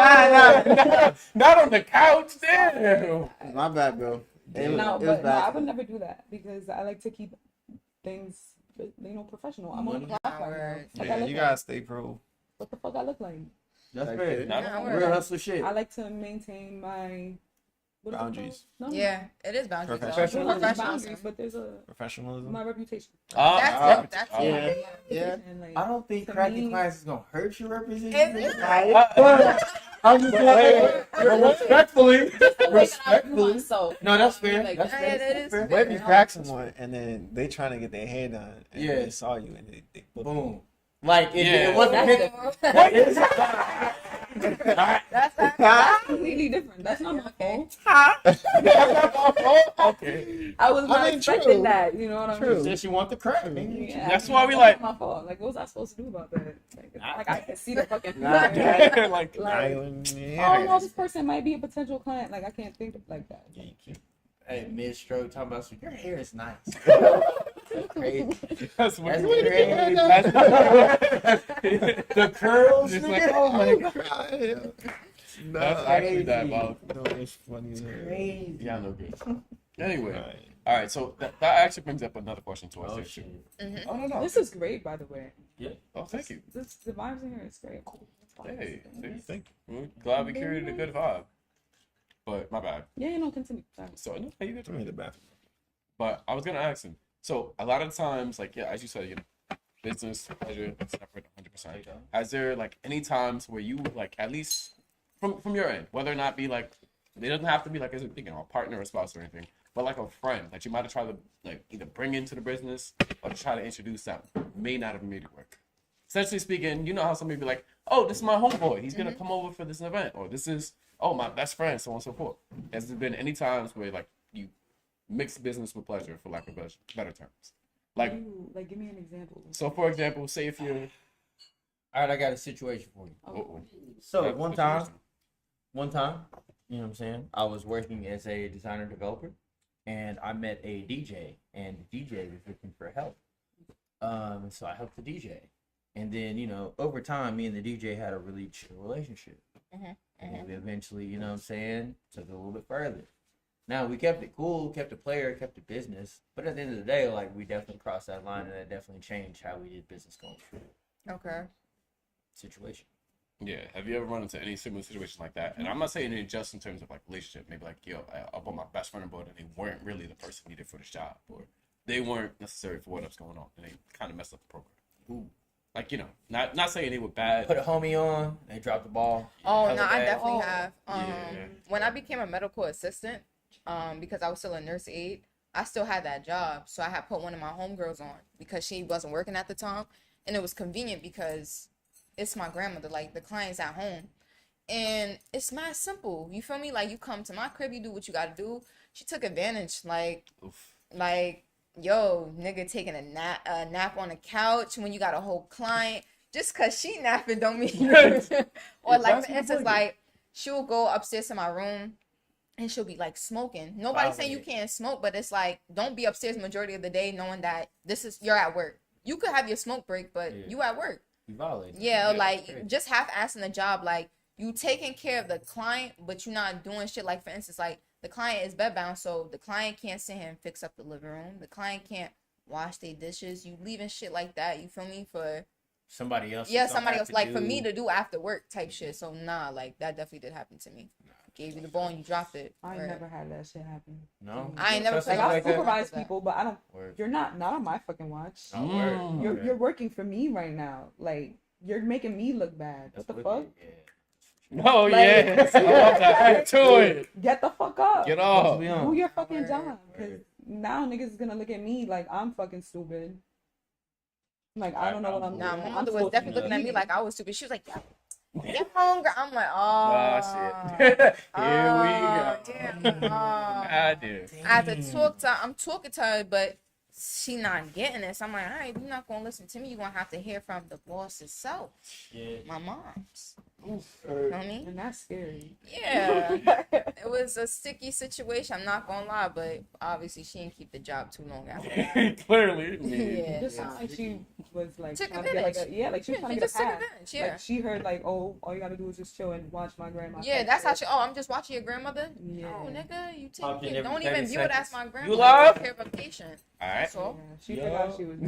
Not on the couch, damn. My bad, bro. It was, No, it was but no, bad. I would never do that because I like to keep things, professional. I'm on the clock right now. Word. Like, I Yeah, look you like- gotta stay pro. What the fuck I look like? That's Like fair. that. Nah, Nah, bro. Real hustle shit. I like to maintain my what is it Boundaries. called? No, Yeah, it is boundaries. though. Professional. not just Professionalism. boundaries, but there's a Professionalism. my reputation. That's it. That's ah. Yeah. it. Yeah. And like, I don't think to cracking me- clients is gonna hurt your reputation. It's I'm just respectfully. the way that I view Respectfully. myself. No, that's fair. Like, That's yeah, fair. that is That's fair. What if you crack someone and then they trying to get their hair done and Yeah. they saw you and they Boom. Like it, Yeah. it wasn't That's meant. different. What is That's completely different. That's not my fault. Okay. I was not I mean, expecting true. that. You know what I True. mean? Said she want the crack, nigga. Yeah, That's why we that's like- not my fault. Like, what was I supposed to do about that? Like, it's not like I can see the fucking. Nah. future. Like, Like, oh no, this person might be a potential client. Like, I can't think of like that. Hey, mid stroke talking about your hair is nice. Crazy. that's what That's you crazy. That's The curls, Just nigga. like- Oh my god. That's actually diabolical. No, it's funny. as hell. Crazy. Yeah, no good. Anyway, Right. all right. So that actually brings up another question to us. Oh here, too. shit. Oh no. This is great, by the way. Oh, thank you. The vibes in here is great. Hey, see? Thank We're glad we created a good vibe. But my bad. Yeah, you know, continue. Sorry. So no, you good. you. I'm in the bathroom. But I was gonna ask him. So a lot of times, like as you said, business pleasure separate 100%. Has there like any times where you like at least from your end, whether or not be like it doesn't have to be like as a a partner or spouse or anything, but like a friend that you might have tried to like either bring into the business or try to introduce that may not have made it work. Essentially speaking, you know how somebody be like, "Oh, this is my homeboy. He's gonna come over for this event," or "This is my best friend," so on and so forth. Has there been any times where like you mix business with pleasure, for lack of better terms? Like, Ooh, like, give me an example. so for example, say if you're All right, I got a situation for you. uh-oh. So That's one the time, situation. you know what I'm saying? I was working as a designer developer, and I met a DJ, and the DJ was looking for help. So I helped the DJ, and then over time, me and the DJ had a really chill relationship, and we eventually, you know what I'm saying, took it a little bit further. Now we kept it cool, kept it player, kept it business, but at the end of the day, like we definitely crossed that line, and that definitely changed how we did business going through Okay. situation. Yeah. Have you ever run into any similar situation like that? And I'm not saying it just in terms of like relationship. Maybe like, I brought my best friend aboard and they weren't really the person needed for this job, or they weren't necessary for what's going on, and they kind of messed up the program. Ooh. Like not saying they were bad. Put a homie on, they dropped the ball. Oh Hella no, I bad. definitely have. Yeah. When I became a medical assistant, because I was still a nurse aide, I still had that job. So I had put one of my homegirls on because she wasn't working at the time, and it was convenient because it's my grandmother. Like the client's at home, and it's mad simple. You feel me? Like you come to my crib, you do what you gotta do. She took advantage. Oof. Like yo, nigga taking a nap on the couch when you got a whole client. Just cause she napping don't mean or like for instance, like she'll go upstairs to my room and she'll be like smoking. Nobody's saying you can't smoke, but it's like don't be upstairs majority of the day knowing that you're at work. You could have your smoke break, but you at work. You violated. Yeah, like crazy. just half-assing the job. Like you taking care of the client, but you're not doing shit. Like for instance, like the client is bedbound, so the client can't sit here and fix up the living room. The client can't wash their dishes. You leaving shit like that. You feel me? For Somebody else. yeah, somebody else. Like for me to do after work type shit. So nah, like that definitely did happen to me. Gave you the ball and you dropped it. I ain't Right. never had that shit happen. No. I ain't never Trust Like me I like that? supervise people, but I don't. Word. You're not on my fucking watch. Oh, word. Mm. You're working for me right now. Like you're making me look bad. What the That's fuck? wicked, yeah. Oh Like- yes, I love that. Get to it. Get the fuck up. Get off. Be on. Do your fucking Word, job. Cause now niggas is gonna look at me like I'm fucking stupid. Like I don't know what I'm Nah, doing. my I'm mother was supposed to definitely be looking at me eating. like I was stupid. She was like, "You're hungry." I'm like, Oh "Oh, shit. Here oh, we go. damn, oh." I do. I had to talk to her. I'm talking to her, but she not getting this. I'm like, all right, you're not gonna listen to me. You're gonna have to hear from the boss itself, Shit. my mom's. You know what I mean? And that's scary. Yeah, it was a sticky situation. I'm not gonna lie, but obviously she didn't keep the job too long after. Clearly. Yeah. It just sounded like she was like Took trying to get like advantage. like she was Yeah, trying she to get just a took pass. advantage. Yeah. Like she heard like, oh, all you gotta do is just chill and watch my grandma. Yeah, type that's how shit. she. Oh, I'm just watching your grandmother. Yeah. Oh, nigga, you Popped take in it. every Don't 30 even view it as seconds. my grandma. You live? Take care of a patient. All right. That's all. Yeah, she Yo. forgot she was.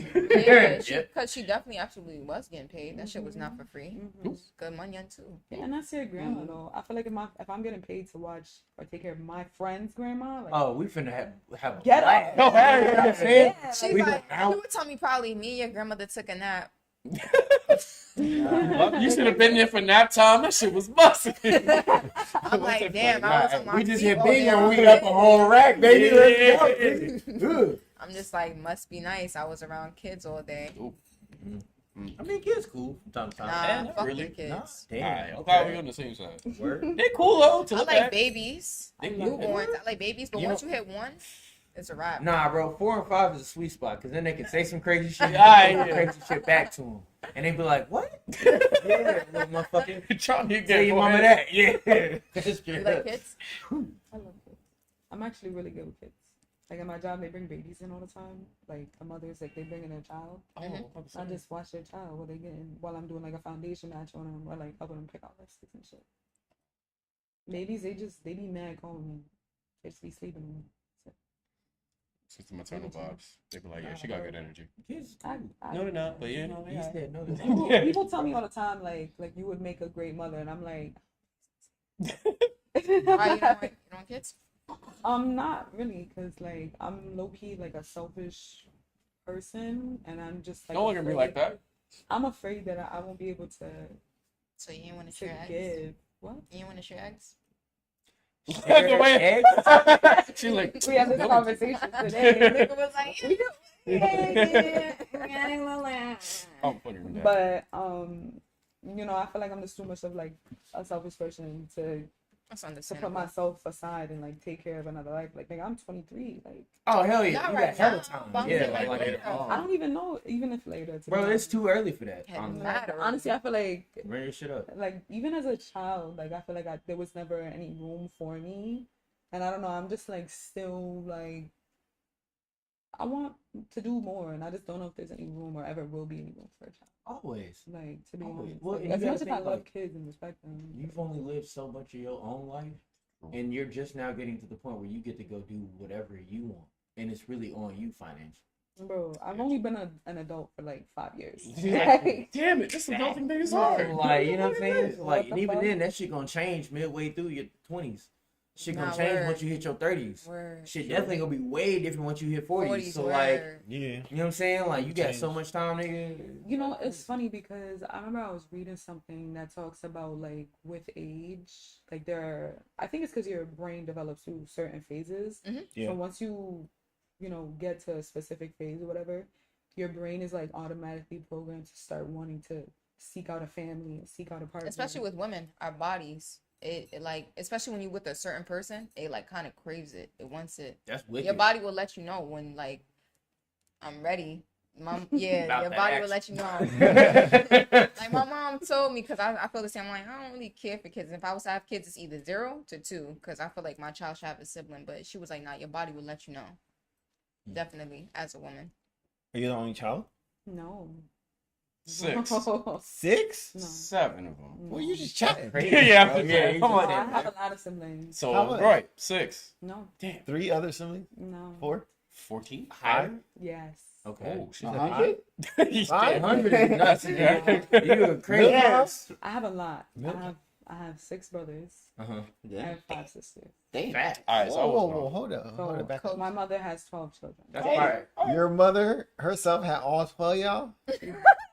Yeah, Yeah. because she definitely absolutely was getting paid. That shit was not for free. Mhm. Good money on too. Yeah, and that's your grandma though. I feel like if I'm getting paid to watch or take care of my friend's grandma, like Oh, we finna have a Get blast. up. Oh, hey, you know what I'm saying? yeah, She's We like, out. you would tell me probably me and your grandmother took a nap. You should have been there for nap time. That shit was busting. I'm like, damn, I was on my We just feet hit all big day and we long. got the whole rack, baby. Let's go. I'm just like, must be nice. I was around kids all day. Ooh. I mean, kids cool from time to time. Nah, not fuck really. the kids. Damn. Alright, I'm glad we're on the same side. Word. They cool though to I look like at. babies. They Newborns. I like babies, but You once know- you hit one, it's a wrap. Nah, bro. 4 and 5 is a sweet spot because then they can say some crazy shit. Yeah. Crazy shit back to them, and they be like, "What? Yeah, little motherfucker. Trying to Tell get your mama forehead. that." Yeah. You like kids? I love kids. I'm actually really good with kids. Like at my job, they bring babies in all the time. Like a mother's like they bring in their child. Oh, I just watch their child while they getting while I'm doing like a foundation match on them or like helping them pick out lipsticks and shit. Babies, they be mad calling me. They just be sleeping. It's the maternal vibes. They be like, yeah, she got good energy. Kids. No, they're not, but yeah, no, they He are. said no. they're not. People tell me all the time like you would make a great mother, and I'm like, Why you don't want kids? Not really, cause like I'm low key like a selfish person, and I'm just like Don't look at me like that. I'm afraid that I won't be able to So you ain't want to share eggs? give. What? You ain't want to share eggs? The way she like, We had this no. conversation today. Nigga was like, I'm putting them down. But you know, I feel like I'm just too much of like a selfish person to that's put understandable. myself aside and like take care of another life. Like I'm 23. Like Oh hell yeah! Not You right got hella now, time. but I'm Yeah, saying, like like, later later. I on. don't even know, even if later. To Bro, be it's too early for that. Had Honestly. matter. honestly, I feel like Bring your shit up. like even as a child, like I feel like there was never any room for me, and I don't know. I'm just like still like I want to do more, and I just don't know if there's any room or ever will be any room for a child. Always. Like to be Always. honest, Well, like, and as you much gotta as I think, love like, kids and respect them, You've only lived so much of your own life, and you're just now getting to the point where you get to go do whatever you want, and it's really on you financially. bro. I've only been an adult for like 5 years. Damn it, this adulting thing is hard. Like, you know what I'm saying? What Like, the and even fuck? then, that shit gonna change midway through your 20s. Shit gonna Nah, change word. once you hit your 30s. Word. Shit definitely gonna be way different once you hit 40s. 40s, So, like, word. Yeah. you know what I'm saying? Like, you got Change. so much time, nigga. You know, it's funny because I remember I was reading something that talks about like with age, like I think it's because your brain develops through certain phases. Yeah. So once you know, get to a specific phase or whatever, your brain is like automatically programmed to start wanting to seek out a family and seek out a partner. Especially with women, our bodies. It like, especially when you're with a certain person, it like kind of craves it. It wants it. That's wicked. Your body will let you know when like I'm ready. Mom, yeah, About your that body action. will let you know. Like my mom told me, because I feel the same. I'm like, I don't really care for kids. And if I was to have kids, it's either 0 to 2, because I feel like my child should have a sibling. But she was like, nah, your body will let you know. Definitely, as a woman. Are you the only child? No. 6, No. 6? 7 of them. Well, you just chatting. Yeah, bro. Yeah, come No, on. I have a lot of siblings. So How much? right, 6. No. Damn, 3 other siblings? No. 4? 14. Higher? Yes. Okay. Oh, she's 100? He's Five? dead. 100 is nuts, nigga. You a crazy ass. I have a lot. Milk. I have 6 brothers. Uh-huh. I have 5 sisters. Fat. All right, so I Whoa, was whoa, whoa, wrong. hold up. Hold So it back up. my mother has 12 children. That's fire. Your mother herself had all 12 y'all?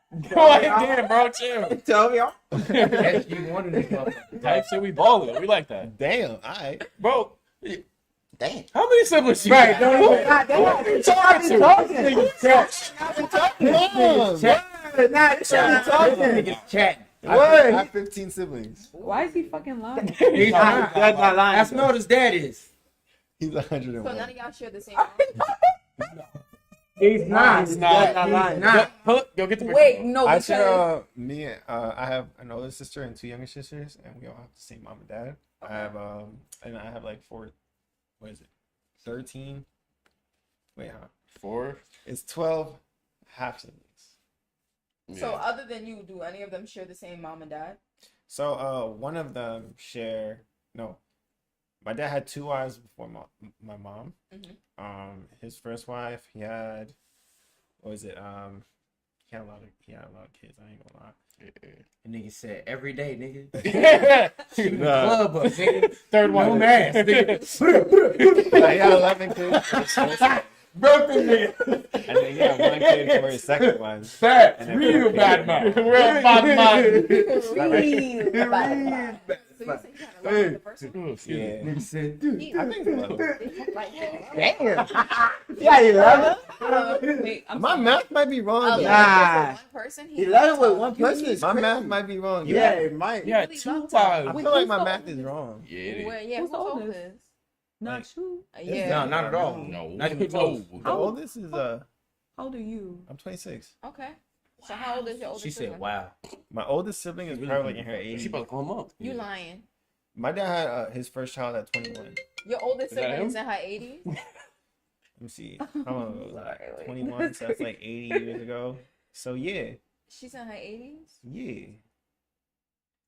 Boy, damn, bro, chill. Tell me all. Yes, you wanted this motherfucker. Type shit, we balling. We like that, Damn, alright. bro. Damn. How many siblings you Right, got? don't even. Nah, this shit talking. Niggas chatting. I have 15 siblings. Why is he fucking lying? He's not. That's not lying. That's not his dad is. He's So 101. none of y'all share the same. He's not. He's not. He's not. Go get the Wait, no, I because share I have an older sister and 2 younger sisters, and we all have the same mom and dad. I have and I have like 4. What is it? 13. Wait, huh? 4. It's 12 half siblings. So other than you, do any of them share the same mom and dad? So one of them share no. My dad had 2 wives before my mom. Mhm. His first wife, he had what was it? He had a lot of kids. I ain't gonna lie. The nigga said every day, nigga. Yeah. Shoot the club up, nigga. Third one. No mask, nigga. He had 11 kids for his first wife, Broke the nigga. and then he had 1 kid for his second one. Fat. And then Real 4 bad kids. man. Real bad man. Real bad. So you say you had 11 with the first one? Yeah, Nigga said, dude. I think so. Like, Damn. Yeah, 11. Wait, I'm My sorry. math might be wrong. though. Nah. One person. He 11 with told one you. person is My crazy. math might be wrong. Yeah, it might. Yeah, really two love I wives. Wait, feel like who's my the math oldest? is wrong. Yeah, it is. Well, yeah, Who's who's the the oldest? oldest? Not you. Yeah. No, not at all. No, Not even close. The oldest is How old are you? I'm 26. Okay. So how old is your oldest She sibling? said, "Wow." My oldest sibling is probably like in her She 80s. about to call him up. You lying. My dad had his first child at 21. Your oldest Is that sibling him? is in her 80s? Let me see. How long ago was that? Sorry, wait. 21, so that's like 80 years ago. So yeah, She's in her 80s? yeah.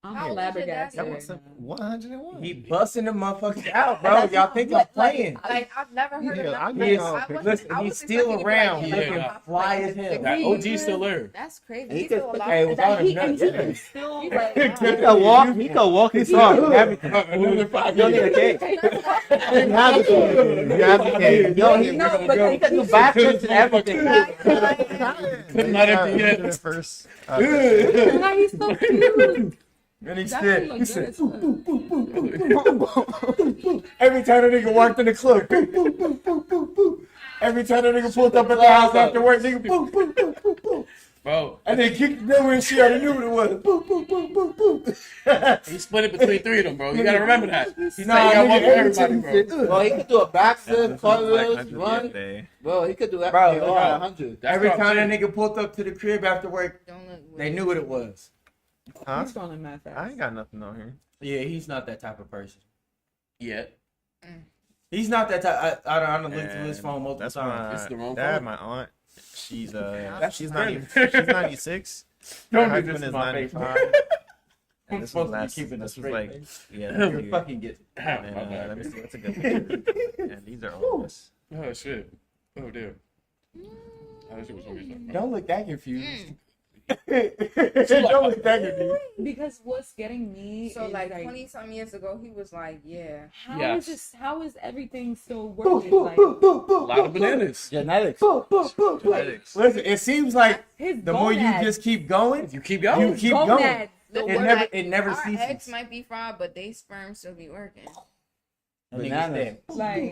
I'm How old is your flabbergasted. daddy? right What's up? now. 101. He busting the motherfuckers out, bro. Y'all think I'm playing? Like, I've never heard Yeah, of I nothing. know Like, y'all I pick- wasn't- Listen, I he's was still expecting you to be around, like, looking yeah, fly like, as hell. the That degree. OG still there. That's crazy. He He's still could- alive. Hey, without That him, he and yeah. he's still He's like, like, He could walk. He could walk his dog and everything. Another 5 You don't need a years. cake. You have the cake. You have the cake. Yo, he No, but he could do backflips and everything. Couldn't let it be it. First. God, he's so cute. And he That said, look he good said, as fuck. every time that nigga walked in the club, boop, boop, boop, boop, boop, boop. Every time that nigga pulled up at the house after work, nigga, boop, boop, boop, boop, boop. Bro, And then kicked the door and she already knew what it was. Boop, boop, boop, boop, boop. he split it between 3 of them, bro. You gotta remember that. He said Nah, you got nigga, one for every everybody, time bro. Bro, he could do a backflip, cartwheels, Like run. day. Bro, he could do Bro, everything all bro. at 100. That's Every what I'm time that saying. nigga pulled up to the crib after work, Don't look they weird. knew what it was. Huh? He's falling mad fast. I ain't got nothing on here. Yeah, he's not that type of person. Yeah. He's not that type. I don't look through his And phone multiple That's times. It's the wrong dad, phone. my aunt. She's she's crazy. 90, she's 96. Don't Her do this husband to is my face, 95. man. And I'm this was supposed to be last. keeping a This was straight like face. yeah. Never that year. fucking get. And, My bad. let me see. That's a good picture. And these are all of us. Oh, shit. Oh, damn. That shit was weird. Don't look that confused. Don't look that confused. Because what's getting me So is like 20-some years ago, he was like, yeah. how Yes. is this? How is everything still working? Like A lot of bananas. Genetics. Genetics. Listen, it seems like his the more you gonads. just keep going, You keep you going. keep going. gonads. The It word, never- like, it never our ceases. eggs might be fried, but they sperm still be working. That nigga Bananas. said, Like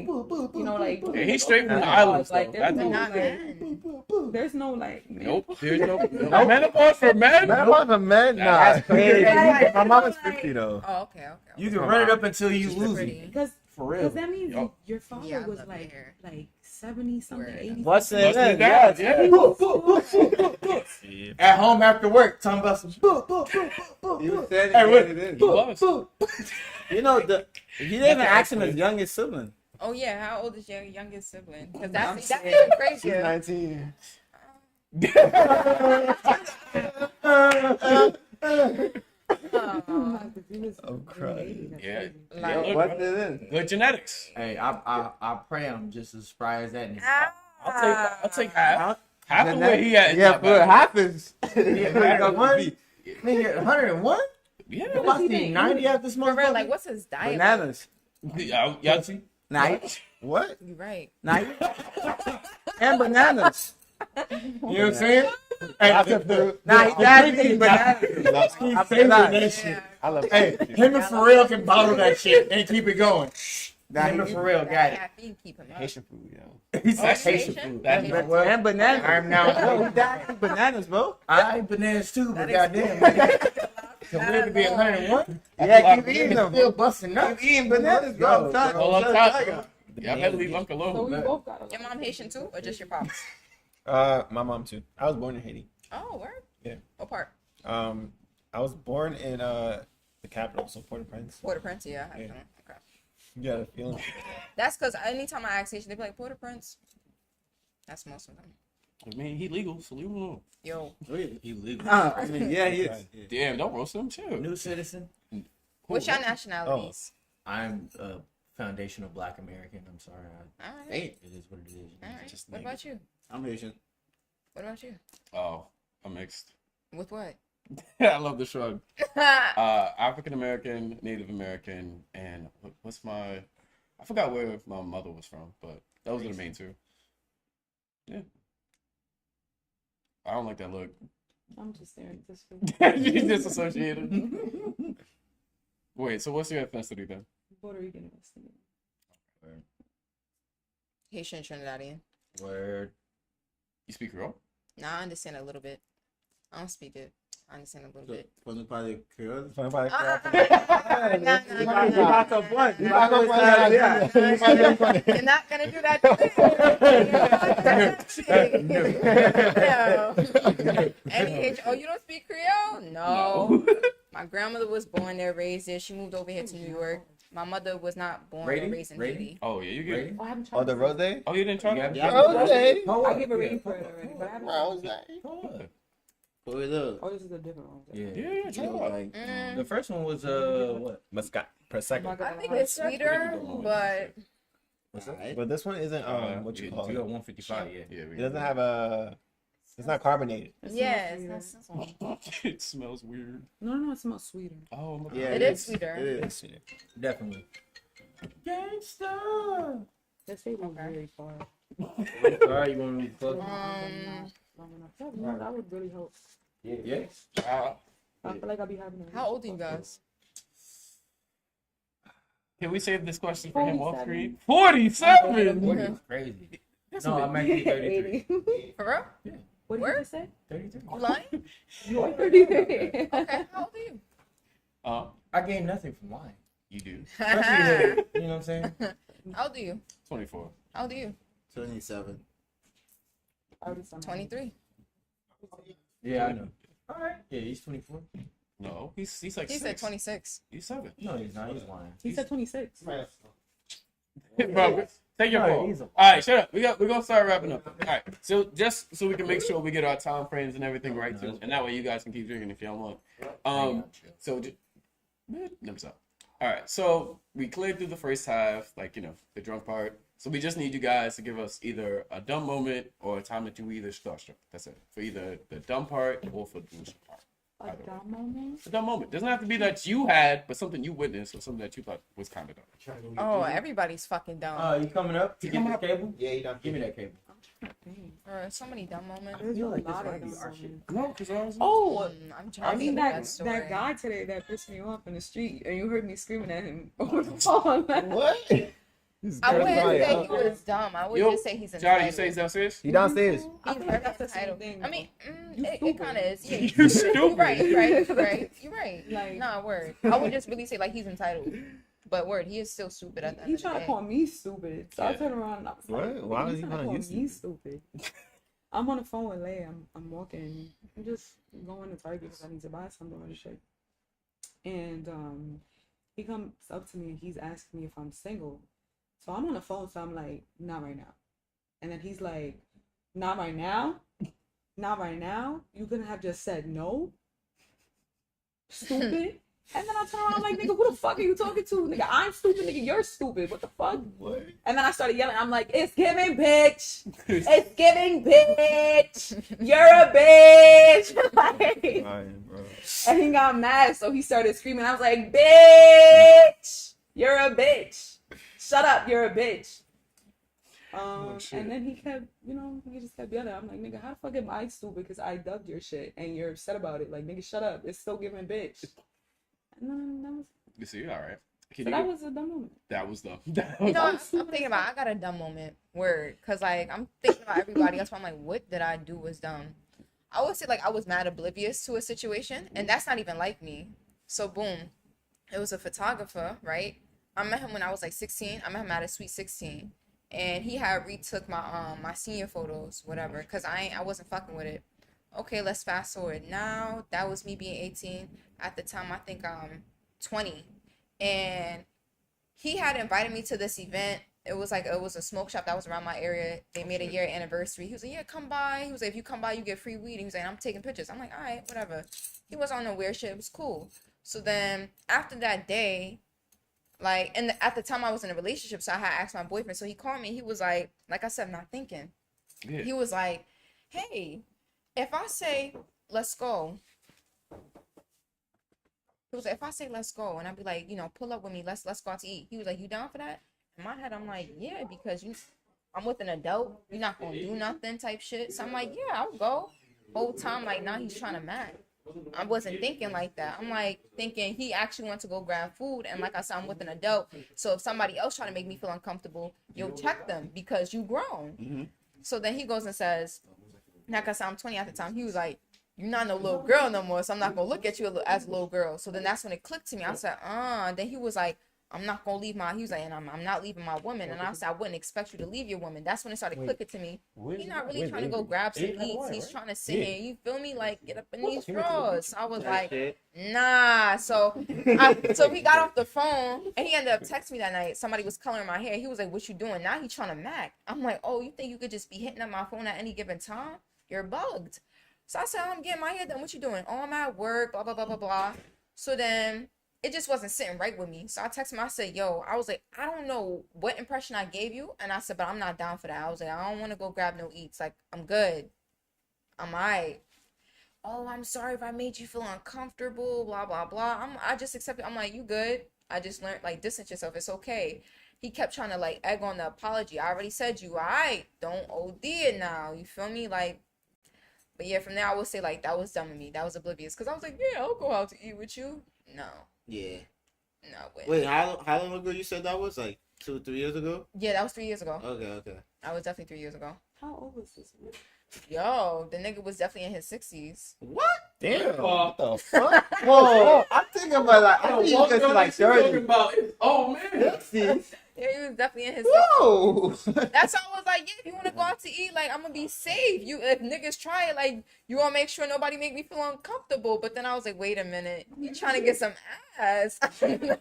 you know, like Yeah, he's straight from the Like, islands, like, though. there's That's no, Not like, men. there's no like. Nope. There's no menopause for men. Man, I'm a man. Nah, That's crazy. crazy. My mom is 50 though. Oh, okay, okay. you can run it up until you She's lose pretty. it. Because For real. that means Yup. your father Yeah, I was love like hair. 70 something, Word. 80. What's something. it? Busting it Yes. down. Yeah. Yeah. At home after work, talking about some. You said Hey, what- it is. He was. You know, he didn't even ask him his youngest sibling. Oh yeah, how old is your youngest sibling? Because I'm that's saying- even She's crazier. 19. I'm crying. Yeah. Like, Look, What's bro. it in? Good genetics. Hey, I pray I'm just as spry as that nigga. I'll take half. Half of where he at. is Yeah, not but bad. half is. Yeah, 101? Nigga, 101? What Yeah, does I he see think? 90 after this for real, motherfucker. like, what's his diet? Bananas. Y'all see? Night. What? You right. Night. And bananas. You know what I'm saying? Hey, Nah, he daddy eating bananas. He's saving that shit. Yeah. I love Hey, him and Pharrell can bottle that shit and keep it going. Nah, Him and he- Pharrell That got it. caffeine keep him up. Haitian food, yo. He said That's Haitian Haitian? food. That's Haitian. Well, And bananas. I'm now. Bro, he daddy eating bananas, bro. I eat bananas too, but That goddamn, nigga. Compared to being 101, Yeah, keep eating them. still busting Keep nuts. eating bananas, bro. I'm telling you. All I'm up telling top, you. bro. Y'all better leave Uncle So we alone. both got a Your mom Haitian too, or just your pops? My mom too. I was born in Haiti. Oh, word. Yeah. What part? I was born in the capital, so Port-au-Prince. Port-au-Prince. Yeah. I Yeah. don't know. Okay. You got a feeling? That's because anytime I ask Haitian, they be like Port-au-Prince. That's most of them. I mean, he legal, so leave him alone. Yo, He legal. I mean, yeah, he is. Damn, don't roast him, too. New citizen. what's your nationalities? I'm a foundational Black American. I'm sorry. All right. It is what it is. All right. Just What nigga. about you? I'm Haitian. What about you? Oh, I'm mixed. With what? I love the shrug. African American, Native American, and what's my? I forgot where my mother was from, but those are the main two. Yeah. I don't like that look. I'm just staring at this food. She's disassociated. Wait, so what's your ethnicity then? Puerto Rican. West Indian. Haitian Trinidadian. Word. You speak Creole? Nah, I understand a little bit. I don't speak it. I understand a little bit. From the party Creole. Nah, You're not gonna do that to me. Oh, you don't speak Creole? No. My grandmother was born there, raised there. She moved over here to New York. My mother was not born or Rating? raised in Rating? Haiti. Oh, yeah, you get it. Oh, I haven't tried Oh, the it. rose? Oh, you didn't try Yeah. that? Yeah. Rose? I give a rating for it already, but I haven't. Rose? Pour it up. Oh, this is a different one. Yeah. Yeah, try You know, it. like, Mm. the first one was what? Muscat per I'm second. not I gonna think lie. it's sweeter, but What's that? Alright. But this one isn't what you You call got it. 155. Yeah. Yeah, It doesn't have a. It's not carbonated. It yeah, smells it's sweeter. not. It smells weird. No, it smells sweeter. Oh, my Yeah, It is sweeter. It is. Definitely. Gangsta. This table is Okay. really far. Sorry, you want me to close? No, that would really help. Yeah. I feel like I'll be having a How old are you guys? Can we save this question for him off 47. screen? 47! 40 is crazy. No, I'm actually 33. 80. For real? What did Where? you say? 33. You lying? You're 33. Okay, how old are you? I gained nothing from lying. You do. Especially, you know what I'm saying? How old are you? 24. How old are you? 27. 23. Yeah, I know. All right. Yeah, he's 24. No, he's like He 6. said 26. He's 7. No, he's not. He's lying. He said 26. Bro, take your No, phone. he's a- All right, shut up. We're gonna start wrapping up. All right, so just so we can make sure we get our time frames and everything right too, and that way you guys can keep drinking if y'all want. So just never stop. All right, so we cleared through the first half, like the drunk part. So we just need you guys to give us either a dumb moment or a time that you were either starstruck. That's it, for either the dumb part or for the delusional part. A dumb moment? A dumb moment doesn't have to be that you had, but something you witnessed or something that you thought was kind of dumb. Oh, everybody's fucking dumb. You coming up to get the cable? Yeah, you don't Give me that cable. Dang. So many dumb moments. There's feel a like this lot might of be dumb our shit. moments. No, because I was. Oh, I'm trying I to mean think of that story. that guy today that pissed me off in the street, and you heard me screaming at him over the phone. What? I wouldn't say he was dumb. I would Yo, just say he's Johnny, entitled. you say he's downstairs? He downstairs. I He's think very that's the same entitled. thing. I mean, You it stupid. kind of is. Yeah, You stupid. You're right. You're right. You're right. You're right. Like- Nah, word. I would just really say like he's entitled, but word, he is still stupid at the end He of the tried to day. call me stupid, so I Yeah. turned around and I was like, What? Why was he trying to calling call you me stupid? I'm on the phone with Leia. I'm walking. I'm just going to Target because I need to buy something or shit. And he comes up to me and he's asking me if I'm single. So I'm on the phone, so I'm like, not right now. And then he's like, not right now? Not right now? You couldn't have just said no? Stupid. And then I turn around, I'm like, nigga, who the fuck are you talking to? Nigga, I'm stupid, nigga, you're stupid. What the fuck? What? And then I started yelling. I'm like, it's giving, bitch. It's giving, bitch. You're a bitch. Like, Alright, bro. and he got mad, so he started screaming. I was like, bitch. You're a bitch. Shut up. You're a bitch. shit. And then he kept, he just kept yelling. I'm like, nigga, how the fuck am I stupid? Because I dubbed your shit and you're upset about it. Like, nigga, shut up. It's still giving, bitch. And then that was, You see, all right. Can so you that give- was a dumb moment. that was dumb. You know, I'm thinking about. I got a dumb moment. Word, cause like I'm thinking about everybody else. But I'm like, what did I do was dumb? I would say like I was mad oblivious to a situation, and that's not even like me. So boom, it was a photographer, right? I met him when I was like 16. I met him at a Sweet 16, and he had retook my senior photos, whatever, cause I wasn't fucking with it. Okay, let's fast forward. Now that was me being 18. At the time, I think 20, and he had invited me to this event. It was a smoke shop that was around my area. They made a year anniversary. He was like, yeah, come by. He was like, if you come by, you get free weed. He was like, I'm taking pictures. I'm like, all right, whatever. He was on no weird shit. It was cool. So then after that day, at the time I was in a relationship, so I had asked my boyfriend. So he called me. He was like I said, I'm not thinking. Yeah. He was like, hey, if I say, let's go. He was like, if I say let's go, and I'd be like, pull up with me, let's go out to eat. He was like, you down for that? In my head, I'm like, yeah, because I'm with an adult. You're not gonna do nothing type shit. So I'm like, yeah, I'll go. Whole time, like, now he's trying to match. I wasn't thinking like that. I'm like thinking he actually wants to go grab food, and like I said, I'm with an adult. So if somebody else trying to make me feel uncomfortable, you'll check them because you grown. Mm-hmm. So then he goes and says, now cause I'm 20 at the time, he was like, you're not no little girl no more, so I'm not gonna look at you as a little girl. So then that's when it clicked to me. I said, then he was like, I'm not gonna leave he was like, and I'm not leaving my woman. And I said, I wouldn't expect you to leave your woman. That's when it started clicking to me. He's not really trying to go grab some eats. He's trying to sit here. You feel me? Like, get up in these drawers. So I was like, nah. So we got off the phone and he ended up texting me that night. Somebody was coloring my hair. He was like, what you doing? Now he trying to mac. I'm like, oh, you think you could just be hitting up my phone at any given time? You're bugged. So I said, I'm getting my hair done. What you doing? Oh, I'm at work, blah, blah, blah, blah, blah. So then it just wasn't sitting right with me. So I texted him. I said, yo, I was like, I don't know what impression I gave you. And I said, but I'm not down for that. I was like, I don't want to go grab no eats. Like, I'm good. I'm all right. Oh, I'm sorry if I made you feel uncomfortable, blah, blah, blah. I just accepted. I'm like, you good. I just learned, like, distance yourself. It's okay. He kept trying to, like, egg on the apology. I already said you, all right, don't OD it now. You feel me? Like, but yeah, from there, I would say, like, that was dumb of me. That was oblivious. Because I was like, yeah, I'll go out to eat with you. No. Yeah. No, Wait, how long ago you said that was? Like 2 or 3 years ago? Yeah, that was 3 years ago. Okay. That was definitely 3 years ago. How old was this man? Yo, the nigga was definitely in his 60s. What? Damn. What the fuck? Whoa. I'm thinking about like, I think you just like 30. Oh man. Yeah, he was definitely in his 60s. Whoa. That's how I was like, yeah, if you want to go out to eat, like, I'm going to be safe. If niggas try it, like, you want to make sure nobody make me feel uncomfortable. But then I was like, wait a minute. You trying to get some ass. I'm good.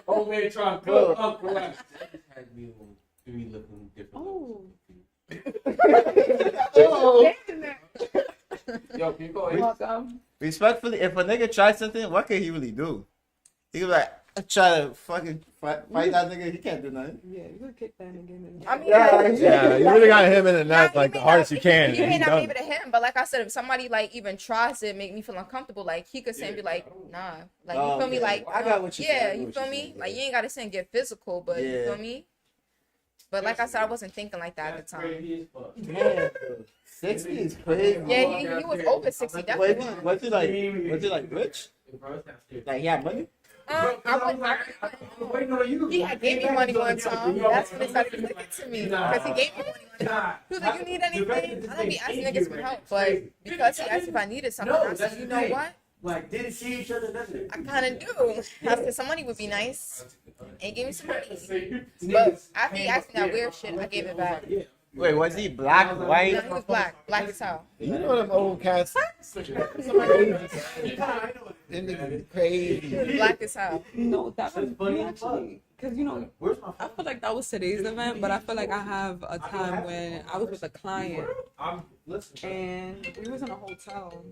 Oh man, trying to go. Had me looking different. Oh. Oh. Yo, can you go You're ahead? welcome. Respectfully, if a nigga tries something, what can he really do? He was like, I try to fucking fight that nigga. He can't do nothing. Yeah, you could kick that nigga in the I mean, Yeah, you really got him in the Nah, neck like he the may hardest not- you can. He may He's not be done. able to hit him, but like I said, if somebody like even tries to make me feel uncomfortable, like he could say and be like, nah, like you Oh, feel me, okay. like I got what you said. I yeah, get you what feel you me, said, like yeah. you ain't gotta say and get physical, but you Yeah. feel me. But like I said, I wasn't thinking like that at the time. Man, 60 is crazy. Yeah, he was over 60. Definitely was. Was he like rich? Like he had money? He had gave me money one time. That's when it started clicking to me because he gave me money one time. He was like, "You need anything?" I don't be asking niggas for help, but because he asked if I needed something, I said, "You know what? Like, didn't see each other, nothing. I kind of do." I said, "Some money would be nice," and he gave me some money. But after he asked me that weird shit, I gave it back. Wait, was he black, No, white? he was black as hell. You know them old cats. Crazy. Black as hell. No, that was funny you as actually, because you know, Where's my I feel like that was today's event, but I feel like I have a time when I was with a client and we was in a hotel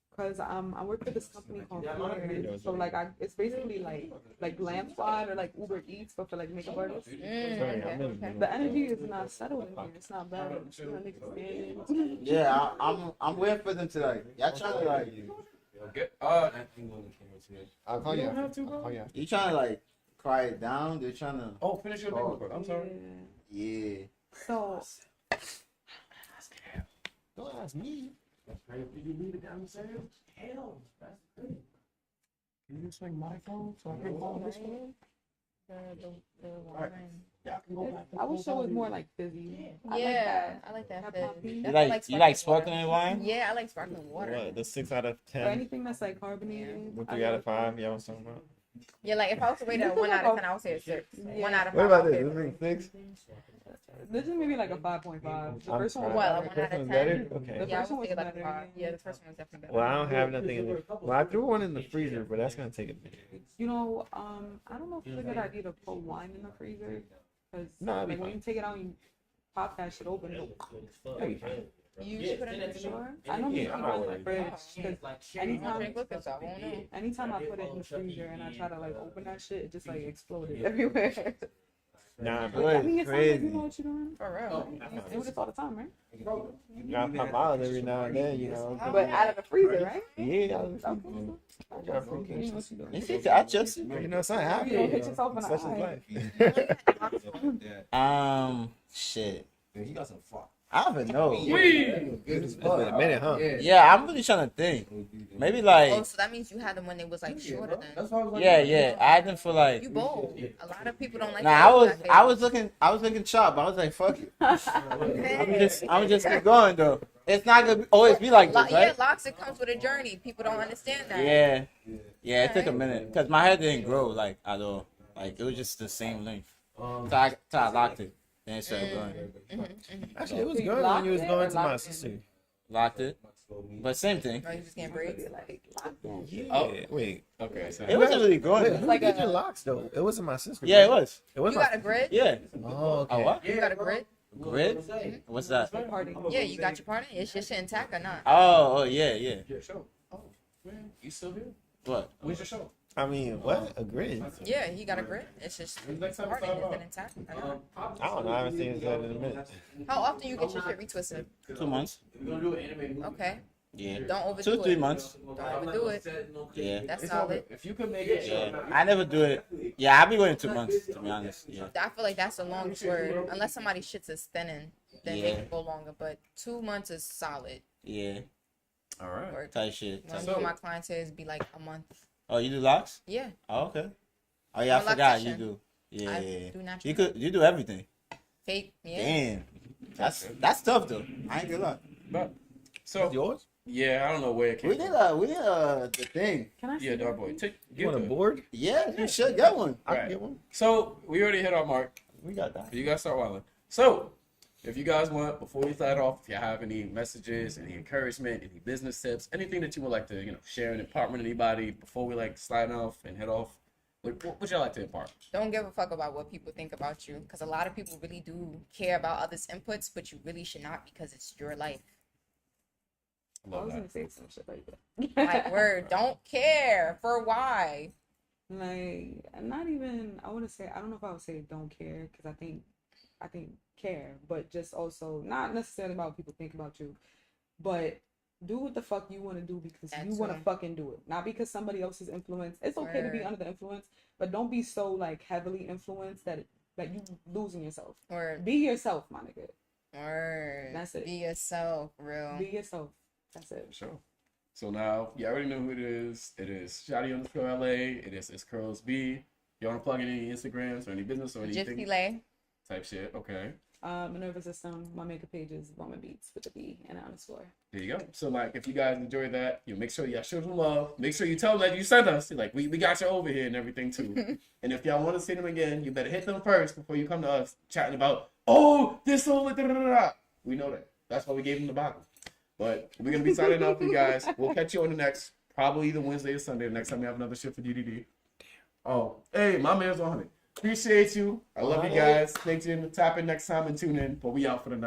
because I work for this company called Flutter. So like it's basically like Glam Squad or like Uber Eats, but for like makeup artists. Okay. The energy is not settled in here. It's not bad. You know, niggas standing. Yeah, I'm waiting for them to like. Y'all trying to like. I'll call you. I'll call you. You trying to like quiet down? They're trying to. Oh, finish your thing, bro. I'm sorry. Yeah. So Don't ask me. You leave it down the stairs? Hell, that's great. Can you swing my phone so I can call this one? Yeah, I can go back. I wish it was more like fizzy. I like Yeah, that. I like that. That fit. poppy. You Definitely like sparkling wine? Yeah, I like sparkling water. What? The 6 out of Or 10. anything that's like carbonated. With I 3 out like of 5. Yeah, what's talking about? Yeah, like if I was to rate it a 1 out of 10, I would say a 6. Yeah. 1 out of 5. What about I would this? say This is 6. This is maybe like a 5.5. The first one was What, a better. 1 out of 10? Better? The Okay. Yeah, I first one would say was like a better, 5. yeah. Yeah, the first one was definitely better. Well, I don't have nothing in the. Well, I threw one in the freezer, but that's gonna take a minute. You know, I don't know if it's a good idea to put wine in the freezer because No, that'd be like when fine. you take it out, you pop that shit open. That'd be fine. You should put it in the freezer. Sure. I know you Yeah, I'm keep it in not the worried. fridge because I don't anytime, drink liquor, so I won't know. anytime I put it in the freezer and I try to like open that shit, it just like exploded everywhere. Nah, I but mean, it sounds like you know what you're doing. For real. You do this all the time, right? you gotta pop out every now and then, you know. But out of the freezer, right? Yeah, I got free cake. You know what you're doing. You see, I just. you know, it's not happy. You don't You hit know, yourself in the such is eye. life. Shit. Yeah, he got some fuck. I don't even know. It's been a minute, huh? Yeah, I'm really trying to think. Maybe like, Oh, so that means you had them when they was like shorter then. That's why I was like, yeah. I had them for like. You bold. A lot of people don't like. Nah, that I was looking sharp. I was like, fuck it. I'm just keep going though. It's not gonna always be like this, Yeah, right? locks. It comes with a journey. People don't understand that. Yeah. It took a minute because my hair didn't grow like at all. Like it was just the same length. So I locked it. Then it started growing. Actually, it was You good when locked you was it going or to my locked in? sister. Locked it. But same thing. No, you just can't breathe. Like, Yeah. Oh. Wait. Okay, so It wasn't really growing. Wait, though. who like did a- your locks though? It wasn't my sister. Yeah, it was. It was You my. got a grid? Yeah. Oh, okay. Oh, what? You got a grid? Grid? What's that? party. Yeah, you got your partner. Is your shit intact or not? Oh, yeah. Yeah, show. Oh, man, you still here? What? Where's your show? I mean, what? A grid? Yeah, he got a grid. It's just Next time we partner. talk Is about- it intact or not? I don't know. I haven't seen his head in a minute. How often you get your shit retwisted? 2 months. We're gonna do an anime movie. Okay. Yeah. Don't overdo 2-3 it. months. Don't overdo it. Yeah. That's It's solid. over. If you could make it, Yeah. I never do it. Yeah, I'll be waiting 2 months to be honest. Yeah. I feel like that's the longest word. Unless someboody shit's is thinning, then they Yeah. can go longer. But 2 months is solid Yeah. all right. work. Tight shit. One Tight. of my clients says be like a month. Oh, you do locks? Yeah, Oh, okay. Oh yeah, I I'm a forgot you loctician. do. Yeah. I do natural. You do everything. Fake. Yeah. Damn. That's tough though. I ain't gonna lie. But so Yours? yeah, I don't know where it came We from. did the thing. Can I see Yeah, that? dog boy. Take You get want a the- board? Yeah, you should get one. I Right. can get one. So we already hit our mark. We got that. You guys start wilding. So, if you guys want, before we start off, if you have any messages, any encouragement, any business tips, anything that you would like to, share and impart with anybody before we slide off and head off, what would y'all like to impart? Don't give a fuck about what people think about you, because a lot of people really do care about others' inputs, but you really should not because it's your life. I I love was that. gonna say some shit like that. Like, word, don't care for why. Like, not even. I want to say. I don't know if I would say don't care because I think care, but just also not necessarily about what people think about you, but do what the fuck you want to do because you That's want to right. fucking do it, not because somebody else's influence. It's okay to be Word. under the influence, but don't be so heavily influenced that you losing yourself. Word, Be yourself, my nigga. word. That's it. Be yourself, real. Be yourself. That's it. Sure. So now, you already know who it is. It is Shotty_LA. It is It's Curls B. You want to plug in any Instagrams or any business or anything? Gypsy Lay. Type shit. Okay. My nervous system. My makeup page is Woman Beats with a B and an underscore. There you go. So if you guys enjoy that, make sure y'all show them love. Make sure you tell them that you sent us. We got you over here and everything too. And if y'all want to see them again, you better hit them first before you come to us chatting about, oh, this whole da-da-da-da. We know that. That's why we gave them the bottle. But we're gonna be signing off, you guys. We'll catch you on the next, probably either Wednesday or Sunday. The next time we have another shit for DDD. Oh, hey, my man's on it. Appreciate you. I love you guys. Stay tuned. Tap in next time and tune in. But we out for the night.